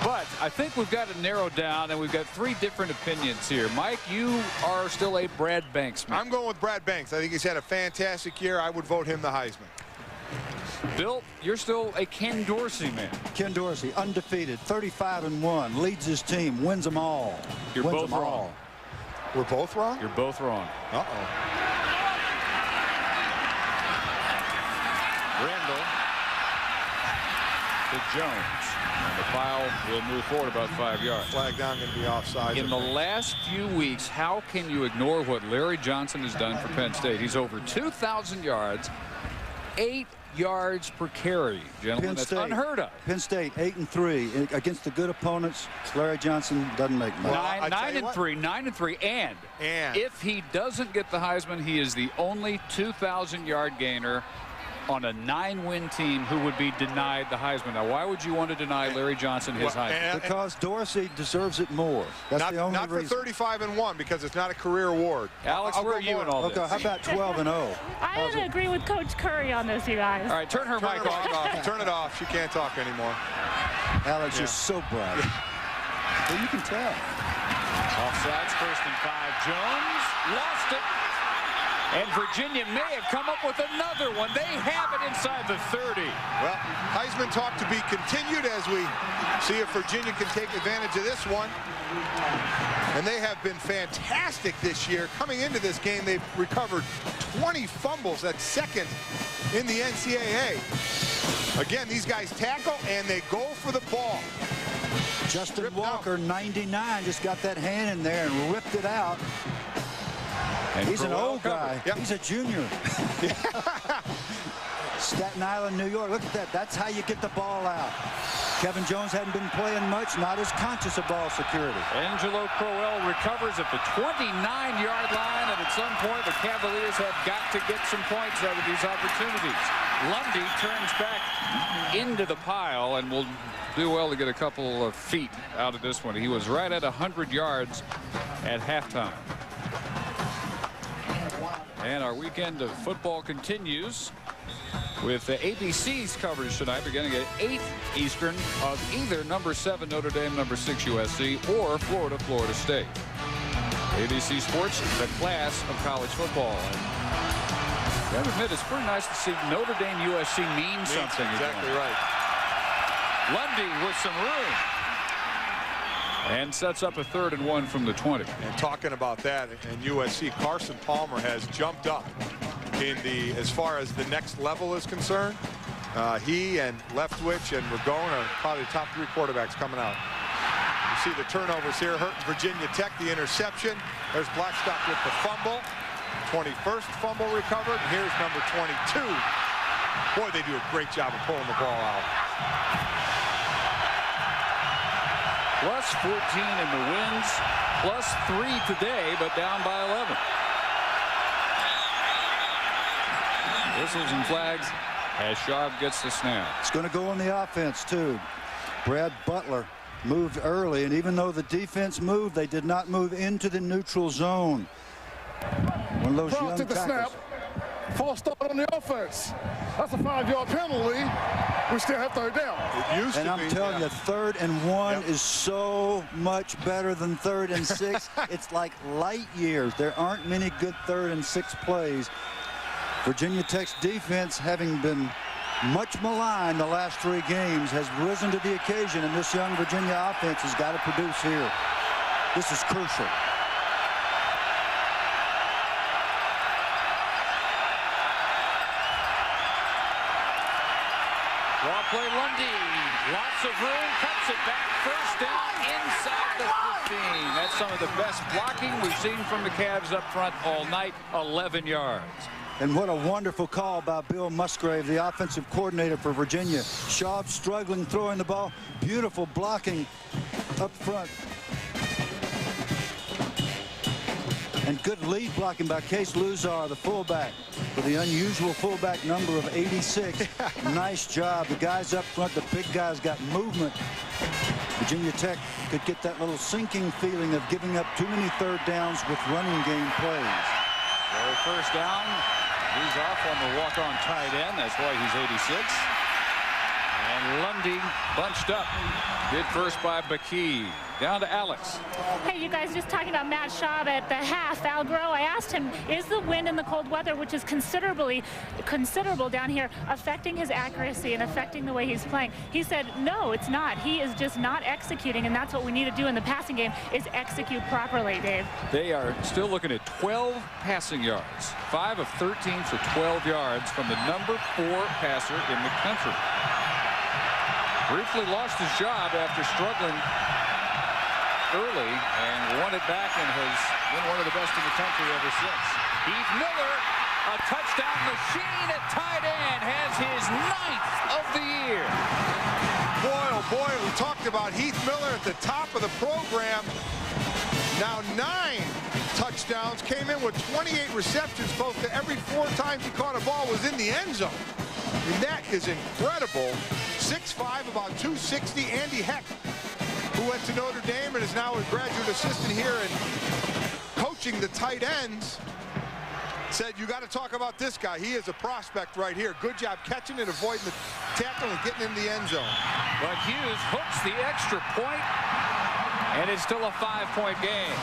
But I think we've got it narrowed down, and we've got 3 different opinions here. Mike, you are still a Brad Banks man. I'm going with Brad Banks. I think he's had a fantastic year. I would vote him the Heisman. Bill, you're still a Ken Dorsey man. Ken Dorsey, undefeated, 35-1, leads his team, wins them all. You're both wrong. We're both wrong? You're both wrong. Uh-oh. Randall to Jones. And the pile will move forward about 5 yards. Flag down, going to be offside. In the last few weeks, how can you ignore what Larry Johnson has done for Penn State? He's over 2,000 yards, 8 yards per carry. Gentlemen, that's unheard of. Penn State 8-3 against the good opponents. Larry Johnson doesn't make much. 9-3, and if he doesn't get the Heisman, he is the only 2,000-yard gainer on a 9-win team who would be denied the Heisman. Now, why would you want to deny Larry Johnson his Heisman? Because Dorsey deserves it more. That's the only reason. Not for 35-1, because it's not a career award. Alex, where are you in all this? Okay, how about 12-0? I would agree with Coach Curry on this, you guys. All right, turn her mic off. Turn it off. She can't talk anymore. Alex, you're so bright. Well, you can tell. Offsides, 1st and 5. Jones lost it. And Virginia may have come up with another one. They have it inside the 30. Well, Heisman talk to be continued as we see if Virginia can take advantage of this one. And they have been fantastic this year. Coming into this game, they've recovered 20 fumbles. That's 2nd in the NCAA. Again, these guys tackle and they go for the ball. Justin Walker, 99, just got that hand in there and ripped it out. And he's an old guy. Yep. He's a junior. Staten Island, New York. Look at that. That's how you get the ball out. Kevin Jones hadn't been playing much, not as conscious of ball security. Angelo Crowell recovers at the 29-yard line, and at some point the Cavaliers have got to get some points out of these opportunities. Lundy turns back into the pile and will do well to get a couple of feet out of this one. He was right at 100 yards at halftime. And our weekend of football continues with the ABC's coverage tonight, beginning at 8 Eastern of either number 7 Notre Dame, number 6 USC, or Florida State. ABC Sports, the class of college football. And I gotta admit, it's pretty nice to see Notre Dame USC mean something. Exactly right. Lundy with some room. And sets up a 3rd and 1 from the 20. And talking about that, and USC, Carson Palmer has jumped up in the, as far as the next level is concerned. He and Leftwich and Ragone are probably the top 3 quarterbacks coming out. You see the turnovers here hurting Virginia Tech, the interception. There's Blackstock with the fumble. 21st fumble recovered. And here's number 22. Boy, they do a great job of pulling the ball out. Plus 14 in the wins, plus 3 today, but down by 11. Whistles and flags as Schaub gets the snap. It's going to go on the offense, too. Brad Butler moved early, and even though the defense moved, they did not move into the neutral zone. One of those young took the tackles. snap. False start on the offense. That's a 5-yard penalty. We still have third down. It used and to I'm be, telling you, 3rd and 1 is so much better than 3rd and 6. It's like light years. There aren't many good 3rd and 6 plays. Virginia Tech's defense, having been much maligned the last 3 games, has risen to the occasion, and this young Virginia offense has got to produce here. This is crucial. Draw play Lundy. Lots of room. Cuts it back. First down inside the 15. That's some of the best blocking we've seen from the Cavs up front all night. 11 yards. And what a wonderful call by Bill Musgrave, the offensive coordinator for Virginia. Schaub struggling throwing the ball. Beautiful blocking up front. And good lead blocking by Case Luzar, the fullback, with the unusual fullback number of 86. Nice job. The guys up front, the big guys, got movement. Virginia Tech could get that little sinking feeling of giving up too many 3rd downs with running game plays. Very first down. He's off on the walk-on tight end. That's why he's 86. And Lundy bunched up. Good first by Bakee. Down to Alex. Hey, you guys, just talking about Matt Schaub at the half. Al Groh, I asked him, is the wind and the cold weather, which is considerable down here, affecting his accuracy and affecting the way he's playing? He said, no, it's not. He is just not executing, and that's what we need to do in the passing game, is execute properly, Dave. They are still looking at 12 passing yards. 5 of 13 for 12 yards from the number 4 passer in the country. Briefly lost his job after struggling early and won it back and has been one of the best in the country ever since. Heath Miller, a touchdown machine at tight end, has his 9th of the year. Boy, oh boy, we talked about Heath Miller at the top of the program. Now 9 touchdowns, came in with 28 receptions, close to every 4 times he caught a ball was in the end zone. I mean, that is incredible. 6'5", about 260, Andy Heck, who went to Notre Dame and is now a graduate assistant here and coaching the tight ends, said, you got to talk about this guy. He is a prospect right here. Good job catching and avoiding the tackle and getting in the end zone. But Hughes hooks the extra point, and it's still a 5-point game.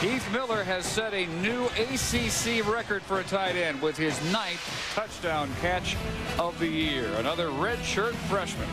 Heath Miller has set a new ACC record for a tight end with his 9th touchdown catch of the year. Another redshirt freshman.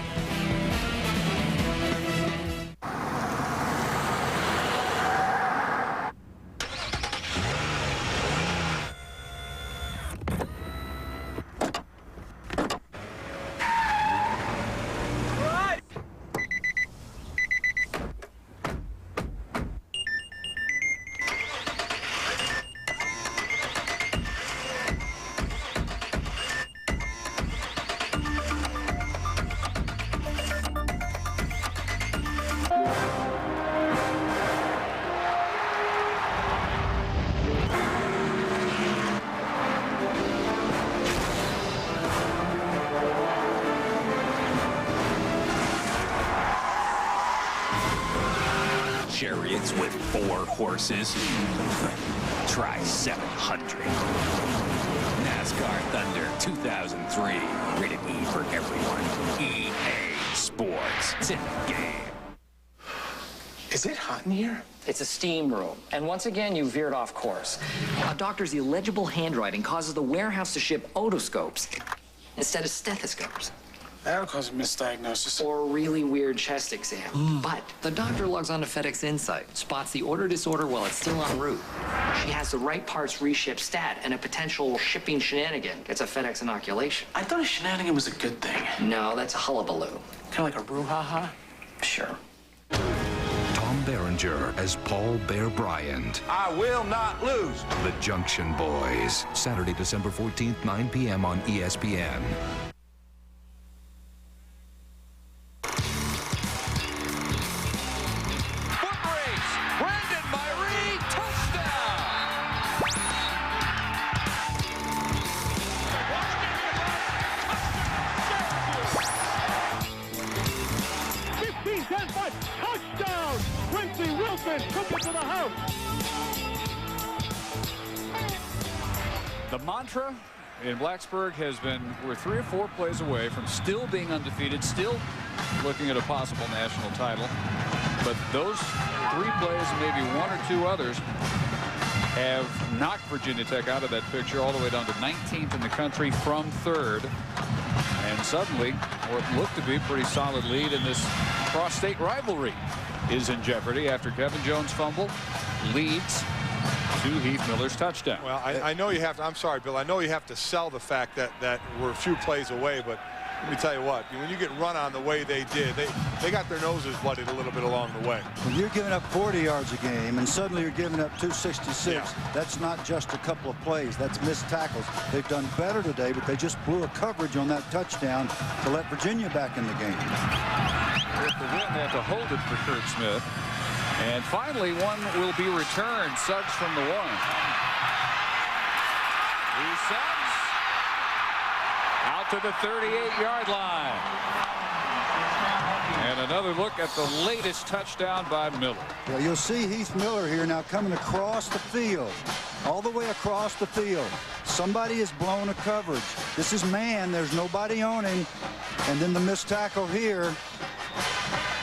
Chariots with 4 horses. Try 700. NASCAR Thunder 2003. Rated E for everyone. EA Sports. It's in the game. Is it hot in here? It's a steam room. And once again, you veered off course. A doctor's illegible handwriting causes the warehouse to ship otoscopes instead of stethoscopes. That'll cause a misdiagnosis. Or a really weird chest exam. But the doctor logs on to FedEx Insight, spots the order disorder while it's still en route. She has the right parts reshipped stat, and a potential shipping shenanigan gets a FedEx inoculation. I thought a shenanigan was a good thing. No, that's a hullabaloo. Kind of like a brouhaha? Sure. Tom Berenger as Paul Bear Bryant. I will not lose. The Junction Boys. Saturday, December 14th, 9 p.m. on ESPN. Smith took it to the house. The mantra in Blacksburg has been, we're 3 or 4 plays away from still being undefeated, still looking at a possible national title. But those 3 plays, maybe 1 or 2 others, have knocked Virginia Tech out of that picture all the way down to 19th in the country from 3rd. And suddenly, what looked to be a pretty solid lead in this cross-state rivalry is in jeopardy after Kevin Jones' fumble leads to Heath Miller's touchdown. Well, I know you have to, I'm sorry, Bill, I know you have to sell the fact that we're a few plays away, but let me tell you what, when you get run on the way they did, they got their noses bloodied a little bit along the way. When you're giving up 40 yards a game and suddenly you're giving up 266, yeah. That's not just a couple of plays, that's missed tackles. They've done better today, but they just blew a coverage on that touchdown to let Virginia back in the game. With the win, they have to hold it for Kurt Smith. And finally, one will be returned. Suggs from the 1. Lee Suggs out to the 38-yard line. And another look at the latest touchdown by Miller. Well, you'll see Heath Miller here now coming across the field, all the way across the field. Somebody has blown a coverage. This is man. There's nobody on him. And then the missed tackle here.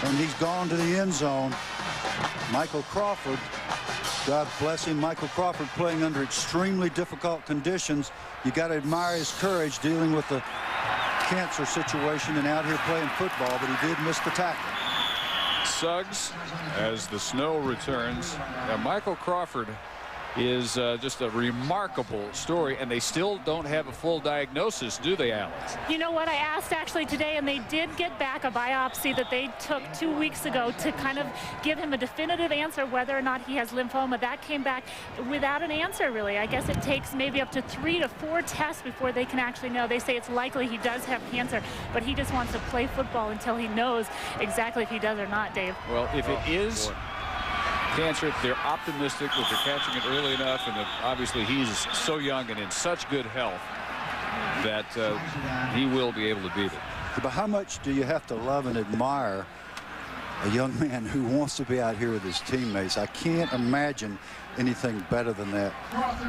And he's gone to the end zone. Michael Crawford, God bless him, Michael Crawford playing under extremely difficult conditions. You got to admire his courage dealing with the cancer situation and out here playing football, but he did miss the tackle. Suggs, as the snow returns. Now, Michael Crawford is just a remarkable story, and they still don't have a full diagnosis, do they, Alex? You know what, I asked actually today, and they did get back a biopsy that they took 2 weeks ago to kind of give him a definitive answer whether or not he has lymphoma. That came back without an answer, really. I guess it takes maybe up to 3 to 4 tests before they can actually know. They say it's likely he does have cancer, but he just wants to play football until he knows exactly if he does or not, Dave. Well, if it is cancer, they're optimistic that they're catching it early enough, and that obviously he's so young and in such good health that he will be able to beat it. But how much do you have to love and admire a young man who wants to be out here with his teammates? I can't imagine anything better than that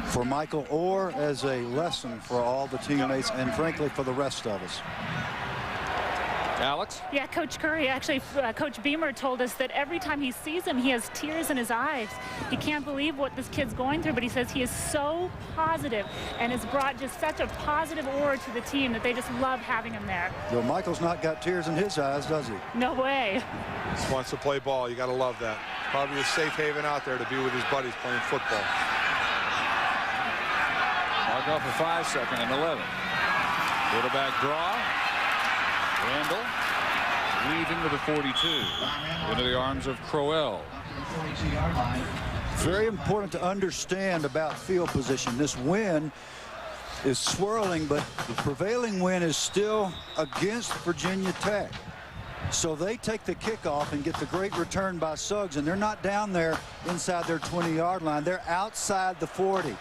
for Michael, or as a lesson for all the teammates and frankly for the rest of us. Alex? Yeah, Coach Curry, actually, Coach Beamer told us that every time he sees him, he has tears in his eyes. He can't believe what this kid's going through, but he says he is so positive and has brought just such a positive aura to the team that they just love having him there. Well, Michael's not got tears in his eyes, does he? No way. Just wants to play ball. You got to love that. Probably a safe haven out there to be with his buddies playing football. Mark off for 5, 2nd and 11. Quarterback draw. Randall weaving to the 42 into the arms of Crowell. Very important to understand about field position. This wind is swirling, but the prevailing wind is still against Virginia Tech. So they take the kickoff and get the great return by Suggs, and they're not down there inside their 20-yard line. They're outside the 40.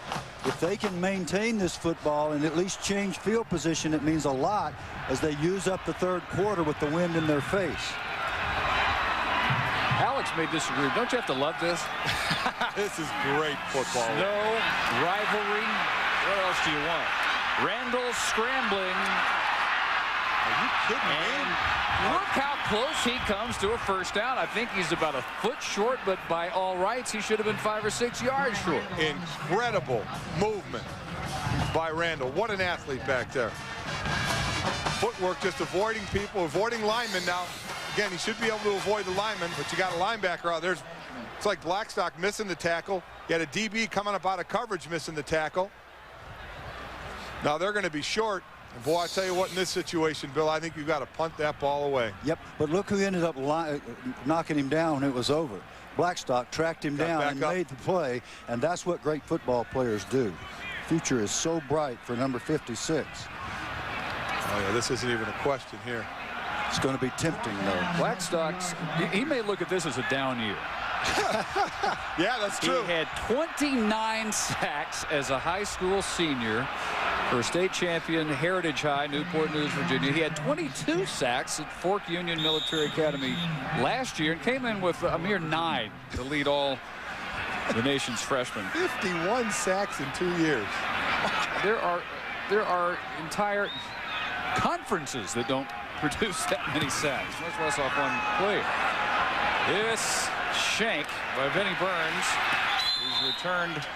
If they can maintain this football and at least change field position, it means a lot as they use up the 3rd quarter with the wind in their face. Alex may disagree. Don't you have to love this? This is great football. Snow, rivalry. What else do you want? Randall scrambling. Are you kidding me? Look how close he comes to a first down. I think he's about a foot short, but by all rights, he should have been 5 or 6 yards short. Incredible movement by Randall. What an athlete back there. Footwork, just avoiding people, avoiding linemen. Now, again, he should be able to avoid the linemen, but you got a linebacker out there. It's like Blackstock missing the tackle. You had a DB coming up out of coverage missing the tackle. Now they're going to be short. And boy, I tell you what, in this situation, Bill, I think you've got to punt that ball away. Yep, but look who ended up knocking him down when it was over. Blackstock tracked him down and made the play, and that's what great football players do. Future is so bright for number 56. Oh, yeah, this isn't even a question here. It's going to be tempting, though. Blackstock's, he may look at this as a down year. Yeah, that's true. He had 29 sacks as a high school senior. for state champion Heritage High, Newport News, Virginia. He had 22 sacks at Fork Union Military Academy last year and came in with a mere 9 to lead all the nation's freshmen. 51 sacks in 2 years. There are entire conferences that don't produce that many sacks, much less off one player. This shank by Vinnie Burns is returned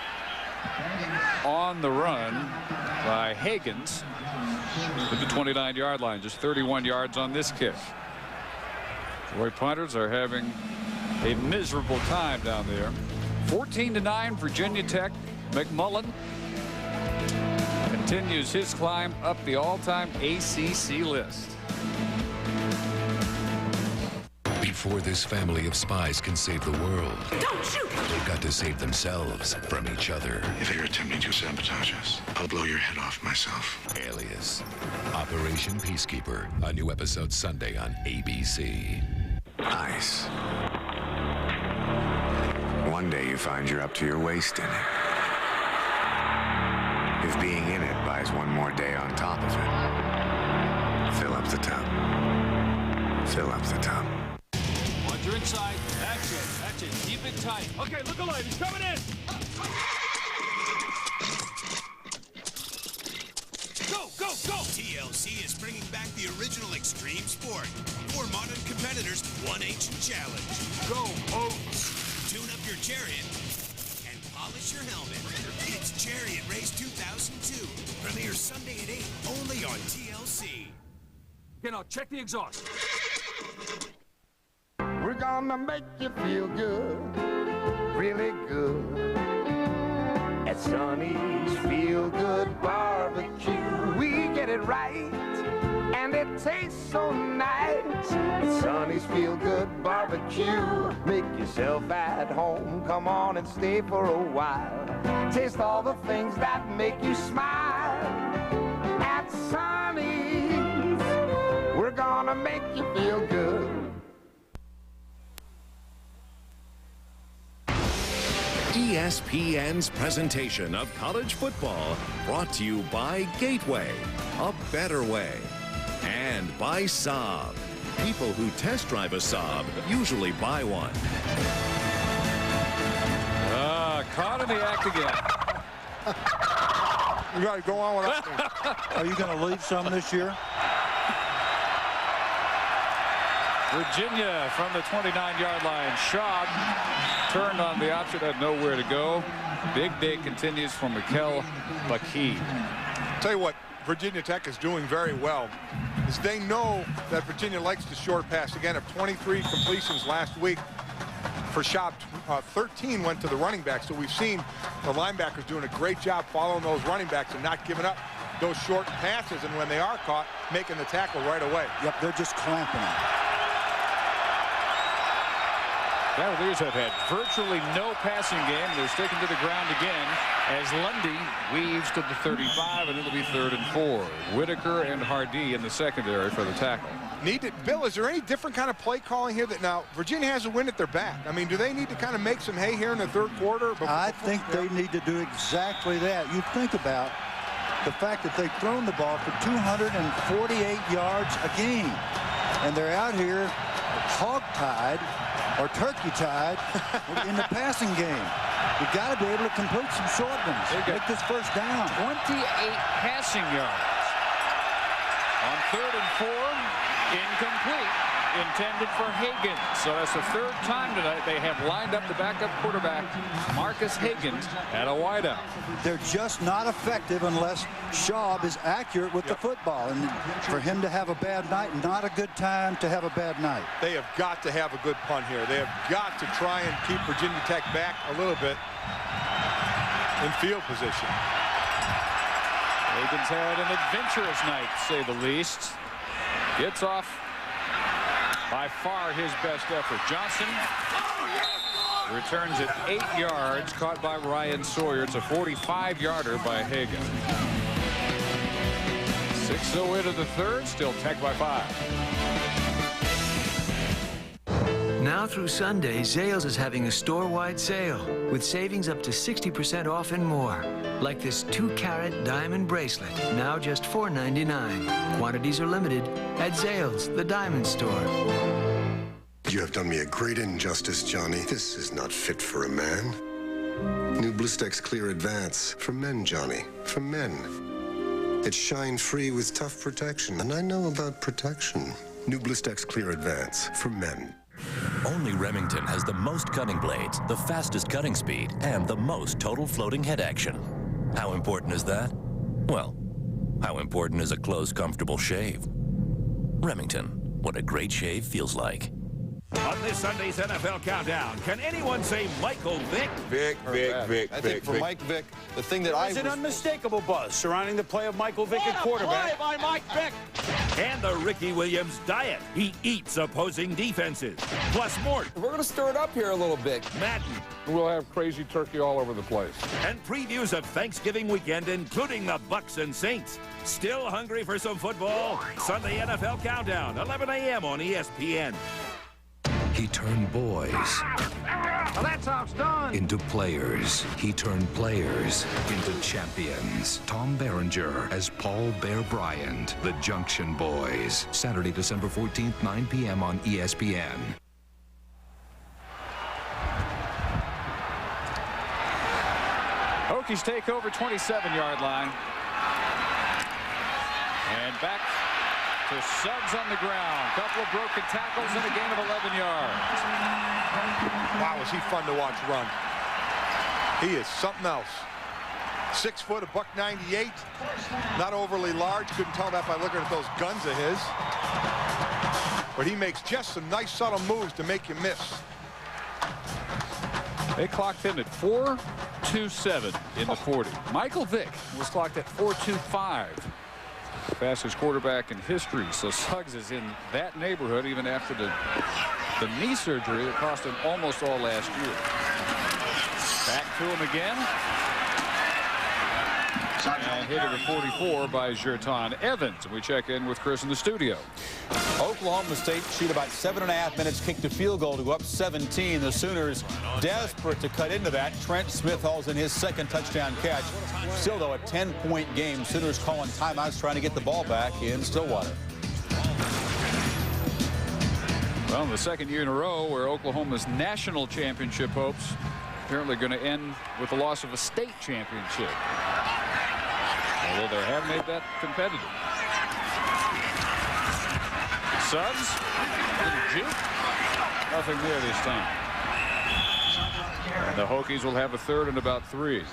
on the run by Higgins at the 29-yard line, just 31 yards on this kick. Troy punters are having a miserable time down there. 14-9 Virginia Tech. McMullen continues his climb up the all-time ACC list. Before this family of spies can save the world, Don't shoot! they've got to save themselves from each other. If you're attempting to sabotage us, I'll blow your head off myself. Alias. Operation Peacekeeper. A new episode Sunday on ABC. Ice. One day you find you're up to your waist in it. If being in it buys one more day on top of it, fill up the tub. Fill up the tub. Once you're inside, that's it. That's it. Keep it tight. Okay, look alive. He's coming in. Go, go, go! TLC is bringing back the original extreme sport. 4 modern competitors, 1 ancient challenge. Go, Oats! Tune up your chariot and polish your helmet. It's Chariot Race 2002. Premieres Sunday at 8, only on TLC. Okay, now check the exhaust. We're gonna make you feel good, really good. At Sonny's Feel Good Barbecue, we get it right, and it tastes so nice. At Sonny's Feel Good Barbecue, make yourself at home. Come on and stay for a while. Taste all the things that make you smile. At Sonny's, we're gonna make you feel good. ESPN's presentation of college football brought to you by Gateway, a better way, and by Saab. People who test drive a Saab usually buy one. Caught in the act again. You got to go on without me. Are you going to leave some this year? Virginia from the 29-yard line. Schaub turned on the option, had nowhere to go. Big day continues from Mikel Bakee. Tell you what Virginia Tech is doing very well is they know that Virginia likes the short pass. Again, of 23 completions last week for Schaub, 13 went to the running back. So we've seen the linebackers doing a great job following those running backs and not giving up those short passes. And when they are caught, making the tackle right away. Yep, they're just clamping them. Cavaliers have had virtually no passing game. They're sticking to the ground again as Lundy weaves to the 35, and it'll be 3rd and 4. Whitaker and Hardy in the secondary for the tackle. Bill, is there any different kind of play calling here that now Virginia has a win at their back? I mean, do they need to kind of make some hay here in the 3rd quarter? I think they need to do exactly that. You think about the fact that they've thrown the ball for 248 yards a game, and they're out here hog-tied or turkey-tied in the passing game. You've got to be able to complete some short ones. Make this first down. 28 passing yards. On 3rd and 4, incomplete. Intended for Higgins. So that's the 3rd time tonight they have lined up the backup quarterback, Marcus Higgins, at a wideout. They're just not effective unless Schaub is accurate with the football. And for him to have a bad night, not a good time to have a bad night. They have got to have a good punt here. They have got to try and keep Virginia Tech back a little bit in field position. Higgins had an adventurous night, to say the least. Gets off by far his best effort. Johnson returns at 8 yards, caught by Ryan Sawyer. It's a 45-yarder by Hagan. 6:08 into the 3rd, still Tech by 5. Now Now through Sunday, Zales is having a store-wide sale with savings up to 60% off and more. Like this 2-carat diamond bracelet, now just $4.99. Quantities are limited at Zales, the diamond store. You have done me a great injustice, Johnny. This is not fit for a man. New Blistex Clear Advance. For men, Johnny. For men. It's shine-free with tough protection, and I know about protection. New Blistex Clear Advance. For men. Only Remington has the most cutting blades, the fastest cutting speed, and the most total floating head action. How important is that? Well, how important is a close, comfortable shave? Remington, what a great shave feels like. On this Sunday's NFL Countdown, can anyone say Michael Vick? Vick. I think for Mike Vick, the thing that There's an unmistakable buzz surrounding the play of Michael Vick at quarterback. Play by Mike Vick. And the Ricky Williams diet. He eats opposing defenses. Plus more. We're going to stir it up here a little bit. Madden. We'll have crazy turkey all over the place. And previews of Thanksgiving weekend, including the Bucks and Saints. Still hungry for some football? Sunday NFL Countdown, 11 a.m. on ESPN. He turned boys Well, that's how it's done. into players. He turned players into champions. Tom Berenger as Paul Bear Bryant, the Junction Boys. Saturday, December 14th, 9 p.m. on ESPN. Hokies take over 27-yard line. And back to Suggs on the ground. Couple of broken tackles and a gain of 11 yards. Wow, is he fun to watch run. He is something else. 6 foot, $198. Not overly large. Couldn't tell that by looking at those guns of his. But he makes just some nice subtle moves to make you miss. They clocked him at 4.27 in the 40. Michael Vick was clocked at 4.25. Fastest quarterback in history. So Suggs is in that neighborhood even after the knee surgery that cost him almost all last year. Back to him again. And hit at a 44 by Jerton Evans. And we check in with Chris in the studio. Oklahoma State shoot about 7.5 minutes, kicked a field goal to go up 17. The Sooners desperate to cut into that. Trent Smith hauls in his second touchdown catch. Still, though, a 10-point game. Sooners calling timeouts, trying to get the ball back in Stillwater. Well, the second year in a row where Oklahoma's national championship hopes apparently going to end with the loss of a state championship. Although they have made that competitive. Suggs, little juke, nothing there this time. And the Hokies will have a third and about 3.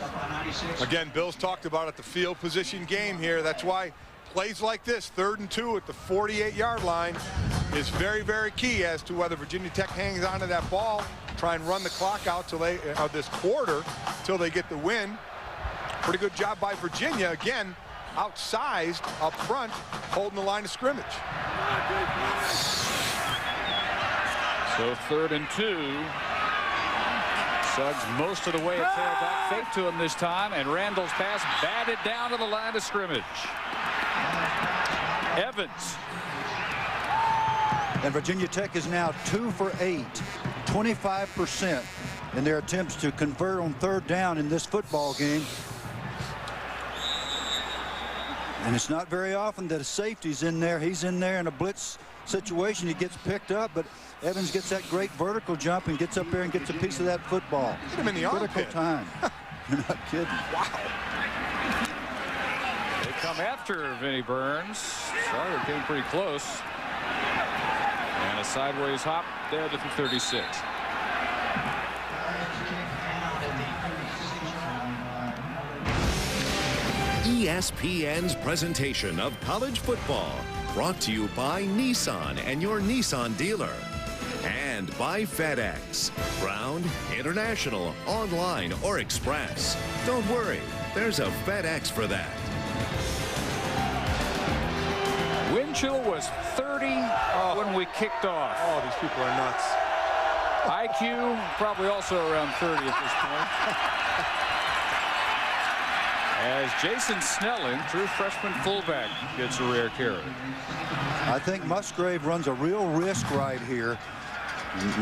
Again, Bill's talked about it, the field position game here. That's why plays like this, 3rd and 2 at the 48-yard line, is very, very key as to whether Virginia Tech hangs on to that ball, try and run the clock out till they this quarter till they get the win. Pretty good job by Virginia. Again, outsized up front, holding the line of scrimmage. So 3rd and 2. Suggs most of the way at tailback. Fake to him this time, and Randall's pass batted down to the line of scrimmage. Evans. And Virginia Tech is now 2 for 8, 25% in their attempts to convert on 3rd down in this football game. And it's not very often that a safety's in there. He's in there in a blitz situation. He gets picked up, but Evans gets that great vertical jump and gets up there and gets a piece of that football. Get him in the critical armpit. time. You're not kidding. Wow. They come after Vinnie Burns. Sawyer came pretty close. And a sideways hop there to the 36. ESPN's presentation of college football, brought to you by Nissan and your Nissan dealer, and by FedEx. Ground, international, online, or express. Don't worry, there's a FedEx for that. Wind chill was 30 when we kicked off. Oh, these people are nuts. IQ probably also around 30 at this point. As Jason Snelling, true freshman fullback, gets a rare carry. I think Musgrave runs a real risk right here.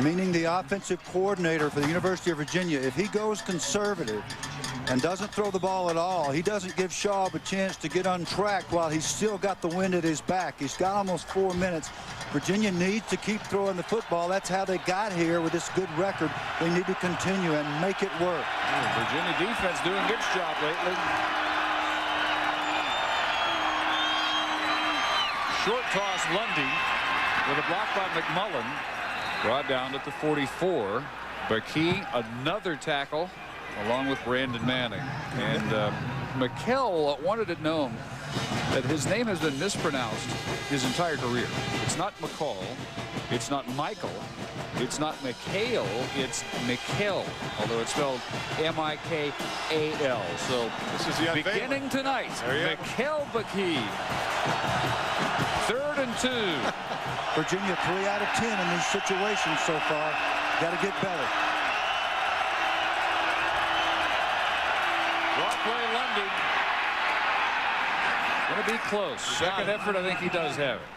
meaning the offensive coordinator for the University of Virginia, if he goes conservative and doesn't throw the ball at all, he doesn't give Schaub a chance to get on track while he's still got the wind at his back. He's got almost 4 minutes. Virginia needs to keep throwing the football. That's how they got here with this good record. They need to continue and make it work. Virginia defense doing its job lately. Short toss, Lundy with a block by McMullen. Brought down at the 44. Bakey, another tackle, along with Brandon Manning. And McKell wanted it known that his name has been mispronounced his entire career. It's not McCall. It's not Michael. It's not McHale. It's McKell, although it's spelled M-I-K-A-L. So this is the beginning tonight, McKell Bakey. 3rd and 2. Virginia 3 out of 10 in these situations so far. Got to get better. Brockway Lundy. Going to be close. Second effort, I think he does have it.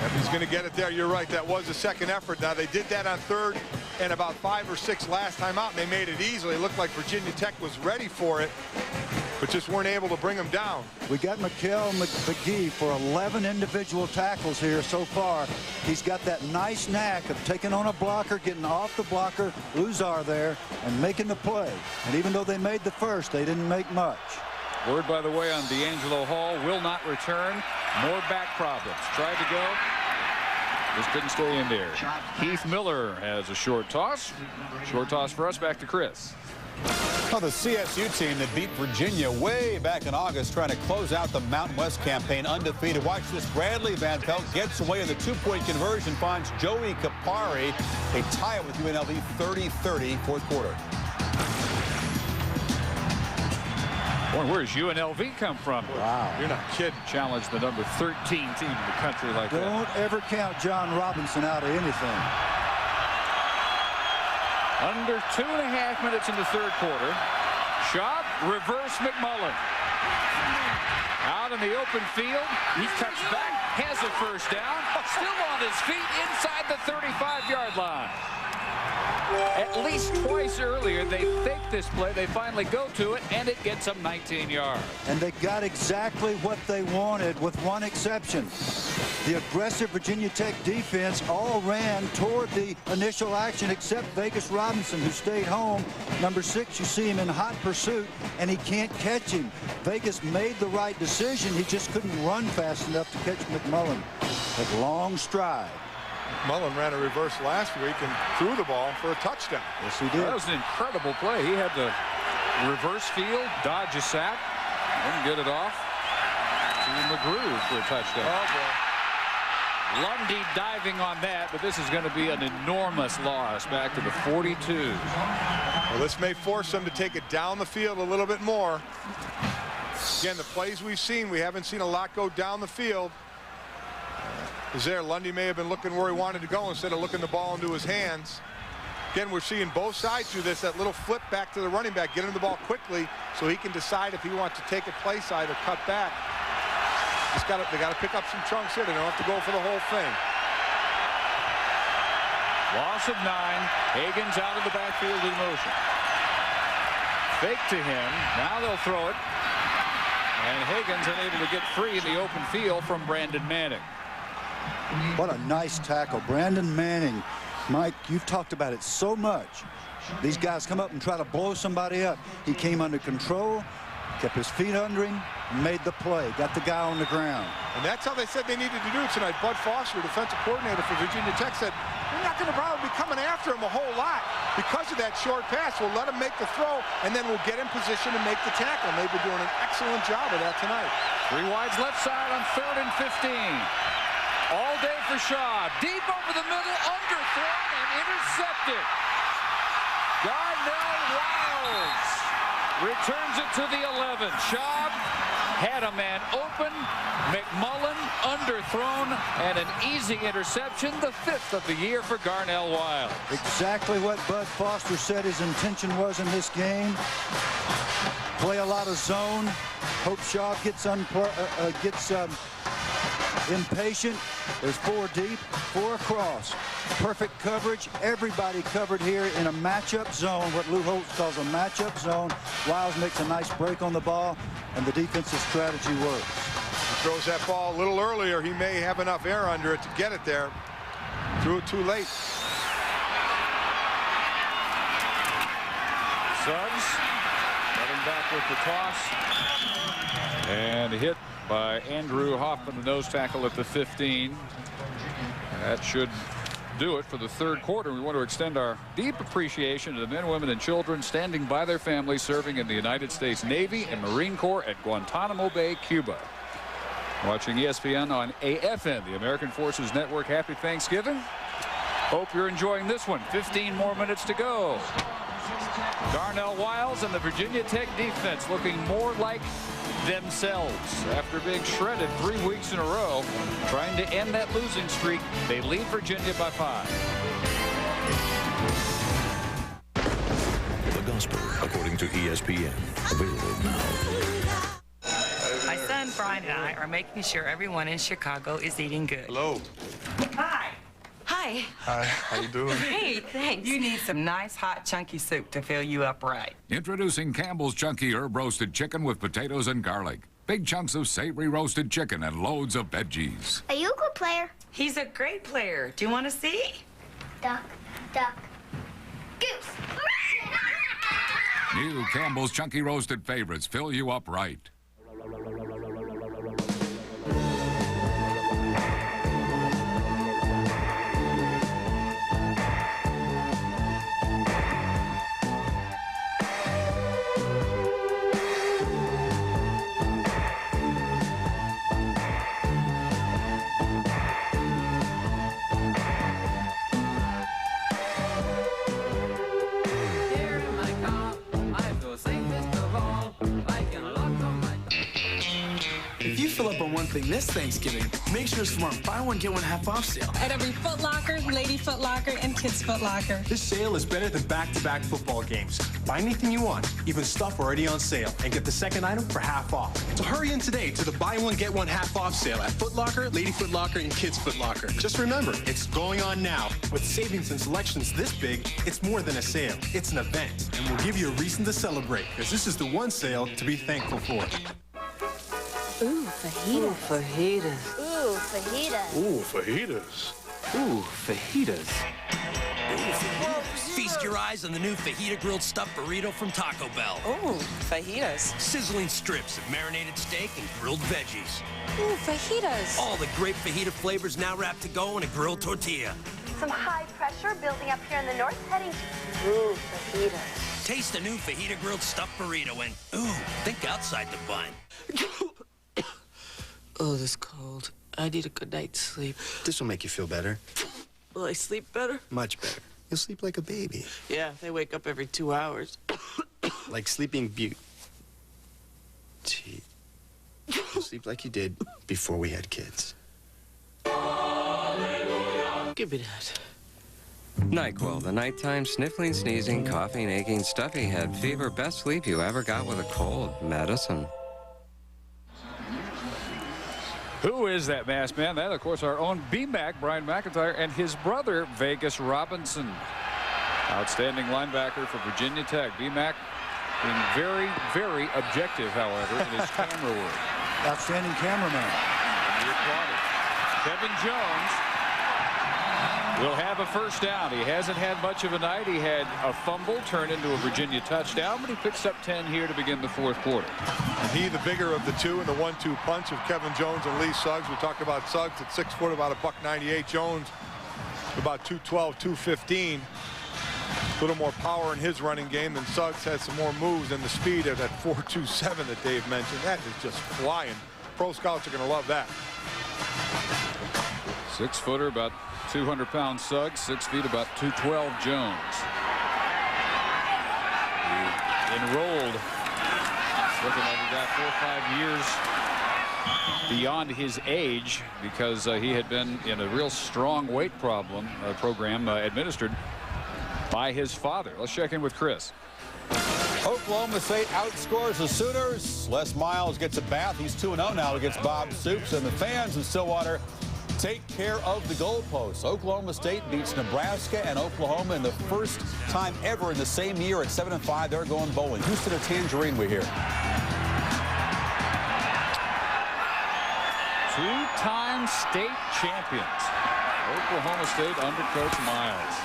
If he's going to get it there, you're right. That was a second effort. Now, they did that on 3rd and about 5 or 6 last time out, and they made it easily. It looked like Virginia Tech was ready for it, but just weren't able to bring him down. We got McKell McGee for 11 individual tackles here so far. He's got that nice knack of taking on a blocker, getting off the blocker, Luzar there, and making the play. And even though they made the first, they didn't make much. Word, by the way, on D'Angelo Hall, will not return. More back problems. Tried to go. Just couldn't stay in there. Keith Miller has a short toss. Short toss for us. Back to Chris. Well, the CSU team that beat Virginia way back in August, trying to close out the Mountain West campaign undefeated. Watch this. Bradley Van Pelt gets away in the 2-point conversion, finds Joey Kapari. They tie it with UNLV 30-30, 4th quarter. Boy, where's UNLV come from? Wow. You're not kidding. Challenge the number 13 team in the country like that. Don't ever count John Robinson out of anything. Under 2.5 minutes in the 3rd quarter. Schaub, reverse McMullen. Out in the open field. He cuts back, has a first down. Still on his feet inside the 35-yard line. At least twice earlier, they faked this play. They finally go to it, and it gets them 19 yards. And they got exactly what they wanted, with one exception. The aggressive Virginia Tech defense all ran toward the initial action, except Vegas Robinson, who stayed home. Number 6, you see him in hot pursuit, and he can't catch him. Vegas made the right decision. He just couldn't run fast enough to catch McMullen. That long stride. Mullen ran a reverse last week and threw the ball for a touchdown. Yes, he did. That was an incredible play. He had the reverse field, dodge a sack, and get it off to McGrew for a touchdown. Oh, boy. Lundy diving on that, but this is going to be an enormous loss back to the 42. Well, this may force them to take it down the field a little bit more. Again, the plays we've seen, we haven't seen a lot go down the field. Is there. Lundy may have been looking where he wanted to go instead of looking the ball into his hands. Again, we're seeing both sides do this, that little flip back to the running back, get him the ball quickly so he can decide if he wants to take a play side or cut back. They got to pick up some chunks here. They don't have to go for the whole thing. Loss of 9. Hagan's out of the backfield in motion. Fake to him. Now they'll throw it. And Hagan's unable to get free in the open field from Brandon Manning. What a nice tackle. Brandon Manning. Mike, you've talked about it so much. These guys come up and try to blow somebody up. He came under control, kept his feet under him, made the play, got the guy on the ground. And that's how they said they needed to do it tonight. Bud Foster, defensive coordinator for Virginia Tech, said, we're not going to probably be coming after him a whole lot because of that short pass. We'll let him make the throw, and then we'll get in position to make the tackle. And they've been doing an excellent job of that tonight. 3 wides left side on 3rd and 15. All day for Schaub. Deep over the middle, underthrown and intercepted. Darnell Wiles returns it to the 11. Schaub had a man open. McMullen underthrown and an easy interception. The 5th of the year for Darnell Wiles. Exactly what Bud Foster said his intention was in this game. Play a lot of zone. Hope Schaub gets impatient. There's 4 deep, 4 across. Perfect coverage. Everybody covered here in a matchup zone, what Lou Holtz calls a matchup zone. Wiles makes a nice break on the ball, and the defensive strategy works. He throws that ball a little earlier. He may have enough air under it to get it there. Threw it too late. Suggs getting back with the toss. And hit by Andrew Hoffman, the nose tackle at the 15. That should do it for the third quarter. We want to extend our deep appreciation to the men, women, and children standing by their families serving in the United States Navy and Marine Corps at Guantanamo Bay, Cuba. Watching ESPN on AFN, the American Forces Network. Happy Thanksgiving. Hope you're enjoying this one. 15 more minutes to go. Darnell Wiles and the Virginia Tech defense looking more like themselves after being shredded 3 weeks in a row. Trying to end that losing streak. They lead Virginia by 5. The Gospel, according to ESPN. Available now. My son Brian and I are making sure everyone in Chicago is eating good. Hello. Hi. Hi. Hi, how you doing? Hey, thanks. You need some nice, hot, chunky soup to fill you up right. Introducing Campbell's Chunky Herb Roasted Chicken with potatoes and garlic. Big chunks of savory roasted chicken and loads of veggies. Are you a good player? He's a great player. Do you want to see? Duck, duck, goose. New Campbell's Chunky Roasted Favorites fill you up right. Fill up on one thing this Thanksgiving. Make sure it's from our buy one, get one half off sale. At every Foot Locker, Lady Foot Locker, and Kids Foot Locker. This sale is better than back-to-back football games. Buy anything you want, even stuff already on sale, and get the second item for half off. So hurry in today to the buy one, get one half off sale at Foot Locker, Lady Foot Locker, and Kids Foot Locker. Just remember, it's going on now. With savings and selections this big, it's more than a sale. It's an event, and we'll give you a reason to celebrate, because this is the one sale to be thankful for. Ooh, fajitas. Ooh, fajitas. Ooh, fajitas. Ooh, fajitas. Ooh, fajitas. Feast your eyes on the new fajita grilled stuffed burrito from Taco Bell. Ooh, fajitas. Sizzling strips of marinated steak and grilled veggies. Ooh, fajitas. All the great fajita flavors now wrapped to go in a grilled tortilla. Some high pressure building up here in the north, heading to... Ooh, fajitas. Taste the new fajita grilled stuffed burrito and, ooh, think outside the bun. Oh, this cold. I need a good night's sleep. This will make you feel better. Will I sleep better? Much better. You'll sleep like a baby. Yeah, they wake up every 2 hours. Like Sleeping Beauty. You'll sleep like you did before we had kids. Give me that. NyQuil, the nighttime sniffling, sneezing, coughing, aching, stuffy head, fever, best sleep you ever got with a cold medicine. Who is that masked man? That, of course, our own BMAC, Brian McIntyre, and his brother, Vegas Robinson. Outstanding linebacker for Virginia Tech. BMAC being very, very objective, however, in his camera work. Outstanding cameraman. Kevin Jones will have a first down. He hasn't had much of a night. He had a fumble turn into a Virginia touchdown, but he picks up 10 here to begin the fourth quarter. And he, the bigger of the two, in the 1-2 punch of Kevin Jones and Lee Suggs. We talked about Suggs at 6 foot, about $198. Jones about 212, 215. A little more power in his running game than Suggs. Has some more moves, and the speed of that 4.27 that Dave mentioned. That is just flying. Pro scouts are going to love that. 6-footer, about 200-pound Suggs, 6 feet, about 212 Jones. He enrolled, looking like he got 4 or 5 years beyond his age, because he had been in a real strong weight program administered by his father. Let's check in with Chris. Oklahoma State outscores the Sooners. Les Miles gets a bath. He's 2-0 now against Bob Stoops. And the fans in Stillwater take care of the goalposts. Oklahoma State beats Nebraska and Oklahoma in the first time ever in the same year at 7-5. They're going bowling. Houston or Tangerine, we hear. Two-time state champions. Oklahoma State under Coach Miles.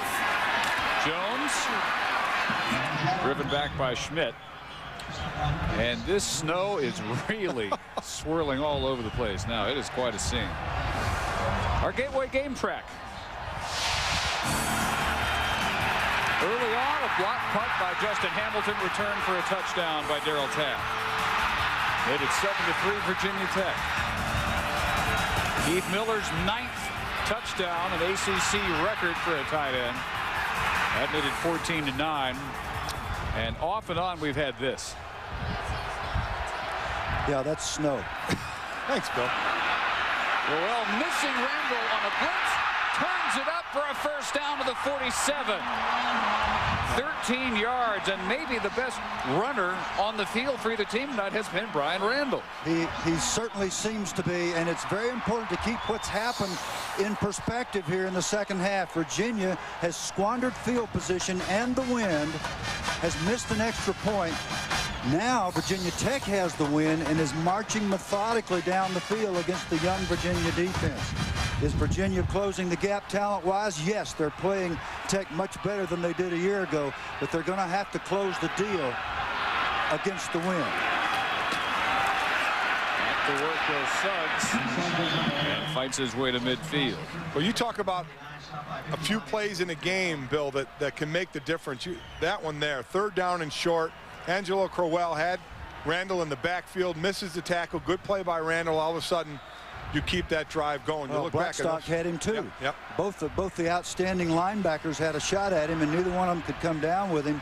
Jones, driven back by Schmidt. And this snow is really swirling all over the place now. It is quite a scene. Our Gateway game track. Early on, a block punt by Justin Hamilton, returned for a touchdown by Darryl Tapp. Made it 7-3 Virginia Tech. Keith Miller's 9th touchdown, an ACC record for a tight end. That made it 14-9. And off and on, we've had this. Yeah, that's snow. Thanks, Bill. Well, missing Randall on a blitz, turns it up for a first down to the 47. 13 yards, and maybe the best runner on the field for either team tonight has been Brian Randall. He certainly seems to be, and it's very important to keep what's happened in perspective here in the second half. Virginia has squandered field position and the wind, has missed an extra point. Now Virginia Tech has the win and is marching methodically down the field against the young Virginia defense. Is Virginia closing the gap talent-wise? Yes, they're playing Tech much better than they did a year ago, but they're going to have to close the deal against the win. Back to work goes Suggs and fights his way to midfield. Well, you talk about a few plays in a game, Bill, that can make the difference. That one there, 3rd down and short. Angelo Crowell had Randall in the backfield, misses the tackle. Good play by Randall. All of a sudden, you keep that drive going. You well, look Blackstock back at had him too. Yep. Both the outstanding linebackers had a shot at him, and neither one of them could come down with him.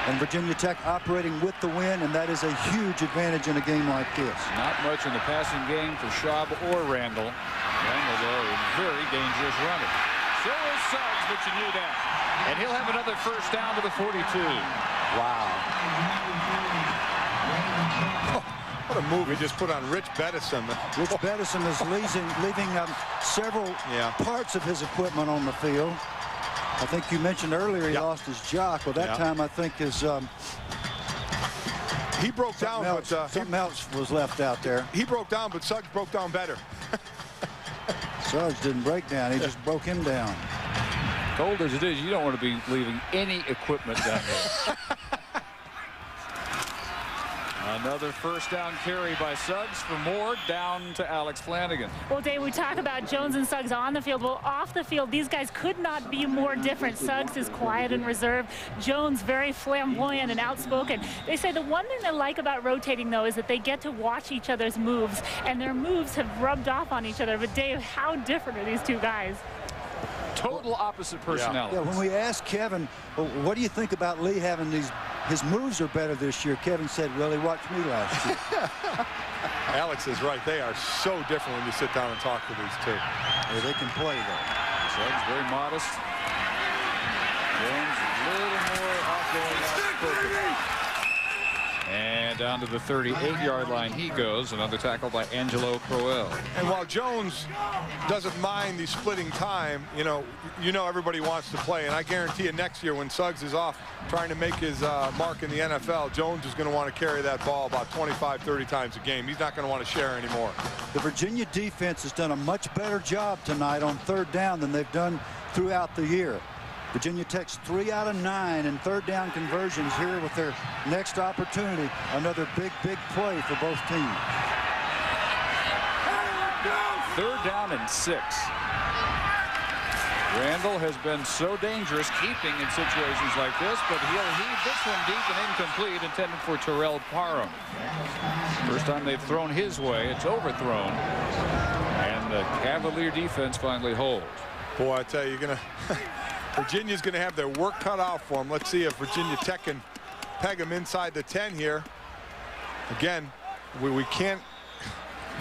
And Virginia Tech operating with the win, and that is a huge advantage in a game like this. Not much in the passing game for Schaub or Randall. Randall, though, a very dangerous runner. So is Suggs, but you knew that. And he'll have another first down to the 42. Wow. What a move he just put on Rich Beddison. Rich Beddison is leaving several parts of his equipment on the field. I think you mentioned earlier he lost his jock. Well, that time I think his he broke down, but something else was left out there. He broke down, but Suggs broke down better. Suggs didn't break down. He just broke him down. Cold as it is, you don't want to be leaving any equipment down there. Another first down carry by Suggs for Moore, down to Alex Flanagan. Well, Dave, we talk about Jones and Suggs on the field. Well, off the field, these guys could not be more different. Suggs is quiet and reserved. Jones very flamboyant and outspoken. They say the one thing they like about rotating, though, is that they get to watch each other's moves, and their moves have rubbed off on each other. But, Dave, how different are these two guys? Total opposite personalities. Yeah, when we asked Kevin, well, what do you think about Lee having his moves are better this year? Kevin said, well, he watched me last year. Alex is right. They are so different when you sit down and talk to these two. Yeah, they can play, though. Suggs very modest. Jones a little more outgoing. And down to the 38-yard line he goes. Another tackle by Angelo Crowell. And while Jones doesn't mind the splitting time, you know everybody wants to play. And I guarantee you next year when Suggs is off trying to make his mark in the NFL, Jones is going to want to carry that ball about 25, 30 times a game. He's not going to want to share anymore. The Virginia defense has done a much better job tonight on 3rd down than they've done throughout the year. Virginia Tech's 3 out of 9 in 3rd down conversions here with their next opportunity. Another big play for both teams. 3rd down and 6. Randall has been so dangerous keeping in situations like this, but he'll heave this one deep and incomplete, intended for Terrell Parham. First time they've thrown his way, it's overthrown. And the Cavalier defense finally holds. Boy, I tell you, Virginia's going to have their work cut out for them. Let's see if Virginia Tech can peg them inside the 10 here. Again, we can't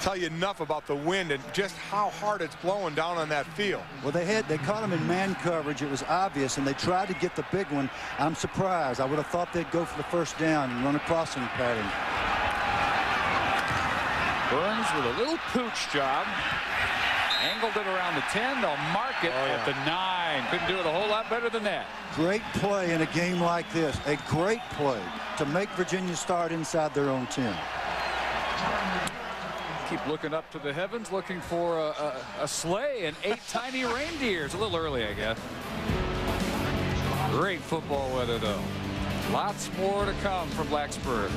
tell you enough about the wind and just how hard it's blowing down on that field. Well, they caught him in man coverage. It was obvious, and they tried to get the big one. I'm surprised. I would have thought they'd go for the first down and run a crossing pattern. Burns with a little pooch job. Angled it around the 10. They'll mark it at the 9. Couldn't do it a whole lot better than that. Great play in a game like this. A great play to make Virginia start inside their own 10. Keep looking up to the heavens, looking for a sleigh and 8 tiny reindeers. A little early, I guess. Great football weather, though. Lots more to come from Blacksburg.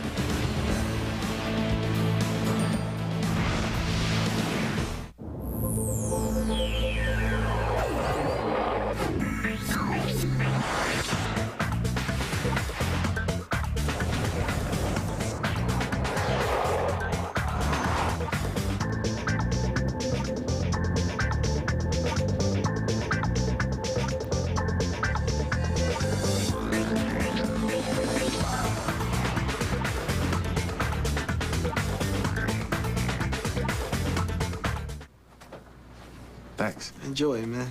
Thanks. Enjoy, man.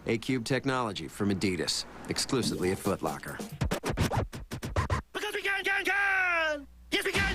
A-Cube technology from Adidas, exclusively at Foot Locker. Because we can! Yes, we can!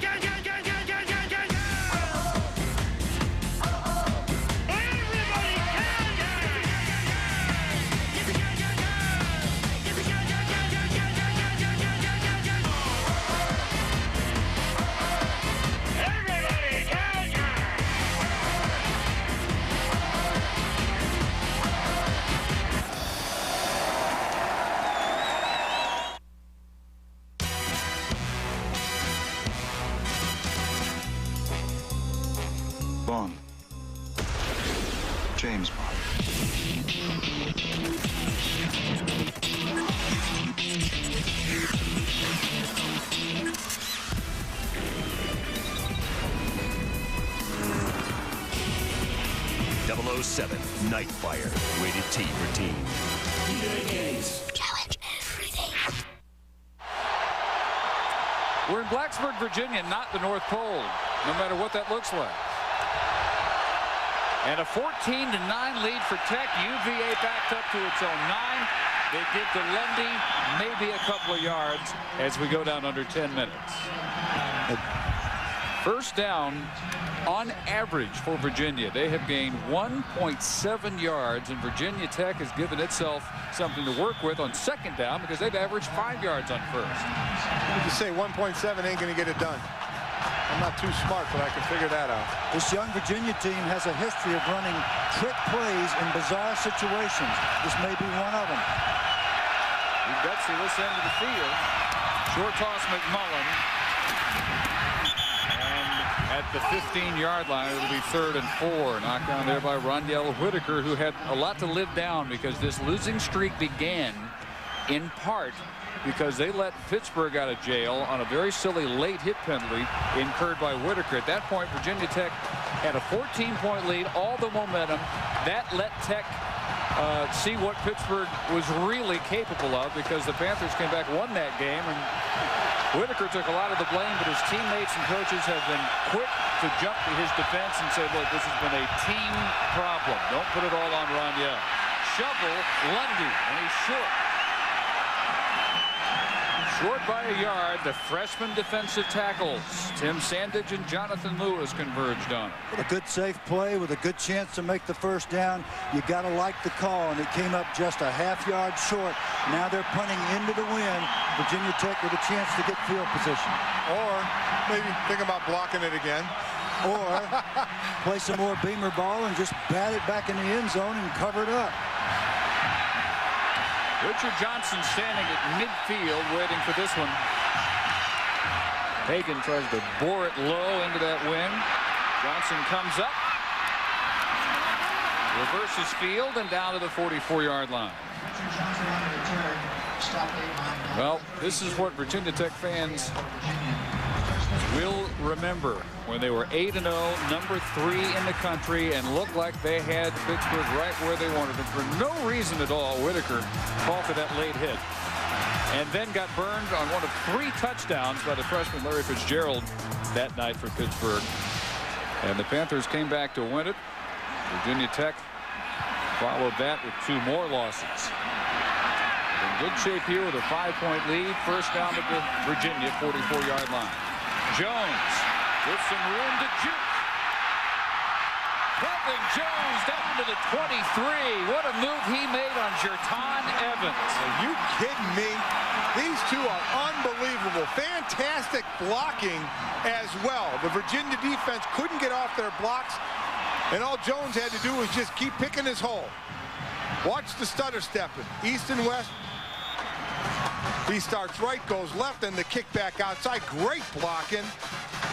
Bond. James Bond. .007 Nightfire. Rated T for teen. Challenge everything. We're in Blacksburg, Virginia, not the North Pole, no matter what that looks like. And a 14-9 lead for Tech. UVA backed up to its own 9. They get to Lundy, maybe a couple of yards as we go down under 10 minutes. First down on average for Virginia. They have gained 1.7 yards, and Virginia Tech has given itself something to work with on second down because they've averaged 5 yards on first. You can say 1.7 ain't going to get it done. I'm not too smart, but I can figure that out. This young Virginia team has a history of running trick plays in bizarre situations. This may be one of them. Gutsy this end of the field. Short toss McMullen. And at the 15-yard line, it'll be 3rd and 4. Knocked down there by Rondell Whitaker, who had a lot to live down because this losing streak began in part because they let Pittsburgh out of jail on a very silly late hit penalty incurred by Whitaker. At that point, Virginia Tech had a 14-point lead, all the momentum. That let Tech see what Pittsburgh was really capable of because the Panthers came back, won that game, and Whitaker took a lot of the blame, but his teammates and coaches have been quick to jump to his defense and say, look, this has been a team problem. Don't put it all on Rondell. Shovel Lundy, and he's short. Short by a yard, the freshman defensive tackles. Tim Sandage and Jonathan Lewis converged on it. A good safe play with a good chance to make the first down. You got to like the call, and it came up just a half-yard short. Now they're punting into the wind. Virginia Tech with a chance to get field position. Or maybe think about blocking it again. Or play some more Beamer ball and just bat it back in the end zone and cover it up. Richard Johnson standing at midfield waiting for this one. Hagan tries to bore it low into that wind. Johnson comes up, reverses field, and down to the 44-yard line. Well, this is what Virginia Tech fans will remember when they were 8-0, number 3 in the country, and looked like they had Pittsburgh right where they wanted them. For no reason at all, Whitaker called for that late hit and then got burned on one of 3 touchdowns by the freshman Larry Fitzgerald that night for Pittsburgh. And the Panthers came back to win it. Virginia Tech followed that with 2 more losses. In good shape here with a 5-point lead. First down at the Virginia 44-yard line. Jones with some room to juke. Kevin Jones down to the 23. What a move he made on Jerton Evans. Are you kidding me? These two are unbelievable. Fantastic blocking as well. The Virginia defense couldn't get off their blocks, and all Jones had to do was just keep picking his hole. Watch the stutter stepping. East and west. He starts right, goes left, and the kick back outside. Great blocking.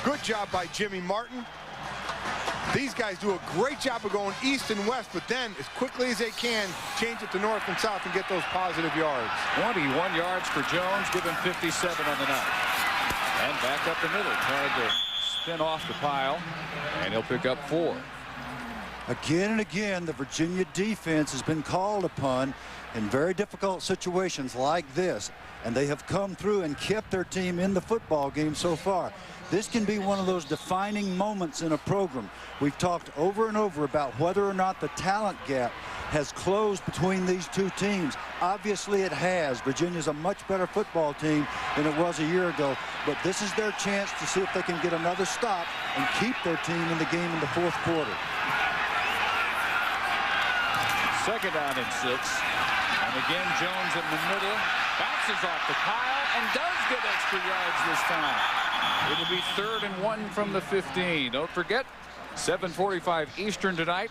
Good job by Jimmy Martin. These guys do a great job of going east and west, but then as quickly as they can, change it to north and south and get those positive yards. 21 yards for Jones, give him 57 on the night. And back up the middle, tried to spin off the pile, and he'll pick up 4. Again and again, the Virginia defense has been called upon in very difficult situations like this, and they have come through and kept their team in the football game so far. This can be one of those defining moments in a program. We've talked over and over about whether or not the talent gap has closed between these two teams. Obviously it has. Virginia's a much better football team than it was a year ago, but this is their chance to see if they can get another stop and keep their team in the game in the 4th quarter. Second down and 6. And again, Jones in the middle. Bounces off the pile and does get extra yards this time. It'll be 3rd and 1 from the 15. Don't forget, 7:45 Eastern tonight.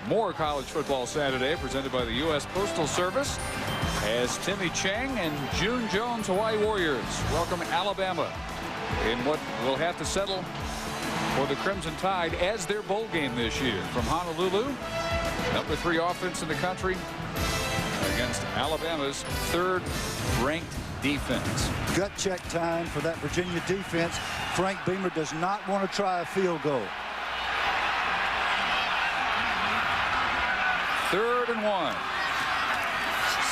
More college football Saturday presented by the U.S. Postal Service as Timmy Chang and June Jones Hawaii Warriors welcome Alabama in what will have to settle for the Crimson Tide as their bowl game this year. From Honolulu, number 3 offense in the country against Alabama's 3rd-ranked defense. Gut check time for that Virginia defense. Frank Beamer does not want to try a field goal. 3rd and 1.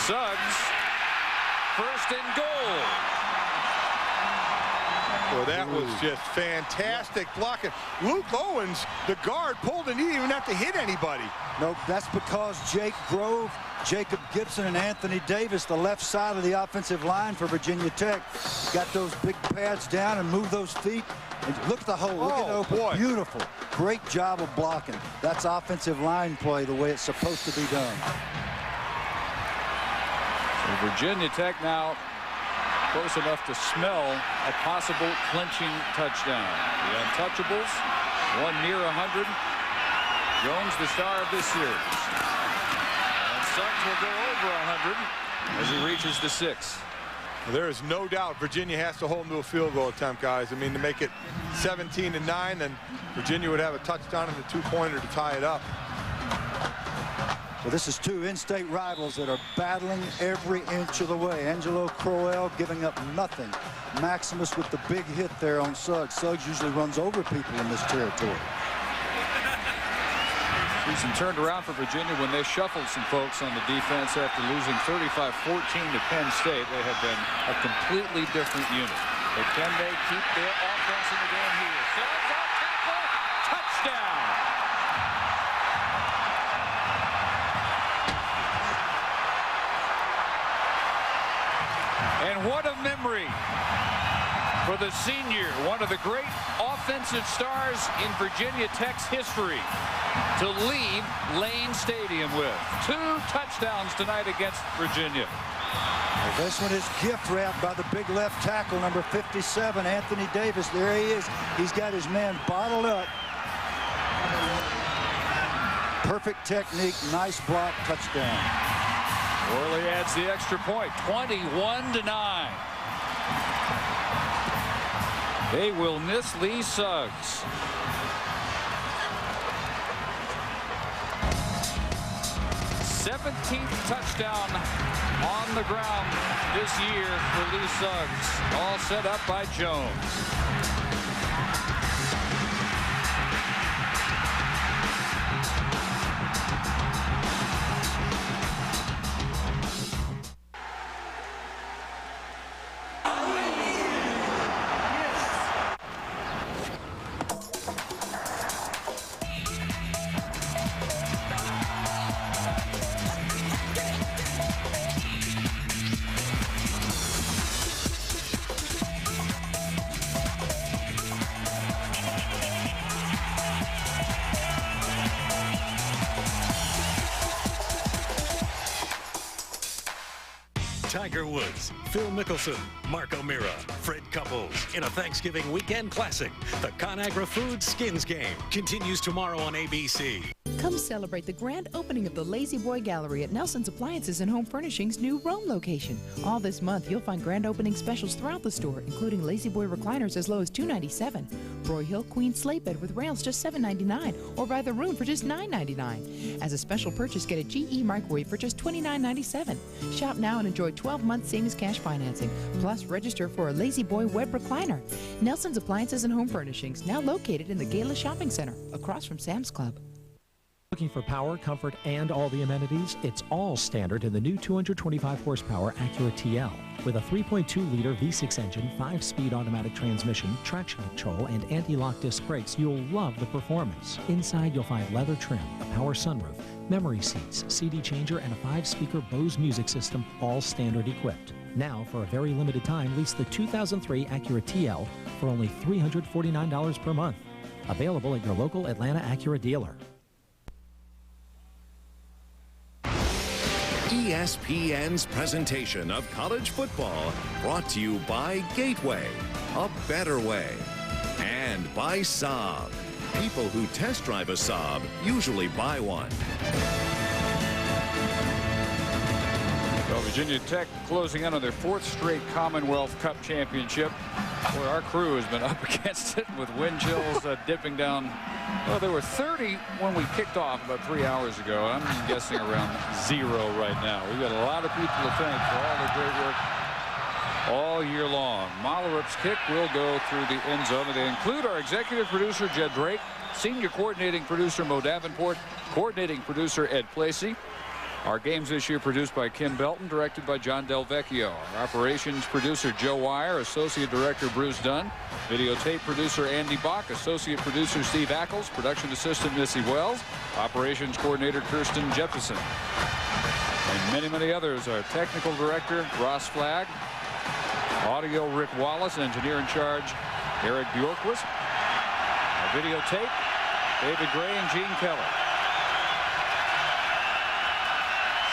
Suggs, 1st and goal. Well, that was just fantastic blocking. Luke Owens, the guard, pulled and he didn't even have to hit anybody. Nope, that's because Jake Grove, Jacob Gibson, and Anthony Davis, the left side of the offensive line for Virginia Tech, got those big pads down and moved those feet. And look at the hole. Look at it open. Boy. Beautiful. Great job of blocking. That's offensive line play the way it's supposed to be done. So Virginia Tech now close enough to smell a possible clinching touchdown. The Untouchables, one near 100. Jones, the star of this series. And Suggs will go over 100 as he reaches the 6. There is no doubt Virginia has to hold them to a field goal attempt, guys. I mean, to make it 17-9, then Virginia would have a touchdown and a 2-pointer to tie it up. Well, this is 2 in-state rivals that are battling every inch of the way. Angelo Crowell giving up nothing. Maximus with the big hit there on Suggs. Suggs usually runs over people in this territory. Season turned around for Virginia when they shuffled some folks on the defense after losing 35-14 to Penn State. They have been a completely different unit. But can they keep their offense in the game here? Suggs off tackle, touchdown. And what a memory for the senior, one of the great offensive stars in Virginia Tech's history, to leave Lane Stadium with 2 touchdowns tonight against Virginia. Well, this one is gift wrapped by the big left tackle, number 57, Anthony Davis. There he is. He's got his man bottled up. Perfect technique, nice block, touchdown. Worley adds the extra point, 21-9. They will miss Lee Suggs. 17th touchdown on the ground this year for Lee Suggs. All set up by Jones. Tiger Woods, Phil Mickelson, Mark O'Meara, Fred Couples in a Thanksgiving weekend classic. The ConAgra Foods Skins Game continues tomorrow on ABC. Come celebrate the grand opening of the Lazy Boy Gallery at Nelson's Appliances and Home Furnishings' new Rome location. All this month, you'll find grand opening specials throughout the store, including Lazy Boy recliners as low as $297, Broyhill Queen slate bed with rails just $7.99, or buy the room for just $9.99. As a special purchase, get a GE microwave for just $29.97. Shop now and enjoy 12-month same-as-cash financing. Plus, register for a Lazy Boy web recliner. Nelson's Appliances and Home Furnishings, now located in the Gala Shopping Center, across from Sam's Club. Looking for power, comfort, and all the amenities? It's all standard in the new 225 horsepower Acura TL. With a 3.2-liter V6 engine, 5-speed automatic transmission, traction control, and anti-lock disc brakes, you'll love the performance. Inside, you'll find leather trim, a power sunroof, memory seats, CD changer, and a 5-speaker Bose music system, all standard equipped. Now, for a very limited time, lease the 2003 Acura TL for only $349 per month. Available at your local Atlanta Acura dealer. ESPN's presentation of college football brought to you by Gateway, a better way, and by Saab. People who test drive a Saab usually buy one. Well, Virginia Tech closing in on their 4th straight Commonwealth Cup championship. Boy, our crew has been up against it with wind chills dipping down. Well, there were 30 when we kicked off about 3 hours ago. I'm guessing around 0 right now. We've got a lot of people to thank for all their great work all year long. Mallerup's kick will go through the end zone. And they include our executive producer, Jed Drake, senior coordinating producer, Mo Davenport, coordinating producer, Ed Placey. Our games this year produced by Kim Belton, directed by John Del Vecchio. Our operations producer, Joe Wire, associate director, Bruce Dunn, videotape producer, Andy Bach, associate producer, Steve Ackles, production assistant, Missy Wells, operations coordinator, Kirsten Jefferson, and many, many others. Our technical director, Ross Flagg, audio, Rick Wallace, engineer in charge, Eric Bjorkquist, our videotape, David Gray and Gene Keller.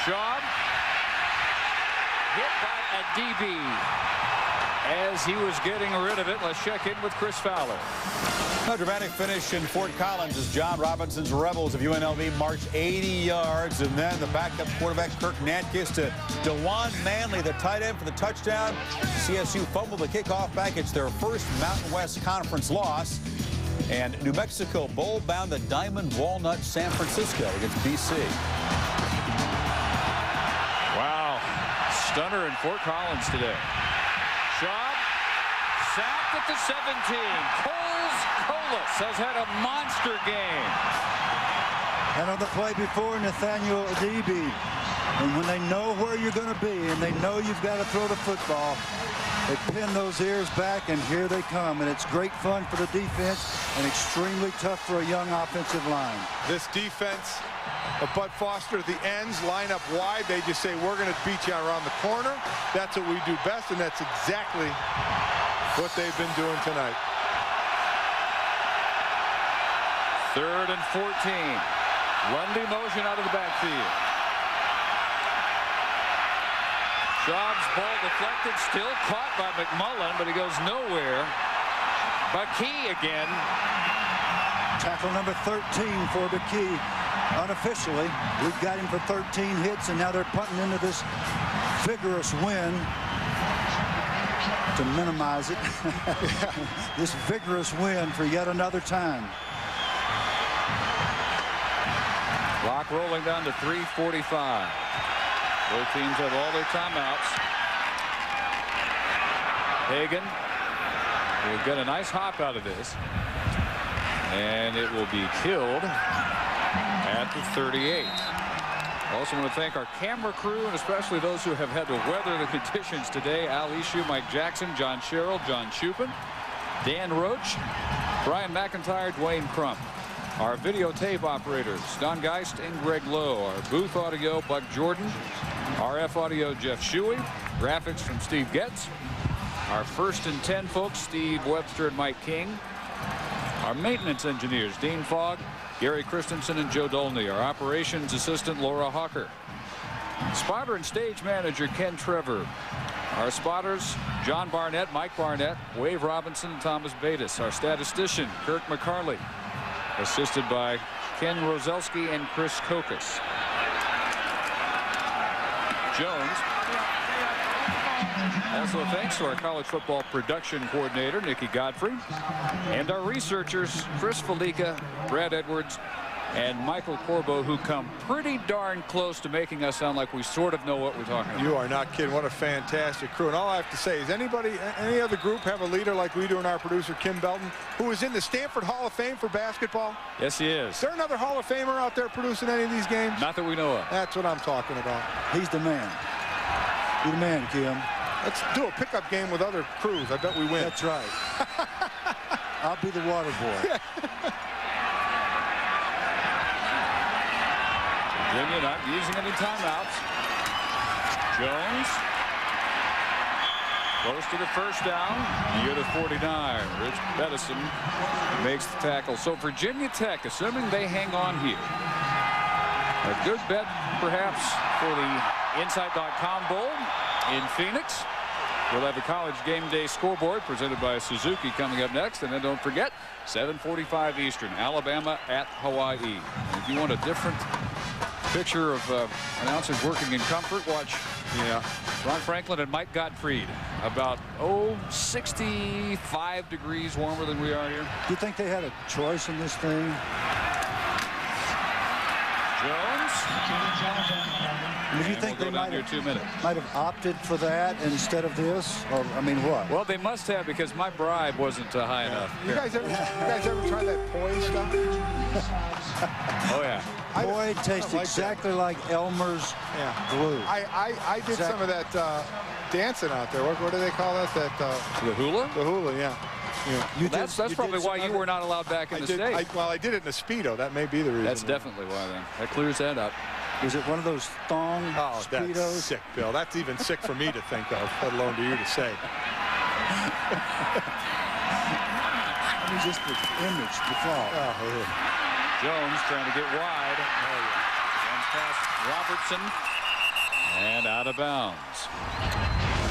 Schaub hit by a DB as he was getting rid of it. Let's check in with Chris Fowler. A dramatic finish in Fort Collins as John Robinson's Rebels of UNLV marched 80 yards, and then the backup quarterback Kirk Natkiss to DeJuan Manley, the tight end, for the touchdown. CSU fumbled the kickoff back. It's their first Mountain West Conference loss. And New Mexico bowl-bound the Diamond Walnut San Francisco against BC. Wow. Stunner in Fort Collins today. Schaub sacked at the 17. Colas has had a monster game. And on the play before, Nathaniel Adibi. And when they know where you're going to be and they know you've got to throw the football, they pin those ears back, and here they come. And it's great fun for the defense and extremely tough for a young offensive line. This defense of Bud Foster at the ends line up wide. They just say, we're going to beat you around the corner. That's what we do best, and that's exactly what they've been doing tonight. 3rd and 14. Lundy motion out of the backfield. Schaub's ball deflected, still caught by McMullen, but he goes nowhere. McKee again. Tackle number 13 for McKee. Unofficially, we've got him for 13 hits, and now they're punting into this vigorous wind to minimize it. This vigorous wind for yet another time. Clock rolling down to 3:45. Both teams have all their timeouts. Hagan will get a nice hop out of this. And it will be killed at the 38. Also want to thank our camera crew, and especially those who have had to weather the conditions today. Al Ishu, Mike Jackson, John Sherrill, John Shupin, Dan Roach, Brian McIntyre, Dwayne Crump. Our videotape operators, Don Geist and Greg Lowe. Our booth audio, Buck Jordan. RF audio, Jeff Shuey. Graphics from Steve Getz. Our 1st and 10 folks, Steve Webster and Mike King. Our maintenance engineers, Dean Fogg, Gary Christensen, and Joe Dolney. Our operations assistant, Laura Hawker. Spotter and stage manager, Ken Trevor. Our spotters, John Barnett, Mike Barnett, Wave Robinson, and Thomas Batis. Our statistician, Kirk McCarley, assisted by Ken Roselski and Chris Kokas. Jones. Also thanks to our college football production coordinator, Nikki Godfrey, and our researchers, Chris Felica, Brad Edwards, and Michael Corbo, who come pretty darn close to making us sound like we sort of know what we're talking about. You are not kidding. What a fantastic crew. And all I have to say is any other group have a leader like we do in our producer, Kim Belton, who is in the Stanford Hall of Fame for basketball? Yes, he is. Is there another Hall of Famer out there producing any of these games? Not that we know of. That's what I'm talking about. He's the man. You're the man, Kim. Let's do a pickup game with other crews. I bet we win. That's right. I'll be the water boy. Virginia not using any timeouts. Jones close to the first down near the 49. Rich Bettison makes the tackle. So Virginia Tech, assuming they hang on here, a good bet perhaps for the Inside.com Bowl in Phoenix. We'll have the College Game Day scoreboard presented by Suzuki coming up next. And then don't forget, 7:45 Eastern, Alabama at Hawaii. And if you want a different picture of announcers working in comfort, watch Ron Franklin and Mike Gottfried. About 65 degrees warmer than we are here. Do you think they had a choice in this thing? Jones. Do you think they might have opted for that instead of this? Or, I mean, what? Well, they must have, because my bribe wasn't high enough. You guys ever try that poi stuff? Oh, yeah. Boy, it tastes exactly like Elmer's glue. I did some of that dancing out there. What do they call that? The hula? The hula, yeah. That's probably why you were not allowed back in the state. Well, I did it in a Speedo. That may be the reason. That's definitely why, then. That clears that up. Is it one of those thong Speedos? That's sick, Bill. That's even sick for me to think of, let alone to you to say. Just the image, the thought. Jones trying to get wide. Runs past Robertson and out of bounds.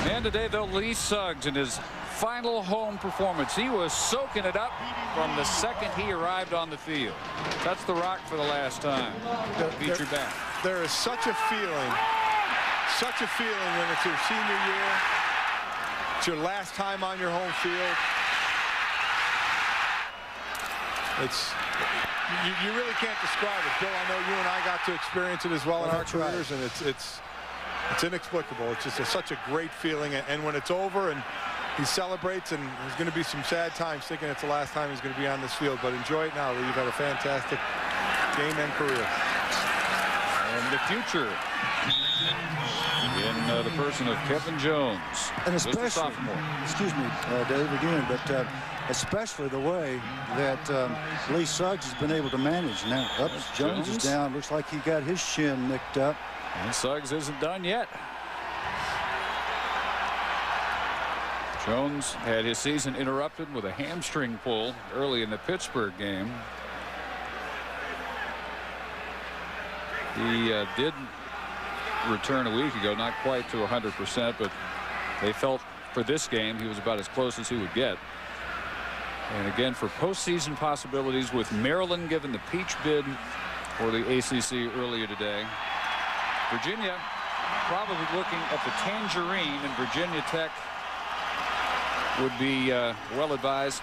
And today, though, Lee Suggs in his final home performance. He was soaking it up from the second he arrived on the field. Touched the rock for the last time. Feature back. There is such a feeling when it's your senior year. It's your last time on your home field. You really can't describe it, Bill. I know you and I got to experience it as well in our careers, and it's inexplicable. It's just such a great feeling, and when it's over and he celebrates, and there's going to be some sad times thinking it's the last time he's going to be on this field, but enjoy it now. You've had a fantastic game and career. And the future in the person of Kevin Jones, and especially, sophomore. Excuse me, Dave, again, but especially the way that Lee Suggs has been able to manage. Now, Jones is down. Looks like he got his shin nicked up. And Suggs isn't done yet. Jones had his season interrupted with a hamstring pull early in the Pittsburgh game. He did return a week ago, not quite to 100%, but they felt for this game he was about as close as he would get. And again, for postseason possibilities, with Maryland given the peach bid for the ACC earlier today, Virginia probably looking at the tangerine, and Virginia Tech would be well advised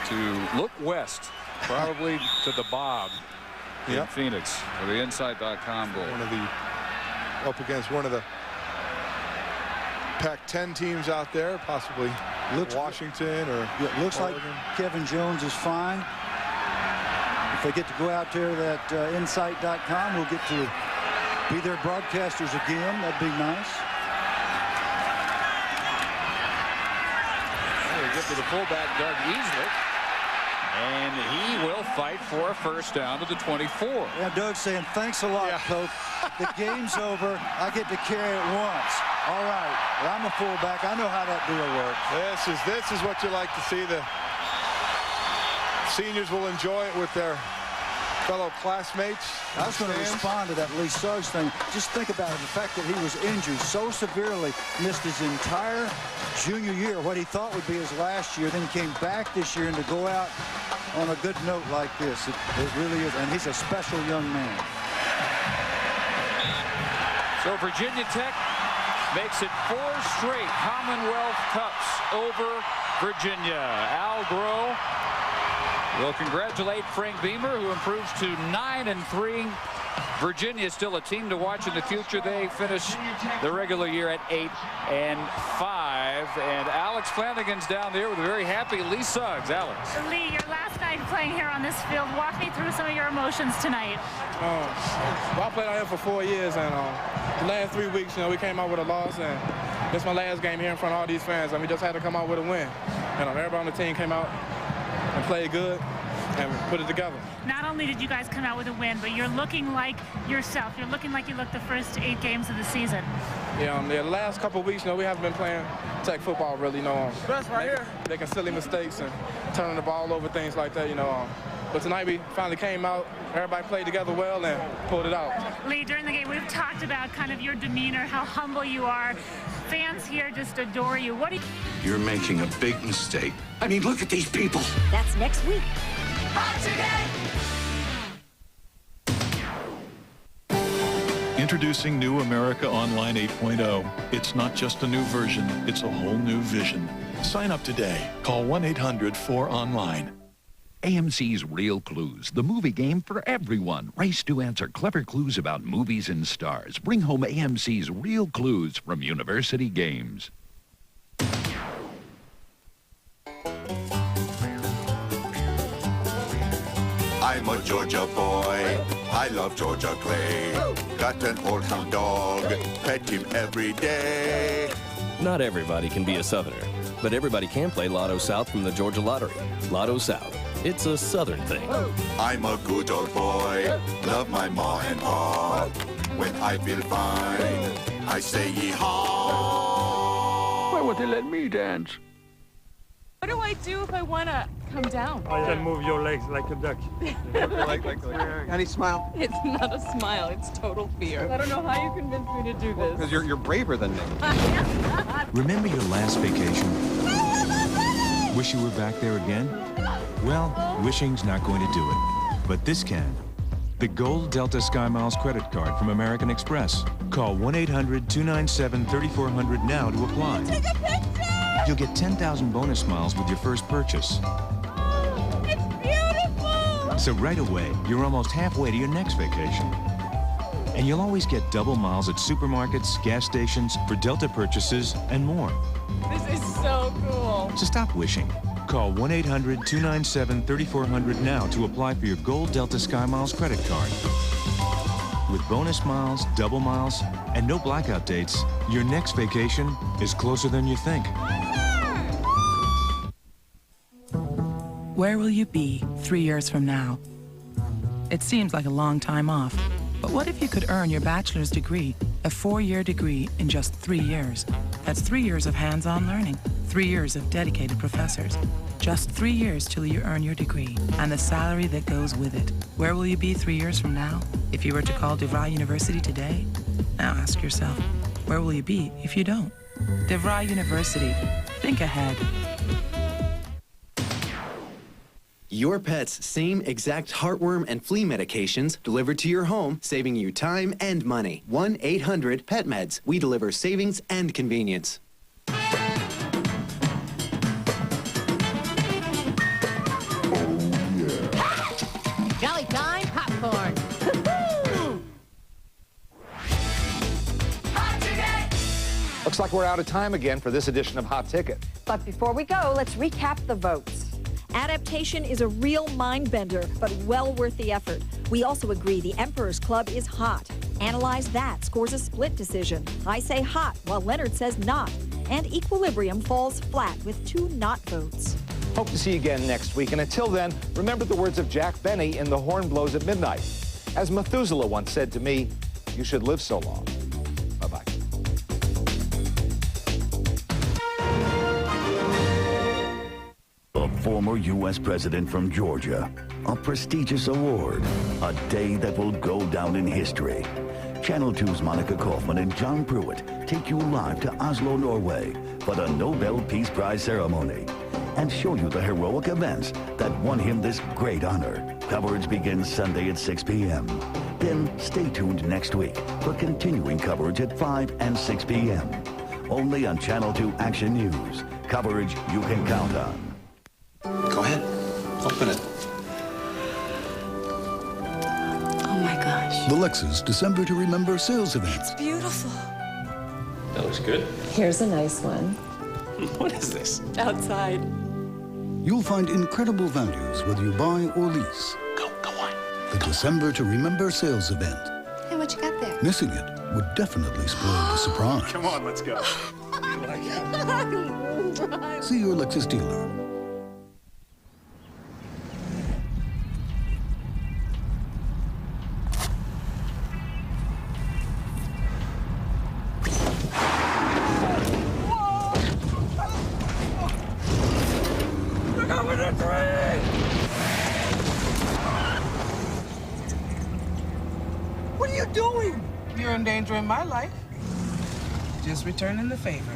to look west, probably to the Bob, in Phoenix for the Inside.com goal. Up against one of the Pac-10 teams out there, possibly Washington or looks Oregon. like Kevin Jones is fine. If they get to go out there, that Insight.com will get to be their broadcasters again. That'd be nice. Well, we get to the fullback, Doug Easlick, and he will fight for a first down to the 24. Yeah, Doug's saying, thanks a lot, Coach. The game's over. I get to carry it once. All right. Well, I'm a fullback. I know how that deal works. This is what you like to see. The seniors will enjoy it with their fellow classmates. I was going to respond to that Lee Suggs thing. Just think about it, the fact that he was injured so severely, missed his entire junior year, what he thought would be his last year, then came back this year, and to go out on a good note like this, it really is, and he's a special young man. So Virginia Tech makes it 4 straight Commonwealth Cups over Virginia. Al Groh will congratulate Frank Beamer, who improves to 9-3. Virginia is still a team to watch in the future. They finish the regular year at 8-5. And Alex Flanagan's down there with a very happy Lee Suggs. Alex. Lee, your last night playing here on this field. Walk me through some of your emotions tonight. Well, I played out here for 4 years, and the last 3 weeks, we came out with a loss, and it's my last game here in front of all these fans, and we just had to come out with a win. And everybody on the team came out and played good and put it together. Not only did you guys come out with a win, but you're looking like yourself. You're looking like you looked the first 8 games of the season. Yeah, the last couple of weeks, we haven't been playing Tech football really, Best right here. Making silly mistakes and turning the ball over, things like that, But tonight we finally came out, everybody played together well and pulled it out. Lee, during the game, we've talked about kind of your demeanor, how humble you are. Fans here just adore you. What do you... You're making a big mistake. I mean, look at these people. That's next week. Introducing New America Online 8.0. It's not just a new version, it's a whole new vision. Sign up today. Call 1-800-4ONLINE. AMC's Real Clues, the movie game for everyone. Race to answer clever clues about movies and stars. Bring home AMC's Real Clues from University Games. I'm a Georgia boy. I love Georgia Clay. Got an old hound dog. Pet him every day. Not everybody can be a Southerner, but everybody can play Lotto South from the Georgia Lottery. Lotto South. It's a Southern thing. I'm a good old boy. Love my ma and pa. When I feel fine, I say yee-haw. Why won't they let me dance? What do I do if I want to come down? You can move your legs like a duck. Honey, smile. It's not a smile, it's total fear. I don't know how you convinced me to do this. Because you're braver than me. Remember your last vacation? Wish you were back there again? Well, wishing's not going to do it, but this can. The Gold Delta SkyMiles credit card from American Express. Call 1-800-297-3400 now to apply. Take a picture! You'll get 10,000 bonus miles with your first purchase. It's beautiful! So right away, you're almost halfway to your next vacation. And you'll always get double miles at supermarkets, gas stations, for Delta purchases, and more. This is so cool. So stop wishing. Call 1-800-297-3400 now to apply for your Gold Delta SkyMiles credit card. With bonus miles, double miles, and no blackout dates, your next vacation is closer than you think. Where will you be 3 years from now? It seems like a long time off, but what if you could earn your bachelor's degree, a 4-year degree, in just 3 years? That's 3 years of hands-on learning, 3 years of dedicated professors. Just 3 years till you earn your degree, and the salary that goes with it. Where will you be 3 years from now? If you were to call DeVry University today? Now ask yourself, where will you be if you don't? DeVry University. Think ahead. Your pet's same exact heartworm and flea medications delivered to your home, saving you time and money. 1-800-PET-MEDS. We deliver savings and convenience. Jolly time popcorn. Looks like we're out of time again for this edition of Hot Ticket. But before we go, let's recap the votes. Adaptation is a real mind-bender, but well worth the effort. We also agree the Emperor's Club is hot. Analyze That scores a split decision. I say hot, while Leonard says not. And Equilibrium falls flat with 2 not votes. Hope to see you again next week. And until then, remember the words of Jack Benny in The Horn Blows at Midnight. As Methuselah once said to me, you should live so long. Bye-bye. A former U.S. president from Georgia. A prestigious award. A day that will go down in history. Channel 2's Monica Kaufman and John Pruitt take you live to Oslo, Norway for the Nobel Peace Prize ceremony and show you the heroic events that won him this great honor. Coverage begins Sunday at 6 p.m. Then stay tuned next week for continuing coverage at 5 and 6 p.m. Only on Channel 2 Action News. Coverage you can count on. Go ahead. Open it. Oh my gosh. The Lexus December to Remember sales event. It's beautiful. That looks good. Here's a nice one. What is this? Outside. You'll find incredible values whether you buy or lease. Go on. The December to Remember sales event. Hey, what you got there? Missing it would definitely spoil the surprise. Come on, let's go. See your Lexus dealer. What are you doing? You're endangering my life. Just returning the favor.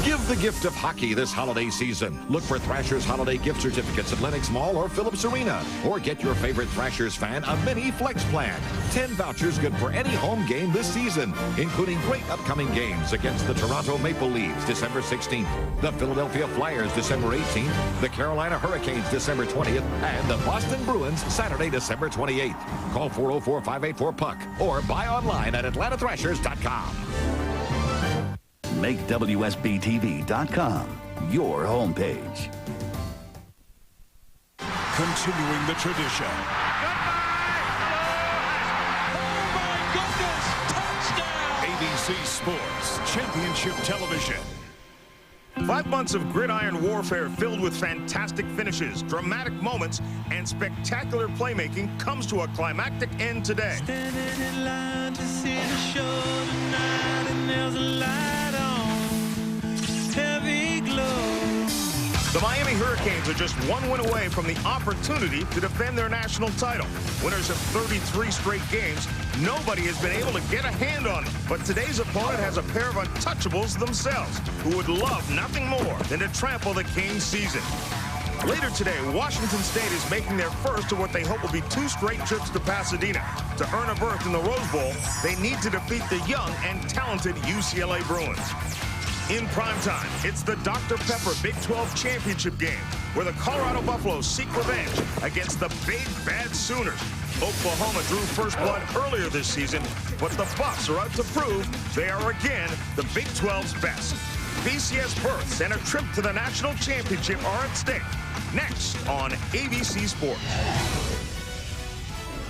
Give the gift of hockey this holiday season. Look for Thrashers holiday gift certificates at Lenox Mall or Phillips Arena. Or get your favorite Thrashers fan a mini flex plan. 10 vouchers good for any home game this season, including great upcoming games against the Toronto Maple Leafs December 16th, the Philadelphia Flyers December 18th, the Carolina Hurricanes December 20th, and the Boston Bruins Saturday, December 28th. Call 404-584-PUCK or buy online at AtlantaThrashers.com. Make WSBTV.com your homepage. Continuing the tradition. ABC Sports Championship Television. 5 months of gridiron warfare filled with fantastic finishes, dramatic moments, and spectacular playmaking comes to a climactic end today. Standing in line to see the show tonight, and there's a light on, heavy glow. The Miami Hurricanes are just 1 win away from the opportunity to defend their national title. Winners of 33 straight games, nobody has been able to get a hand on them. But today's opponent has a pair of untouchables themselves who would love nothing more than to trample the Canes' season. Later today, Washington State is making their first of what they hope will be 2 straight trips to Pasadena. To earn a berth in the Rose Bowl, they need to defeat the young and talented UCLA Bruins. In primetime, it's the Dr. Pepper Big 12 Championship game, where the Colorado Buffaloes seek revenge against the Big Bad Sooners. Oklahoma drew first blood earlier this season, but the Buffs are out to prove they are again the Big 12's best. BCS berths and a trip to the national championship are at stake. Next on ABC Sports.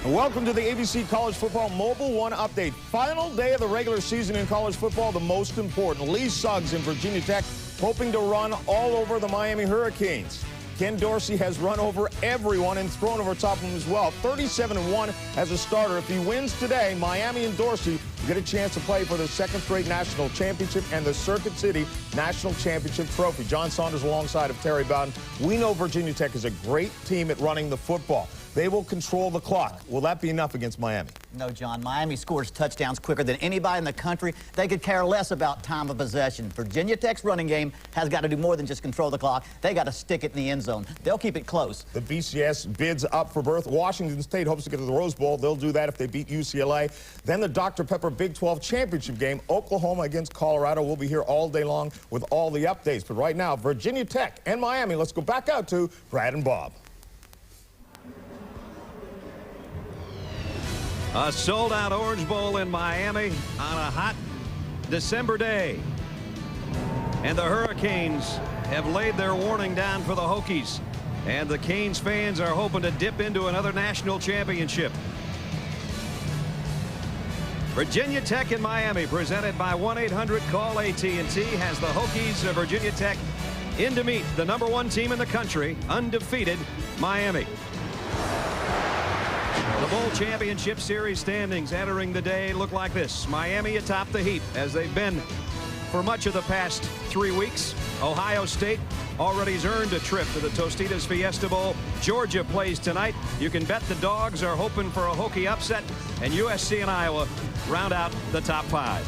Welcome to the ABC College Football Mobile One Update. Final day of the regular season in college football, the most important. Lee Suggs in Virginia Tech hoping to run all over the Miami Hurricanes. Ken Dorsey has run over everyone and thrown over top of him as well. 37-1 as a starter. If he wins today, Miami and Dorsey will get a chance to play for their 2nd straight national championship and the Circuit City National Championship trophy. John Saunders alongside of Terry Bowden. We know Virginia Tech is a great team at running the football. They will control the clock. Will that be enough against Miami? No, John. Miami scores touchdowns quicker than anybody in the country. They could care less about time of possession. Virginia Tech's running game has got to do more than just control the clock. They got to stick it in the end zone. They'll keep it close. The BCS bids up for berth. Washington State hopes to get to the Rose Bowl. They'll do that if they beat UCLA. Then the Dr. Pepper Big 12 Championship game, Oklahoma against Colorado. We'll be here all day long with all the updates. But right now, Virginia Tech and Miami. Let's go back out to Brad and Bob. A sold-out Orange Bowl in Miami on a hot December day. And the Hurricanes have laid their warning down for the Hokies. And the Canes fans are hoping to dip into another national championship. Virginia Tech in Miami, presented by 1-800-CALL-AT&T, has the Hokies of Virginia Tech in to meet the #1 team in the country, undefeated Miami. The Bowl Championship Series standings entering the day look like this. Miami atop the heap, as they've been for much of the past 3 weeks. Ohio State already has earned a trip to the Tostitos Fiesta Bowl. Georgia plays tonight. You can bet the Dogs are hoping for a Hokie upset. And USC and Iowa round out the top 5.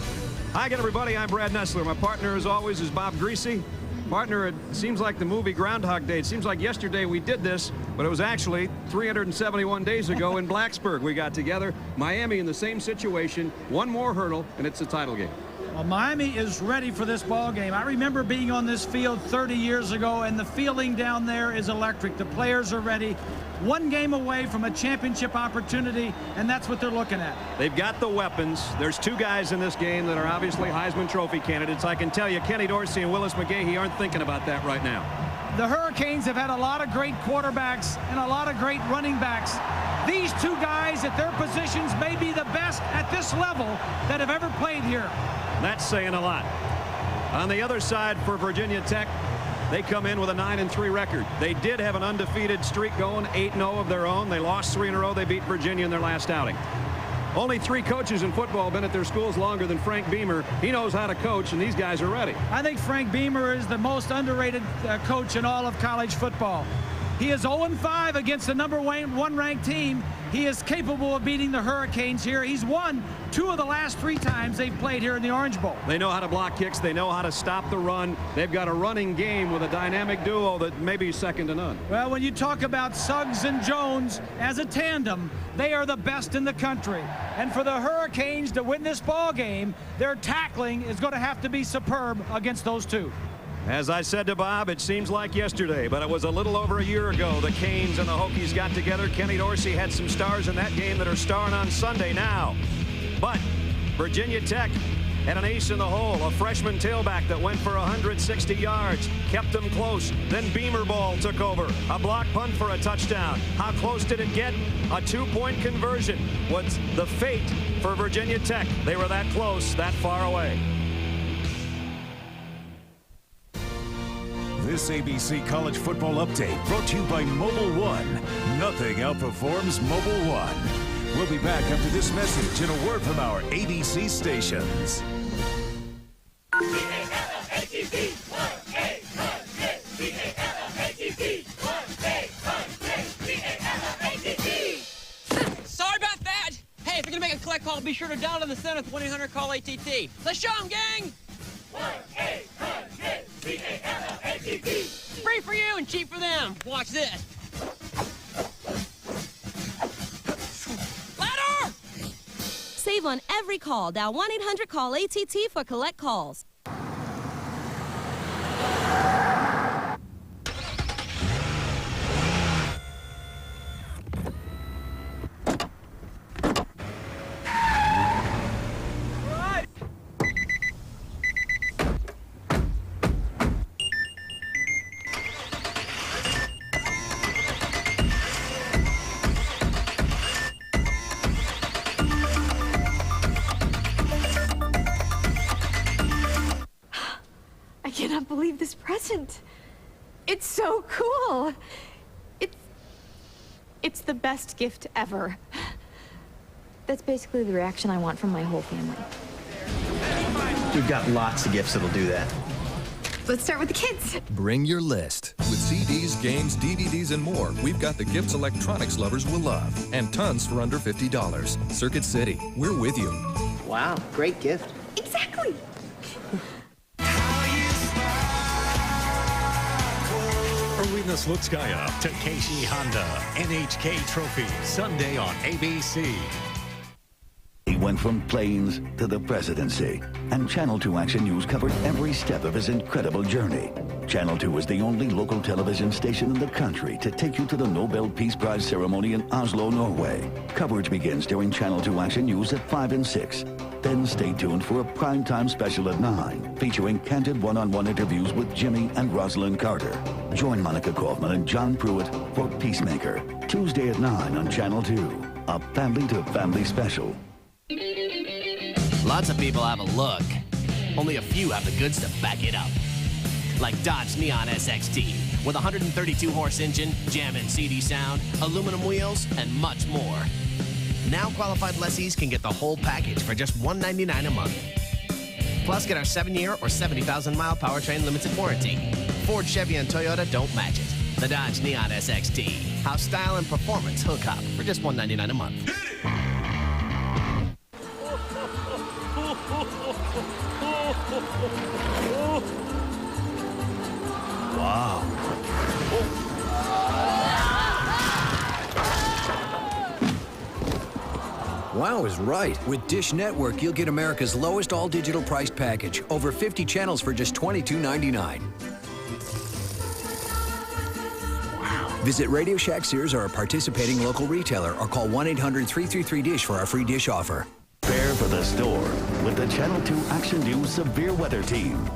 Hi again, everybody. I'm Brad Nessler. My partner, as always, is Bob Greasy. Partner, it seems like the movie Groundhog Day. It seems like yesterday we did this, but it was actually 371 days ago in Blacksburg we got together. Miami in the same situation. One more hurdle, and it's a title game. Well, Miami is ready for this ball game. I remember being on this field 30 years ago, and the feeling down there is electric. The players are ready. One game away from a championship opportunity, and that's what they're looking at. They've got the weapons. There's 2 guys in this game that are obviously Heisman Trophy candidates. I can tell you, Kenny Dorsey and Willis McGahee aren't thinking about that right now. The Hurricanes have had a lot of great quarterbacks and a lot of great running backs. These 2 guys at their positions may be the best at this level that have ever played here. That's saying a lot. On the other side for Virginia Tech, they come in with a 9-3 record. They did have an undefeated streak going, 8-0 of their own. They lost 3 in a row. They beat Virginia in their last outing. Only 3 coaches in football have been at their schools longer than Frank Beamer. He knows how to coach, and these guys are ready. I think Frank Beamer is the most underrated coach in all of college football. He is 0-5 against the #1 ranked team. He is capable of beating the Hurricanes here. He's won 2 of the last 3 times they've played here in the Orange Bowl. They know how to block kicks. They know how to stop the run. They've got a running game with a dynamic duo that may be second to none. Well, when you talk about Suggs and Jones as a tandem, they are the best in the country. And for the Hurricanes to win this ball game, their tackling is going to have to be superb against those 2. As I said to Bob, it seems like yesterday, but it was a little over a year ago. The Canes and the Hokies got together. Kenny Dorsey had some stars in that game that are starring on Sunday now. But Virginia Tech had an ace in the hole, a freshman tailback that went for 160 yards, kept them close. Then Beamer ball took over. A block punt for a touchdown. How close did it get? A 2-point conversion was the fate for Virginia Tech. They were that close, that far away. This ABC College Football Update brought to you by Mobile One. Nothing outperforms Mobile One. We'll be back after this message and a word from our ABC stations. Sorry about that. Hey, if you're going to make a collect call, be sure to dial in the center with 1-800-CALL-ATT. Let's show them, gang. 1-800-CALL-ATT. Free for you and cheap for them. Watch this. Louder! Save on every call. Dial 1-800-CALL-ATT for collect calls. I cannot believe this present. It's so cool. It's the best gift ever. That's basically the reaction I want from my whole family. We've got lots of gifts that'll do that. Let's start with the kids. Bring your list. With CDs, games, DVDs, and more, we've got the gifts electronics lovers will love. And tons for under $50. Circuit City, we're with you. Wow, great gift. Exactly. Arena Slutskaya, Takeshi Honda, NHK Trophy, Sunday on ABC. He went from planes to the presidency, and Channel 2 Action News covered every step of his incredible journey. Channel 2 is the only local television station in the country to take you to the Nobel Peace Prize ceremony in Oslo, Norway. Coverage begins during Channel 2 Action News at 5 and 6. Then stay tuned for a primetime special at 9, featuring candid one-on-one interviews with Jimmy and Rosalind Carter. Join Monica Kaufman and John Pruitt for Peacemaker, Tuesday at 9 on Channel 2. A family-to-family special. Lots of people have a look. Only a few have the goods to back it up. Like Dodge Neon SXT, with a 132-horse engine, Jam-in CD sound, aluminum wheels, and much more. Now qualified lessees can get the whole package for just $199 a month. Plus, get our 7-year or 70,000-mile powertrain limited warranty. Ford, Chevy, and Toyota don't match it. The Dodge Neon SXT. How style and performance hook up for just $199 a month. Wow. Wow is right. With Dish Network, you'll get America's lowest all-digital priced package. Over 50 channels for just $22.99. Wow. Visit Radio Shack, Sears, or a participating local retailer, or call 1-800-333-DISH for our free dish offer. Prepare for the storm with the Channel 2 Action News Severe Weather Team.